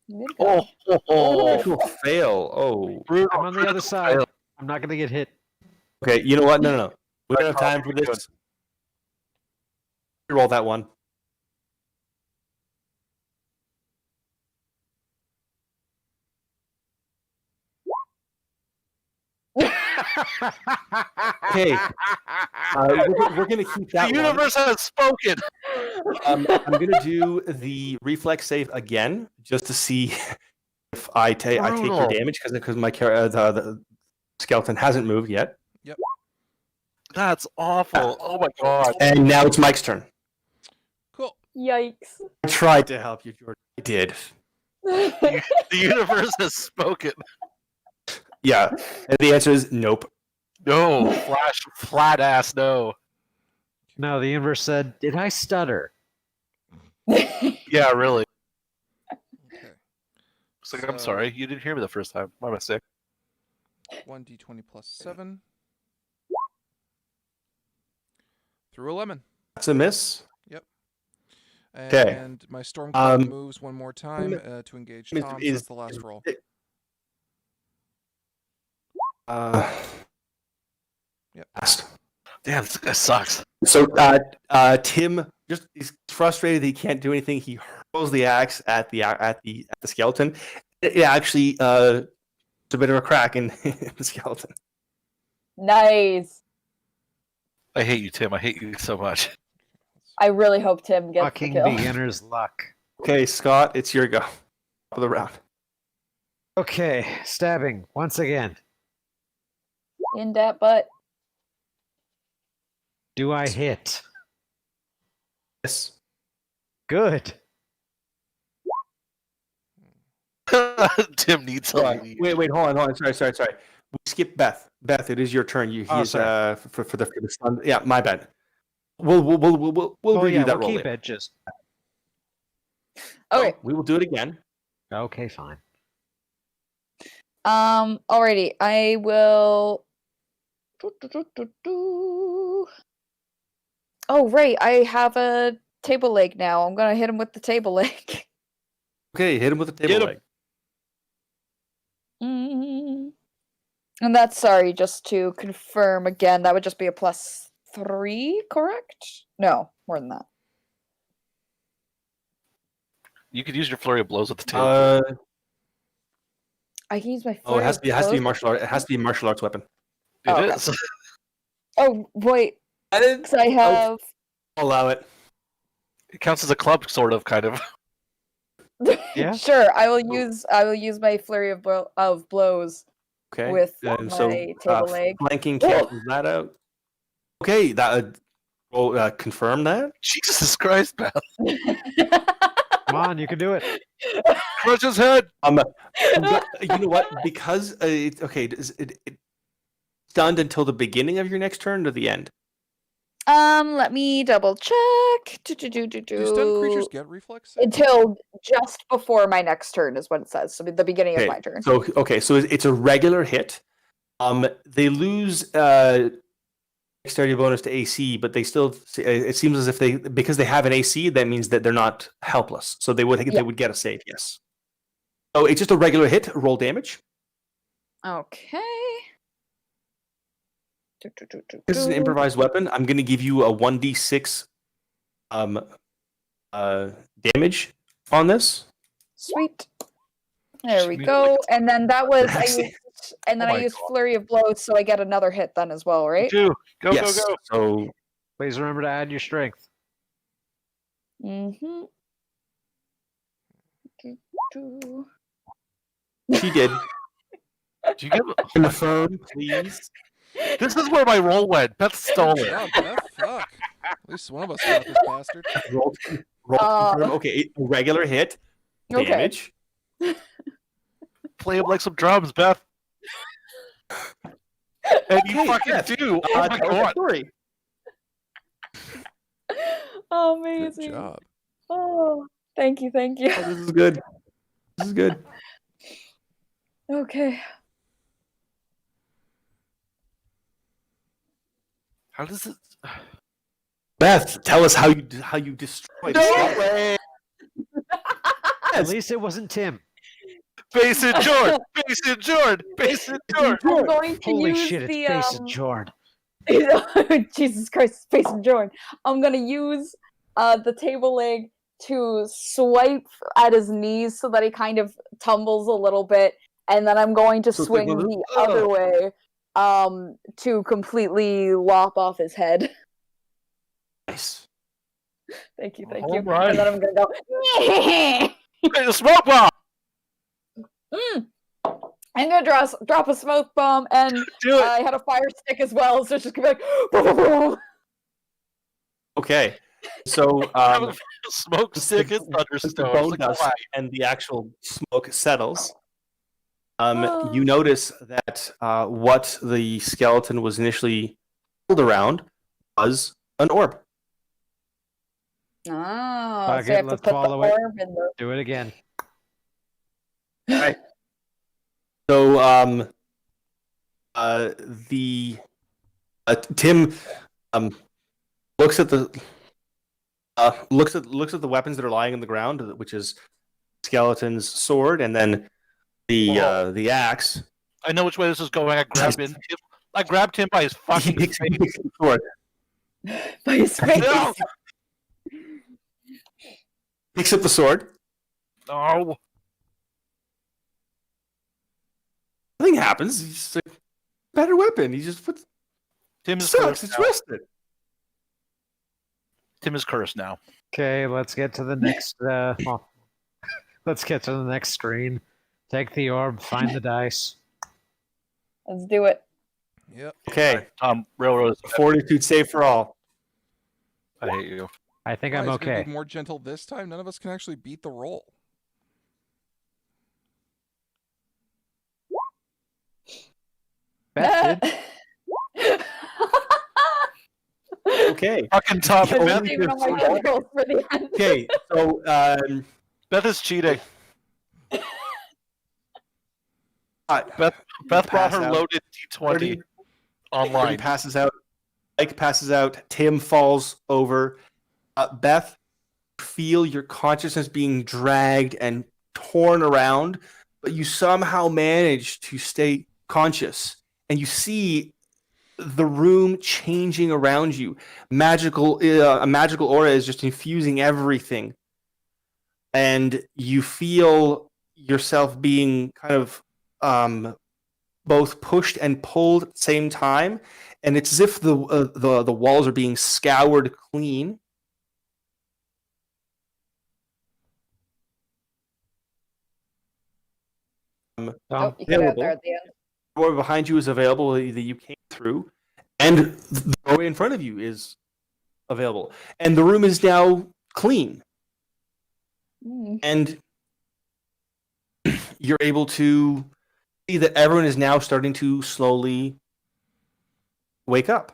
D: Good
E: Oh,
D: God.
B: critical fail. Oh.
E: brutal
C: I'm on the other
E: critical
C: side.
E: fail.
C: I'm not gonna get hit.
B: Okay, you know what? No. We don't have time for this. Roll that one. Okay. We're going to keep that
E: The universe has spoken.
B: one. I'm going to do the reflex save again just to see if I take your
E: Brutal.
B: damage because my the skeleton hasn't moved yet.
E: That's awful. Oh my god.
B: And now it's Mike's turn.
A: Cool.
D: Yikes.
B: I tried to help you, Jordan. I did.
E: The universe has spoken.
B: Yeah. And the answer is nope.
E: No, flat ass no.
C: No, the universe said, "Did I stutter?"
E: Yeah, really.
A: Okay.
E: It's like, I'm
A: So-
E: sorry, you didn't hear me the first time. My mistake.
A: 1d20 plus 7. Through a lemon.
B: That's a miss. Okay.
A: And my Stormcloud
B: Um,
A: moves one more time to engage
B: is-
A: Tom, so
B: is-
A: that's the last roll. Yep.
B: Last.
E: Damn, this guy sucks.
B: So Tim just he's frustrated that he can't do anything. He hurls the axe at the skeleton. It actually it's a bit of a crack in the skeleton.
D: Nice.
E: I hate you, Tim. I hate you so much.
D: I really hope Tim gets
C: Fucking
D: the kill.
C: beginner's luck.
B: Okay, Scott, it's your go. Top of the round.
C: Okay, stabbing once again.
D: In that butt.
C: Do I hit?
B: Yes.
C: Good.
E: Tim needs
B: Hold on.
E: something.
B: Wait, hold on. Sorry. We skipped Beth. Beth, it is your turn. He's
C: sorry.
B: for the stun. Yeah, my bad. We'll review that
C: we'll
B: roll
C: keep
B: later.
C: it. Just
D: Okay.
B: We will do it again.
C: okay, fine.
D: Alrighty. I will. Oh, right. I have a table leg now. I'm gonna hit him with the table leg.
B: Okay, hit him with the table
E: Get him.
B: leg.
D: And that's sorry, just to confirm again, that would just be a +3, correct? No, more than that.
E: You could use your flurry of blows at the table.
D: I can use my.
B: Oh, it has to be
D: blows.
B: martial art. It has to be a martial arts weapon.
D: oh,
E: It
D: okay.
E: is.
D: Oh wait,
B: I didn't
D: 'cause I have.
B: allow it.
E: It counts as a club, sort of, kind of.
C: Yeah.
D: Sure, I will use my flurry of blows
B: Okay.
D: with
B: and
D: my table leg.
B: Flanking cancels that out. Okay, that confirm that.
E: Jesus Christ, Beth.
C: Come on, you can do it.
E: Crush his head.
B: You know what? Because it stunned until the beginning of your next turn or the end.
D: Let me double check.
A: Do stun creatures get reflex save?
D: Until just before my next turn is what it says. So the beginning of my turn.
B: So it's a regular hit. They lose dexterity bonus to AC, but they still. It seems as if because they have an AC, that means that they're not helpless. So they would get a save. Yes. So it's just a regular hit. Roll damage.
D: Okay.
B: This is an improvised weapon. I'm going to give you a 1d6 damage on this.
D: Sweet. There we
E: Sweet.
D: go. And then that was
B: Oh
D: I used flurry of blows, so I get another hit then as well, right?
E: Go,
B: Yes.
E: go.
B: So
C: Please remember to add your strength.
D: Mm-hmm.
B: she did.
E: Do you give
B: Confirm, please.
E: This is where my roll went. Beth stole
A: Good
E: it.
A: job, Beth. Fuck. At least one of us got this bastard.
B: Roll confirm. Okay, a regular hit.
D: Okay.
B: Damage.
E: Play him like some drums, Beth. And you
B: Okay,
E: fucking
B: Beth,
E: do. Oh my
B: tell us a
E: god.
B: story.
D: Amazing.
A: Good job.
D: Oh, thank you.
B: Oh, this is good. This is good.
D: Okay.
E: How does it?
B: Beth, tell us how you destroyed.
E: No
B: Scott.
E: way.
C: At least it wasn't Tim.
E: Basin Jordan. Basin Jordan. Basin Jordan.
D: I'm going to
C: Holy
D: use
C: shit, it's
D: the
C: Basin Jord.
D: Jesus Christ, Space and Jordan. I'm gonna use the table leg to swipe at his knees so that he kind of tumbles a little bit, and then I'm going to
B: So it's
D: swing
B: like,
D: the other way to completely lop off his head.
B: Nice.
D: Thank you.
E: All
D: And
E: right.
D: then I'm gonna go.
E: Hey, the smoke bomb.
D: I'm gonna drop a smoke bomb, and
E: Do it.
D: I had a fire stick as well, so it's just gonna be like.
B: Okay. So
E: Smoke stick and
B: since the
E: thunderstorms.
B: bone
E: Like,
B: dust
E: why?
B: and the actual smoke settles,
D: Oh.
B: you notice that what the skeleton was initially pulled around was an orb.
D: Oh, so I
C: Okay,
D: have to
C: let's
D: put the
C: follow it.
D: orb in the.
C: Do it again.
B: So the Tim looks at the weapons that are lying on the ground, which is skeleton's sword, and then the axe.
E: I know which way this is going. I grabbed him by his
B: He
E: fucking
B: picks
E: face.
B: the sword.
D: By his face.
E: No!
B: Picks up the sword.
E: No.
B: Nothing happens. He's just like, better weapon. He just puts.
E: Tim is
B: Sucks.
E: cursed
B: It's
E: now.
B: rusted.
E: Tim is cursed now.
C: Okay, let's get to the next. Let's get to the next screen. Take the orb. Find the dice.
D: Let's do it.
A: Yep.
B: Okay.
E: Railroad.
B: Fortitude save for all.
E: I hate you.
C: I think
A: Why,
C: I'm
A: is it gonna
C: okay.
A: be more gentle this time? None of us can actually beat the roll.
C: Beth did.
B: Okay.
E: Fucking Tom.
D: I'm
B: Beth,
D: saving all my good rolls for the end.
B: Okay. So
E: Beth is cheating. Beth brought
B: pass
E: her
B: out.
E: loaded D20
B: Everybody
E: online.
B: passes out. Mike passes out. Tim falls over. Beth, feel your consciousness being dragged and torn around, but you somehow manage to stay conscious, and you see the room changing around you. A magical aura is just infusing everything, and you feel yourself being kind of both pushed and pulled at the same time, and it's as if the walls are being scoured clean.
D: Oh, you cut out there at the end.
B: The door behind you is available that you came through, and the doorway in front of you is available, and the room is now clean, and you're able to see that everyone is now starting to slowly wake up.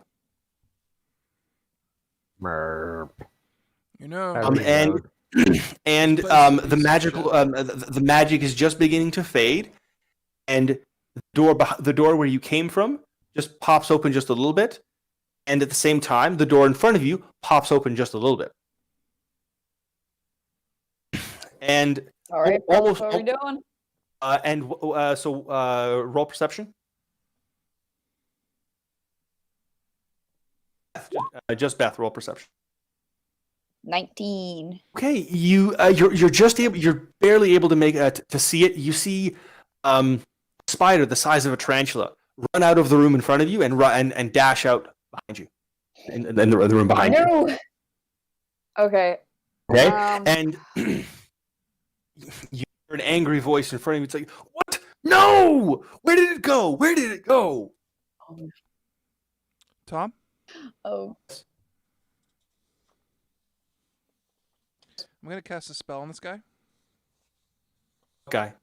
C: Merp.
A: You know,
B: And the magic is just beginning to fade, and the door where you came from just pops open just a little bit, and at the same time, the door in front of you pops open just a little bit. And
D: All right,
B: almost
D: what are we doing?
B: roll perception. Just Beth, roll perception.
D: 19.
B: Okay, you're barely able to make to see it. You see a spider the size of a tarantula run out of the room in front of you and dash out behind you, in the room behind you.
D: No. Okay.
B: Okay,
D: Um,
B: and you hear an angry voice in front of you. It's like, "What? No! Where did it go? Where did it go?"
A: Tom,
D: Oh.
A: I'm gonna cast a spell on this guy.
B: Guy,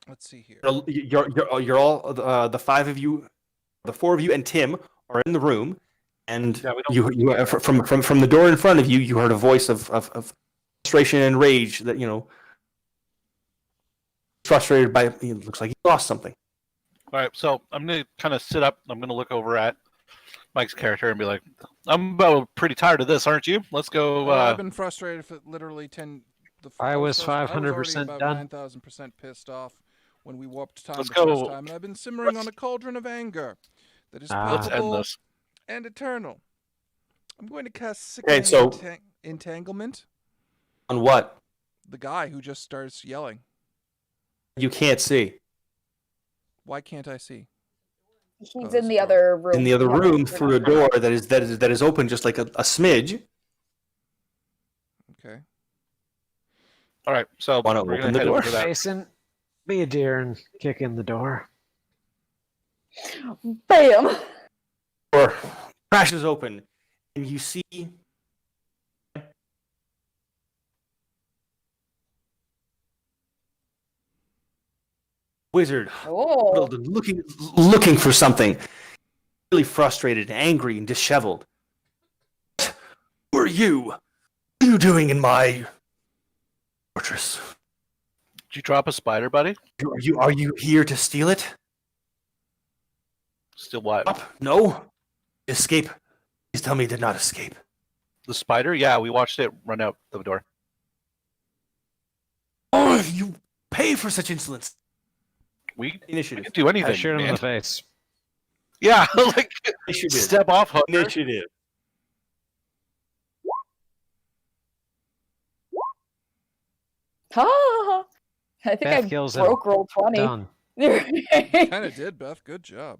A: Let's see here.
B: you're all the five of you, the four of you, and Tim are in the room, and
E: Yeah, we don't-
B: you from the door in front of you, you heard a voice of frustration and rage that frustrated by it looks like he lost something.
E: All right, so I'm gonna kind of sit up. I'm gonna look over at Mike's character and be like, "I'm about pretty tired of this, aren't you? Let's go."
A: I've been frustrated for literally 10.
C: I was
A: already
C: 500%
A: about
C: done.
A: 9,000% pissed off when we warped time
E: Let's
A: the first
E: go.
A: time, and I've been simmering on a cauldron of anger that is
E: Let's end
A: palpable
E: this.
A: and eternal. I'm going to cast
B: Okay,
A: Sickening
B: so-
A: Entanglement.
B: On what?
A: The guy who just starts yelling.
B: You can't see.
A: Why can't I see?
D: He's
A: Oh,
D: in
A: that's
D: the
A: cool.
D: other room.
B: In the other
D: Yeah,
B: room
D: we're
B: through a
D: not-
B: door that is open just like a smidge.
A: Okay.
E: All right, so
B: Why not
E: we're
B: open
E: gonna
B: the
E: head
B: door?
E: over to that.
C: Jason, be a dear and kick in the door.
D: Bam!
B: Door crashes open, and you see wizard
D: Oh.
B: looking for something, really frustrated, angry, and disheveled. Who are you? What are you doing in my fortress?
E: Did you drop a spider, buddy?
B: Are you here to steal it?
E: Still what?
B: Up? No. Escape. Please tell me you did not escape.
E: The spider? Yeah, we watched it run out the door.
B: Oh, you pay for such insolence.
E: We
B: Initiative.
E: can do anything.
C: I shoot him in
E: man.
C: the face.
E: Yeah, like
B: Initiative.
E: step off, hooker.
B: Initiative.
D: Ha! I think
C: Beth
D: I
C: kills him.
D: broke roll 20.
C: Done.
A: Kind of did, Beth. Good job.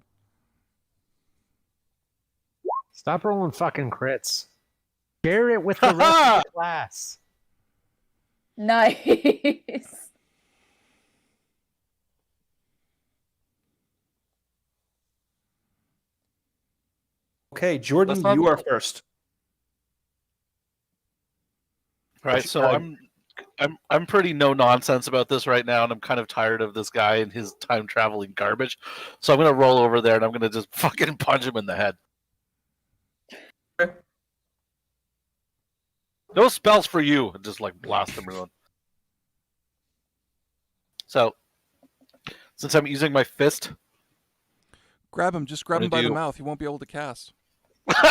C: Stop rolling fucking crits. Share it with the rest of the class.
D: Nice.
B: Okay, Jordan,
E: That's not-
B: you are first.
E: Right, so I'm pretty no nonsense about this right now, and I'm kind of tired of this guy and his time traveling garbage. So I'm gonna roll over there and I'm gonna just fucking punch him in the head.
B: Okay.
E: No spells for you, and just like blast him around. So since I'm using my fist,
A: Grab him. Just grab
E: What
A: him
E: do
A: by
E: you
A: the
E: do?
A: mouth. He won't be able to cast.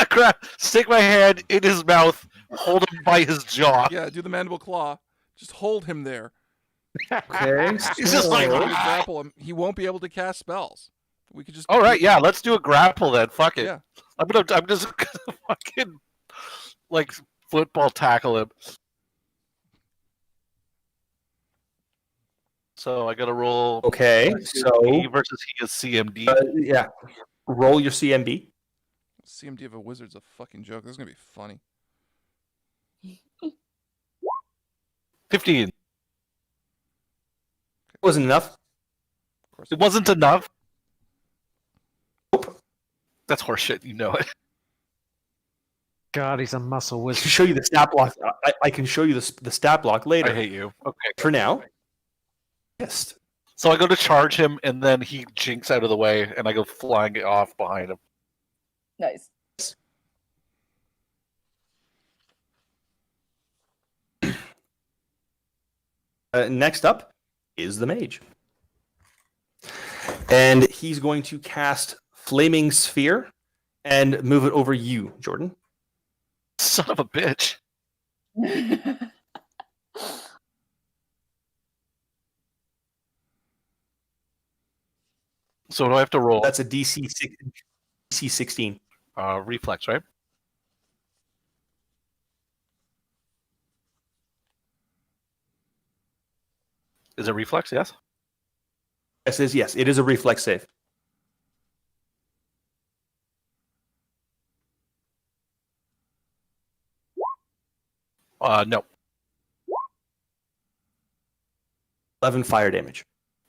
E: crap, stick my hand in his mouth, hold him by his jaw.
A: Yeah, do the mandible claw. Just hold him there.
B: Okay.
E: He's just like,
A: If we grapple him, he won't be able to cast spells. We could just.
E: all right, yeah, let's do a grapple then. Fuck it.
A: Yeah.
E: I'm just gonna fucking like football tackle him. So I gotta roll.
B: Okay, so
E: He versus he is CMD.
B: yeah, roll your CMB.
A: CMD of a wizard's a fucking joke. This is gonna be funny.
E: 15.
B: Wasn't enough.
A: Of course.
E: It wasn't enough. That's horseshit. You know it.
C: God, he's a muscle
B: I
C: wizard.
B: can show you the stat block. I can show you the stat block later.
E: I hate you. Okay.
B: For now. Yes.
E: So I go to charge him, and then he jinks out of the way, and I go flying off behind him.
D: Nice.
B: Next up is the mage. And he's going to cast Flaming Sphere and move it over you, Jordan.
E: Son of a bitch. So do I have to roll?
B: That's a DC 16.
E: Reflex, right? Is it reflex? Yes.
B: Yes, it is a reflex save.
E: No.
B: 11 fire damage.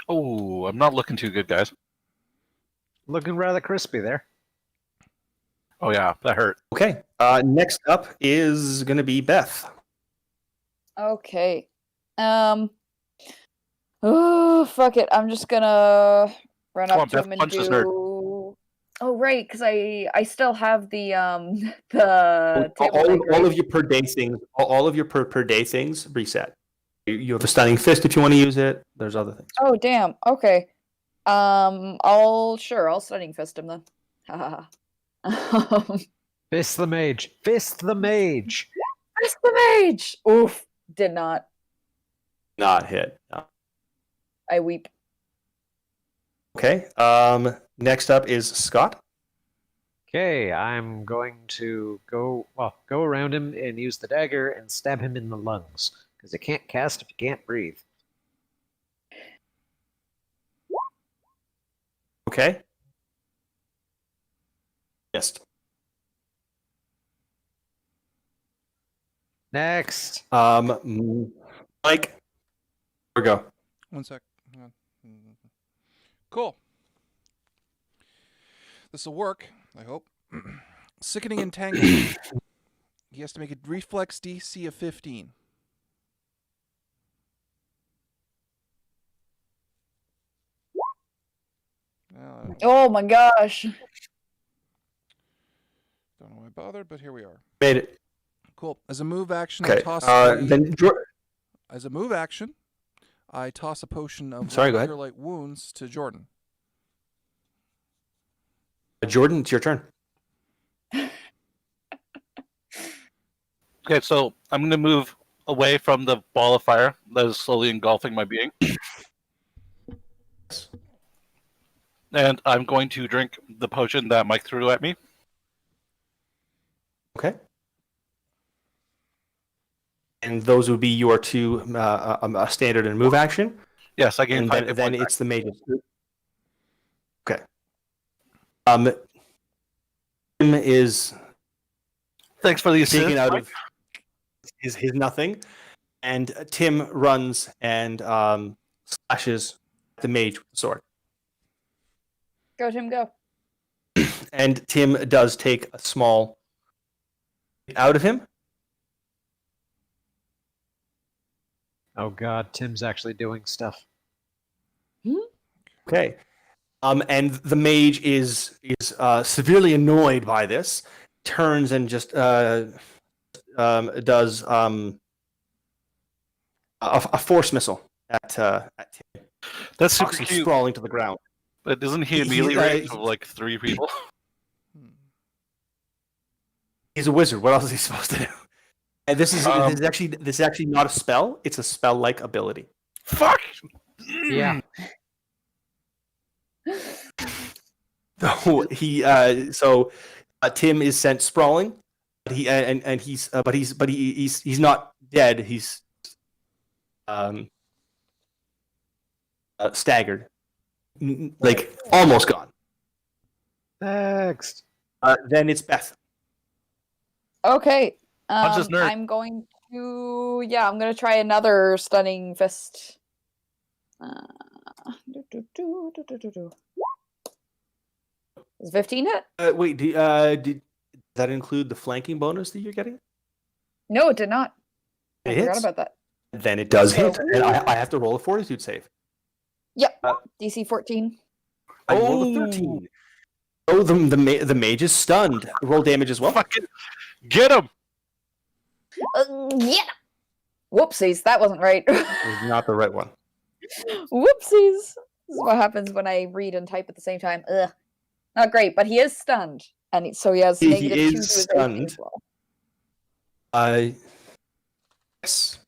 E: Oh, I'm not looking too good, guys.
C: Looking rather crispy there.
E: Oh yeah, that hurt.
B: Okay. Next up is going to be Beth.
D: Okay. Oh, fuck it. I'm just gonna run
E: Come
D: up
E: on,
D: to
E: Beth,
D: him and
E: punch this
D: do. Oh, right, because I still have the table
B: all
D: leg, right?
B: of your per day things, all of your per day things reset. You have a stunning fist if you want to use it. There's other things.
D: Oh, damn. Okay. I'll stunning fist him then. Ha ha.
C: Fist the mage. Fist the mage.
D: Fist the mage. Oof. Did not.
B: Not hit. No.
D: I weep.
B: Okay. Next up is Scott.
C: Okay, I'm going to go around him and use the dagger and stab him in the lungs. Because you can't cast if you can't breathe.
B: Okay. Yes.
C: Next.
B: Mike. Here we go.
A: 1 sec. Hang on. Cool. This will work, I hope. Sickening Entanglement. He has to make a reflex DC of 15.
D: Oh my gosh.
A: Don't know why I bothered, but here we are.
B: Made it.
A: Cool. As a move action,
B: Okay.
A: I toss.
B: Then
A: As a move action, I toss a potion of
B: Sorry, go ahead.
A: Cure Light Wounds to Jordan.
B: Jordan, it's your turn.
E: Okay, so I'm going to move away from the ball of fire that is slowly engulfing my being. And I'm going to drink the potion that Mike threw at me.
B: Okay. And those would be your two a standard and move action.
E: Yes, I gain
B: And
E: 5
B: then,
E: hit
B: then
E: points
B: it's the mage's. Okay. Tim is
E: back. Thanks for the assist.
B: taken out
E: Mike.
B: of his nothing, and Tim runs and slashes the mage with the sword.
D: Go, Tim, go.
B: And Tim does take a small hit out of him.
C: Oh God, Tim's actually doing stuff.
B: Okay. And the mage is severely annoyed by this. Turns and just does a force missile at Tim.
E: That's super
B: Knocks him
E: cute.
B: sprawling to the ground.
E: But isn't he a
B: He-
E: melee range
B: he-
E: of like 3 people?
B: He's a wizard. What else is he supposed to do? And this is actually not a spell. It's a spell-like ability.
E: Fuck!
C: Yeah.
B: So Tim is sent sprawling. But he's not dead. He's staggered, like almost gone.
C: Next.
B: Then it's Beth.
D: Okay.
E: Punch this nerd.
D: I'm going to. Yeah, I'm going to try another stunning fist. Is 15 hit?
B: Wait, did that include the flanking bonus that you're getting?
D: No, it did not.
B: It
D: I forgot
B: hits.
D: about that.
B: Then it does
D: So-
B: hit, and I have to roll a fortitude save.
D: Yep.
B: Uh,
D: DC 14.
B: I rolled a 13. Oh, the mage is stunned. Roll damage as well.
E: Fucking get him!
D: Yeah. Whoopsies, that wasn't right.
B: It was not the right one.
D: Whoopsies. This is what happens when I read and type at the same time. Ugh. Not great, but he is stunned. And so he has
B: He
D: negative 2
B: is
D: to his AC
B: stunned.
D: as well.
B: Yes.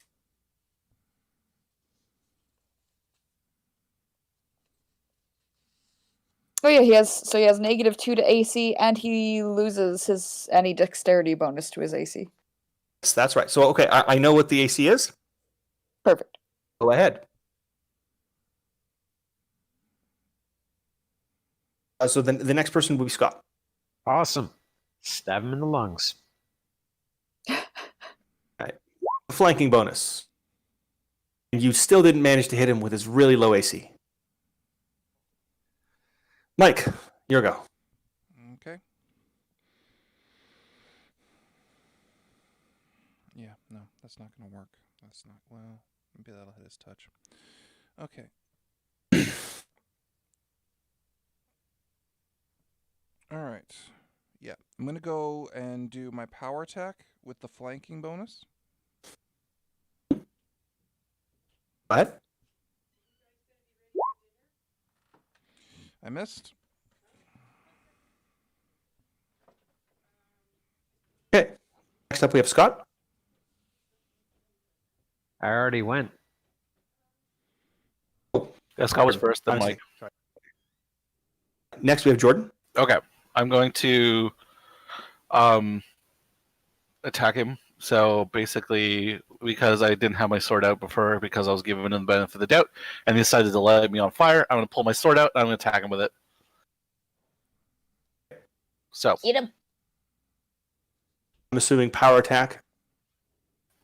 D: Oh yeah, he has negative 2 to AC and he loses any dexterity bonus to his AC.
B: Yes, that's right. So, okay, I know what the AC is.
D: Perfect.
B: Go ahead. So then the next person will be Scott.
C: Awesome. Stab him in the lungs.
B: Flanking bonus. And you still didn't manage to hit him with his really low AC. Mike, your go.
A: Okay. Yeah, no, that's not going to work. That's not, well, maybe that'll hit his touch. Okay. All right. Yeah, I'm going to go and do my power attack with the flanking bonus.
B: Go ahead.
A: I missed.
B: Okay. Next up, we have Scott.
C: I already went.
E: Yeah, Scott was first, then Mike.
B: Next, we have Jordan.
E: Okay, I'm going to attack him. So basically, because I didn't have my sword out before, because I was giving him the benefit of the doubt, and he decided to light me on fire, I'm going to pull my sword out and I'm going to attack him with it. So,
D: Eat him.
B: I'm assuming power attack.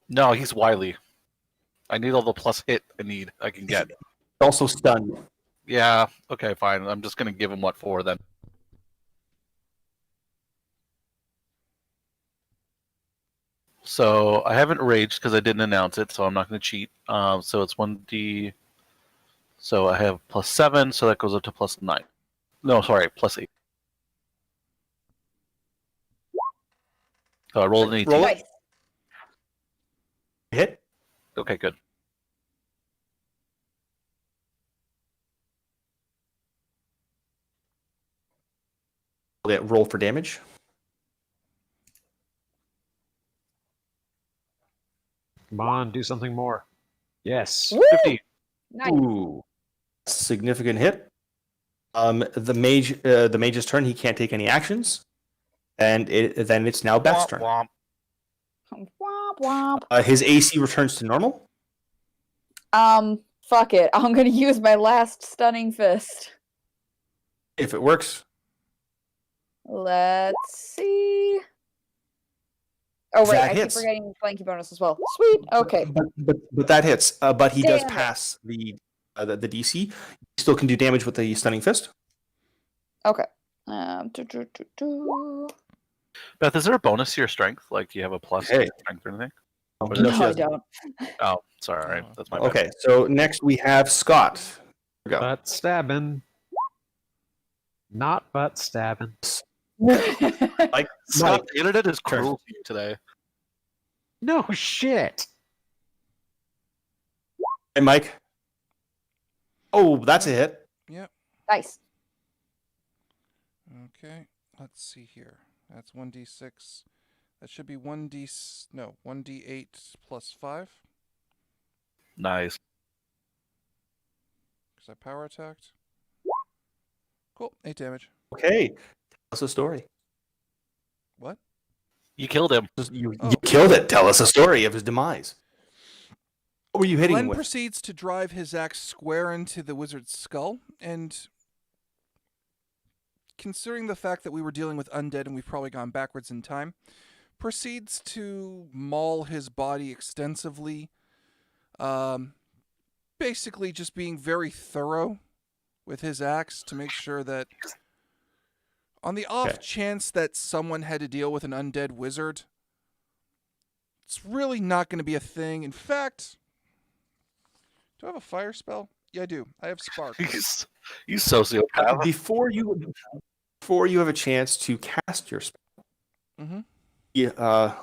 E: no, he's wily. I need all the plus hit I can get.
B: Also stunned.
E: Yeah, okay, fine. I'm just going to give him what for then. So I haven't raged because I didn't announce it, so I'm not going to cheat. So it's 1d. So I have plus 7, so that goes up to plus 9. No, sorry, plus 8. So I rolled an 18.
B: Roll it.
D: Nice.
B: Hit.
E: Okay, good.
B: roll for damage.
C: Come on, do something more. Yes.
D: Woo!
E: 15.
D: Nice.
B: Ooh, significant hit. The mage's turn. He can't take any actions, and then it's now Beth's turn.
E: Womp
D: Womp womp.
B: His AC returns to normal.
D: Fuck it. I'm gonna use my last stunning fist.
B: If it works,
D: Let's see. Oh right,
B: That
D: I
B: hits.
D: keep forgetting flanky bonus as well. Sweet. Okay.
B: but that hits. But he does
D: Damn it.
B: pass the DC. He still can do damage with the stunning fist.
D: Okay.
E: Beth, is there a bonus to your strength? Like, do you have a plus to
B: Hey.
E: your strength or anything?
B: No,
D: No,
B: she
D: I
B: doesn't.
D: don't.
E: Oh, sorry. All right. That's my bad.
B: Okay, so next we have Scott. Here we go.
C: Butt stabbing. Not butt stabbing.
B: Mike,
E: Scott, the internet is
B: Turn.
E: cruel to you today.
C: No shit.
B: Hey, Mike. Oh, that's a hit.
D: Nice.
A: Okay, let's see here. That's 1d6. That should be 1d8 plus 5,
E: Nice.
A: because I power attacked. Cool, 8 damage.
B: Okay, tell us a story.
A: What?
E: You killed him.
B: You
A: Oh.
B: killed it. Tell us a story of his demise. What were you hitting
A: Glenn
B: him with?
A: proceeds to drive his axe square into the wizard's skull, and considering the fact that we were dealing with undead and we've probably gone backwards in time, proceeds to maul his body extensively, basically just being very thorough with his axe to make sure that on the off
B: Okay.
A: chance that someone had to deal with an undead wizard, it's really not going to be a thing. In fact, do I have a fire spell? Yeah, I do. I have spark.
E: You sociopath.
B: Before you have a chance to cast your spell,
A: Mm-hmm.
B: the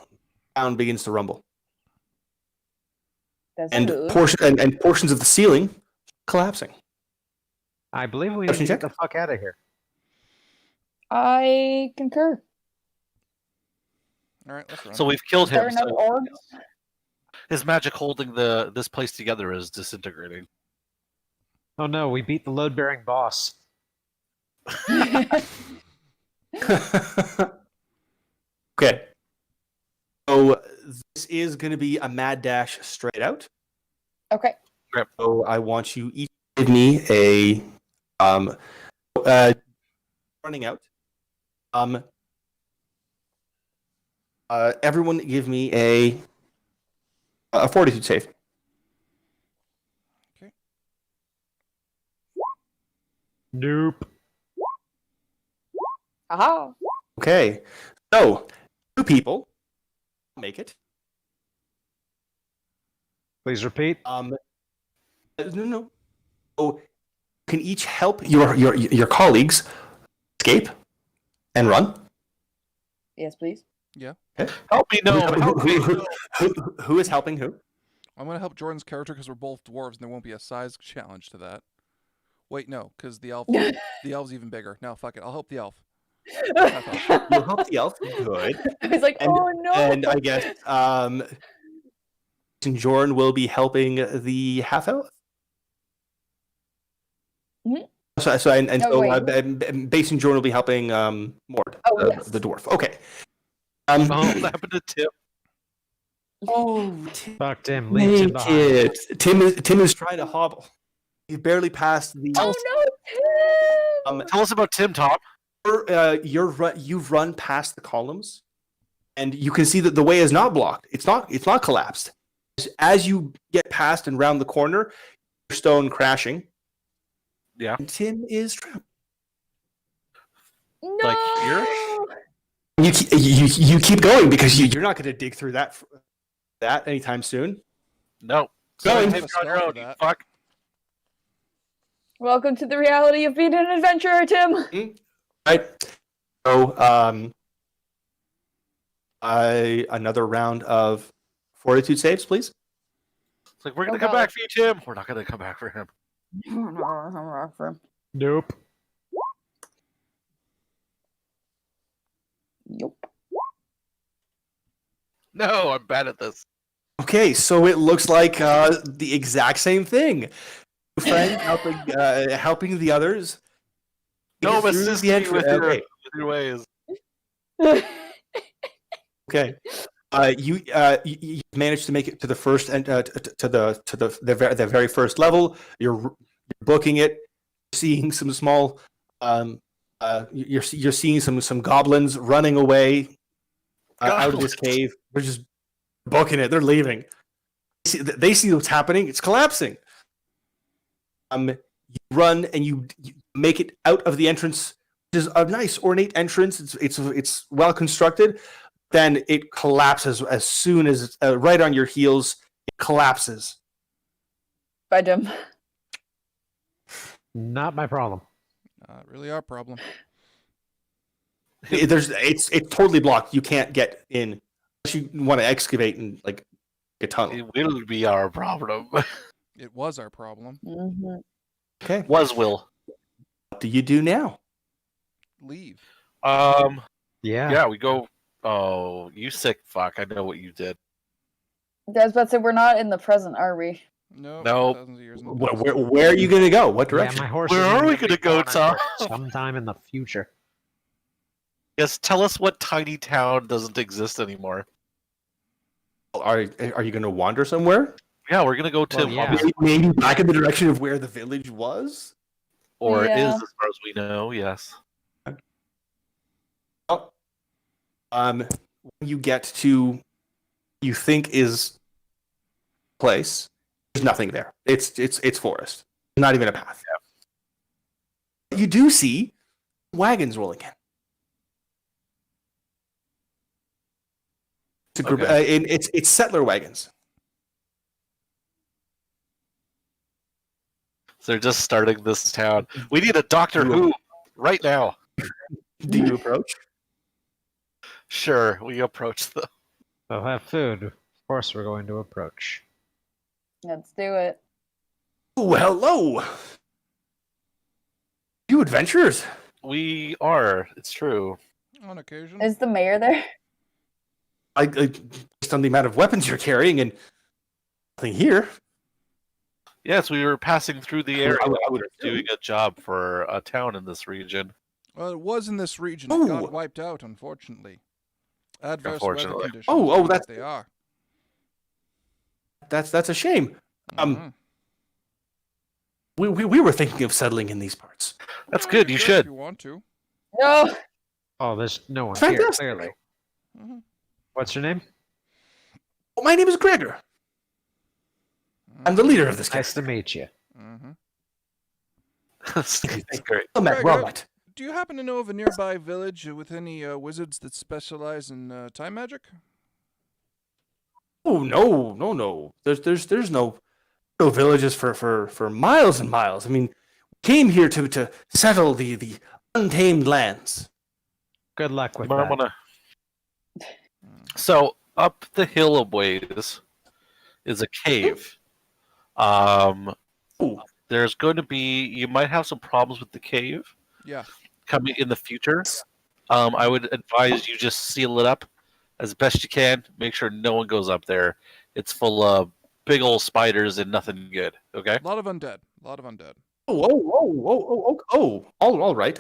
B: ground begins to rumble,
D: That's
B: and
D: good.
B: portions of the ceiling collapsing.
C: I believe we need to
B: Question
C: get
B: check?
C: the fuck out of here.
D: I concur.
A: All right, let's run.
E: So we've killed
D: Is there
E: him.
D: enough
E: So
D: orbs?
E: his magic holding this place together is disintegrating.
C: Oh no, we beat the load-bearing boss.
B: Okay. So this is going to be a mad dash straight out.
D: Okay.
B: So I want you each to give me a running out. Everyone give me a fortitude save.
C: Nope.
D: Aha.
B: Okay. So 2 people make it.
C: Please repeat.
B: No. So you can each help your colleagues escape and run.
D: Yes, please.
E: Help me know. Help me know.
B: Who is helping who?
A: I'm going to help Jordan's character because we're both dwarves and there won't be a size challenge to that. Wait, no, because the elf's even bigger. No, fuck it. I'll help the elf.
B: You'll help the elf. Good.
D: I was like,
B: And-
D: oh no.
B: And I guess Jordan will be helping the half elf.
D: Mhm.
B: Base and Jordan will be helping Mord,
D: Oh, yes.
B: the dwarf. Okay.
E: Oh, what happened to Tim?
C: Fuck Tim. Leave Tim behind.
B: Tim is trying to hobble. He barely passed the.
D: Oh no, Tim!
E: Tell us about Tim, Tom.
B: You've run past the columns, and you can see that the way is not blocked. It's not collapsed. As you get past and round the corner, your stone crashing.
E: Yeah.
B: And Tim is trapped.
D: No.
E: Like here?
B: You keep going because you're not going to dig through that anytime soon.
E: No.
B: Going.
E: Tim's on your own, you fuck.
D: Welcome to the reality of being an adventurer, Tim.
B: Right. So another round of fortitude saves, please.
E: It's like, we're going to
D: Oh,
E: come
D: God.
E: back for you, Tim. We're not going to come back for him.
C: Nope.
D: Yup.
E: No, I'm bad at this.
B: Okay, so it looks like the exact same thing. Friend helping the others.
E: No,
B: Through
E: assist
B: the
E: me
B: entry.
E: with
B: Okay.
E: your ways.
B: Okay. You managed to make it to the first and to the very first level. You're booking it, seeing some small you're seeing some goblins running away out of this cave. They're just booking it. They're leaving. They see what's happening. It's collapsing. You run and you make it out of the entrance, which is a nice ornate entrance. It's well constructed. Then it collapses as soon as it's right on your heels. It collapses.
D: Bye, Jim.
C: Not my problem.
A: Not really our problem.
B: It's totally blocked. You can't get in unless you want to excavate and like a tunnel.
E: It will be our problem.
A: It was our problem.
D: Mm-hmm.
B: Okay.
E: Will.
B: What do you do now?
A: Leave.
E: Yeah, we go. Oh, you sick fuck! I know what you did.
D: I was about to say, we're not in the present, are we?
A: No.
E: Nope.
A: Thousands of years in the past.
B: Where are you going to go? What direction?
C: Yeah, my horse.
E: Where
C: is
E: are we
C: gonna
E: gonna
C: be
E: go,
C: gone
E: Tom?
C: Sometime in the future.
E: Yes, tell us what tiny town doesn't exist anymore.
B: Are you going to wander somewhere?
E: Yeah, we're gonna go to
C: Well, yeah.
B: Maybe back in the direction of where the village was?
E: or
D: Yeah.
E: is as far as we know. Yes.
B: Well, when you get to you think is place, there's nothing there. It's forest. Not even a path. Yeah. You do see wagons rolling in. It's a group.
E: Okay.
B: It's settler wagons.
E: So they're just starting this town. We need a Doctor Who right now.
B: Do you approach?
E: Sure, we approach them.
C: They'll have food. Of course, we're going to approach.
D: Let's do it.
B: Oh, hello. You adventurers.
E: We are. It's true.
A: On occasion.
D: Is the mayor there?
B: Based on the amount of weapons you're carrying and nothing here.
E: Yes, we were passing through the area.
B: I would
E: doing a job for a town in this region.
A: Well, it was in this region. It
B: Oh.
A: got wiped out, unfortunately. Adverse weather
E: Unfortunately.
A: conditions.
B: Oh,
A: are what
B: that's-
A: they are.
B: That's a shame.
A: Mhm.
B: We were thinking of settling in these parts.
E: That's
A: Well,
E: good. You
A: if
E: should.
A: you want to.
D: No.
C: Oh, there's no one here,
B: Fantastic.
C: clearly.
A: Mhm.
C: What's your name?
B: Oh, my name is Gregor. I'm the leader of this
C: Nice
B: cast.
C: to meet you.
A: Mhm.
E: That's great.
B: Oh, Matt,
A: Gregor,
B: we're all right.
A: Do you happen to know of a nearby village with any wizards that specialize in time magic?
B: Oh no. There's no villages for miles and miles. I mean, we came here to settle the untamed lands.
C: Good luck
E: You
C: with
E: might
C: that.
E: wanna. So up the hill a ways is a cave.
B: Ooh.
E: There's going to be. You might have some problems with the cave
A: Yeah.
E: coming in the future. I would advise you just seal it up as best you can. Make sure no one goes up there. It's full of big old spiders and nothing good. Okay.
A: A lot of undead. A lot of undead.
B: All right.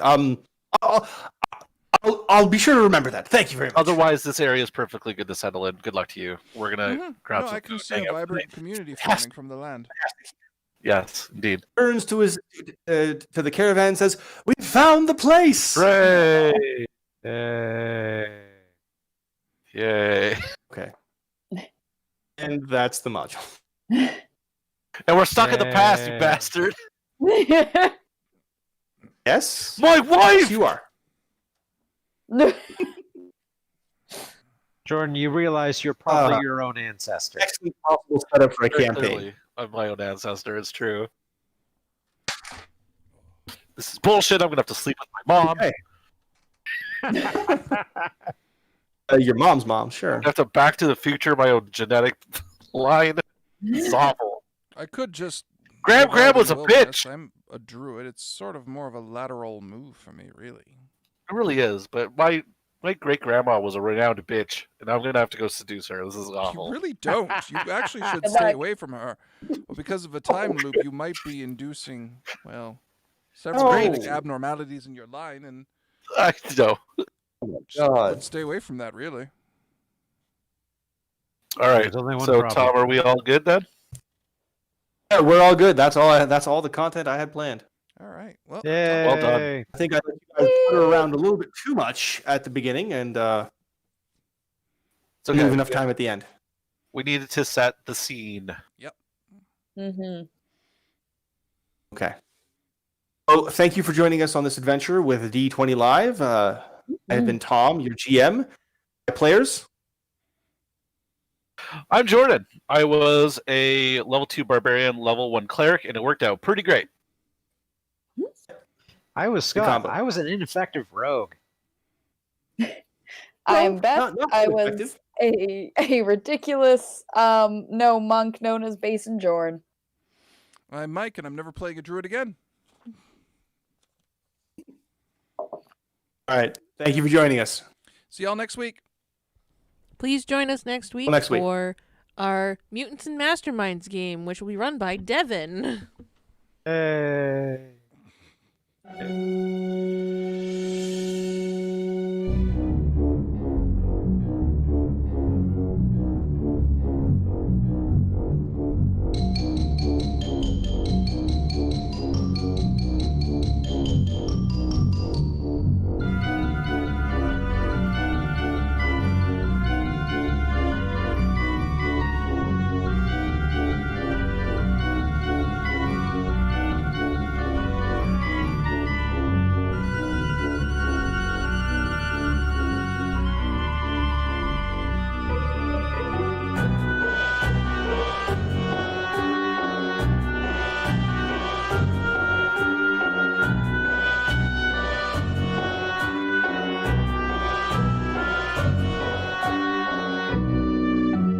B: I'll be sure to remember that. Thank you very much.
E: Otherwise, this area is perfectly good to settle in. Good luck to you. We're gonna
A: Mhm.
E: grab
A: No,
E: some
A: I can
E: food,
A: see
E: hang
A: a
E: out.
A: vibrant community
B: Fantastic.
A: forming from the land.
E: Yes, indeed.
B: turns to his to the caravan and says, "We found the place."
E: Hooray!
C: Hey.
E: Yay!
B: Okay. And that's the module.
E: And we're stuck in the past, you
C: Yay.
E: bastard.
B: Yes.
E: My
B: Yes,
E: wife.
B: you are.
C: Jordan, you realize you're probably your own ancestor.
B: Excellent possible setup for a
E: Very
B: campaign.
E: clearly, I'm my own ancestor. It's true. This is bullshit. I'm gonna have to sleep with my mom.
B: Okay. Your mom's mom, sure.
E: I have to Back to the Future my own genetic line. It's awful.
A: I could just.
E: Grab
A: live out in
E: was
A: the
E: a
A: wilderness.
E: bitch.
A: I'm a druid. It's sort of more of a lateral move for me, really.
E: It really is, but why? My great grandma was a renowned bitch, and I'm gonna have to go seduce her. This is
A: You
E: awful.
A: really don't. You actually should
D: Good
A: stay
D: luck.
A: away from her. Well, because of a time loop, you might be inducing, well, several
B: Oh.
A: genetic abnormalities in your line, and
E: I know.
A: would stay away from that, really.
E: All right.
C: There's only one
E: So,
C: problem.
E: Tom, are we all good then?
B: Yeah, we're all good. That's all the content I had planned.
A: All right. Well,
C: Yay.
E: Well done.
B: I think I let you guys put around a little bit too much at the beginning and
E: It's
B: leave
E: okay.
B: enough time at the end.
E: We needed to set the scene.
D: Mm-hmm.
B: Okay. Oh, thank you for joining us on this adventure with D20 Live. I have been Tom, your GM. My players.
E: I'm Jordan. I was a level 2 barbarian, level 1 cleric, and it worked out pretty great.
C: I was Scott.
B: combo.
C: I was an ineffective rogue.
D: I'm Beth.
B: not
D: I
B: too
D: was
B: effective.
D: a ridiculous no monk known as Basin Jorn.
A: I'm Mike, and I'm never playing a druid again.
B: All right. Thank you for joining us.
A: See y'all next week.
F: Please join us next week
B: next week.
F: for our Mutants and Masterminds game, which will be run by Devin.
C: Hey.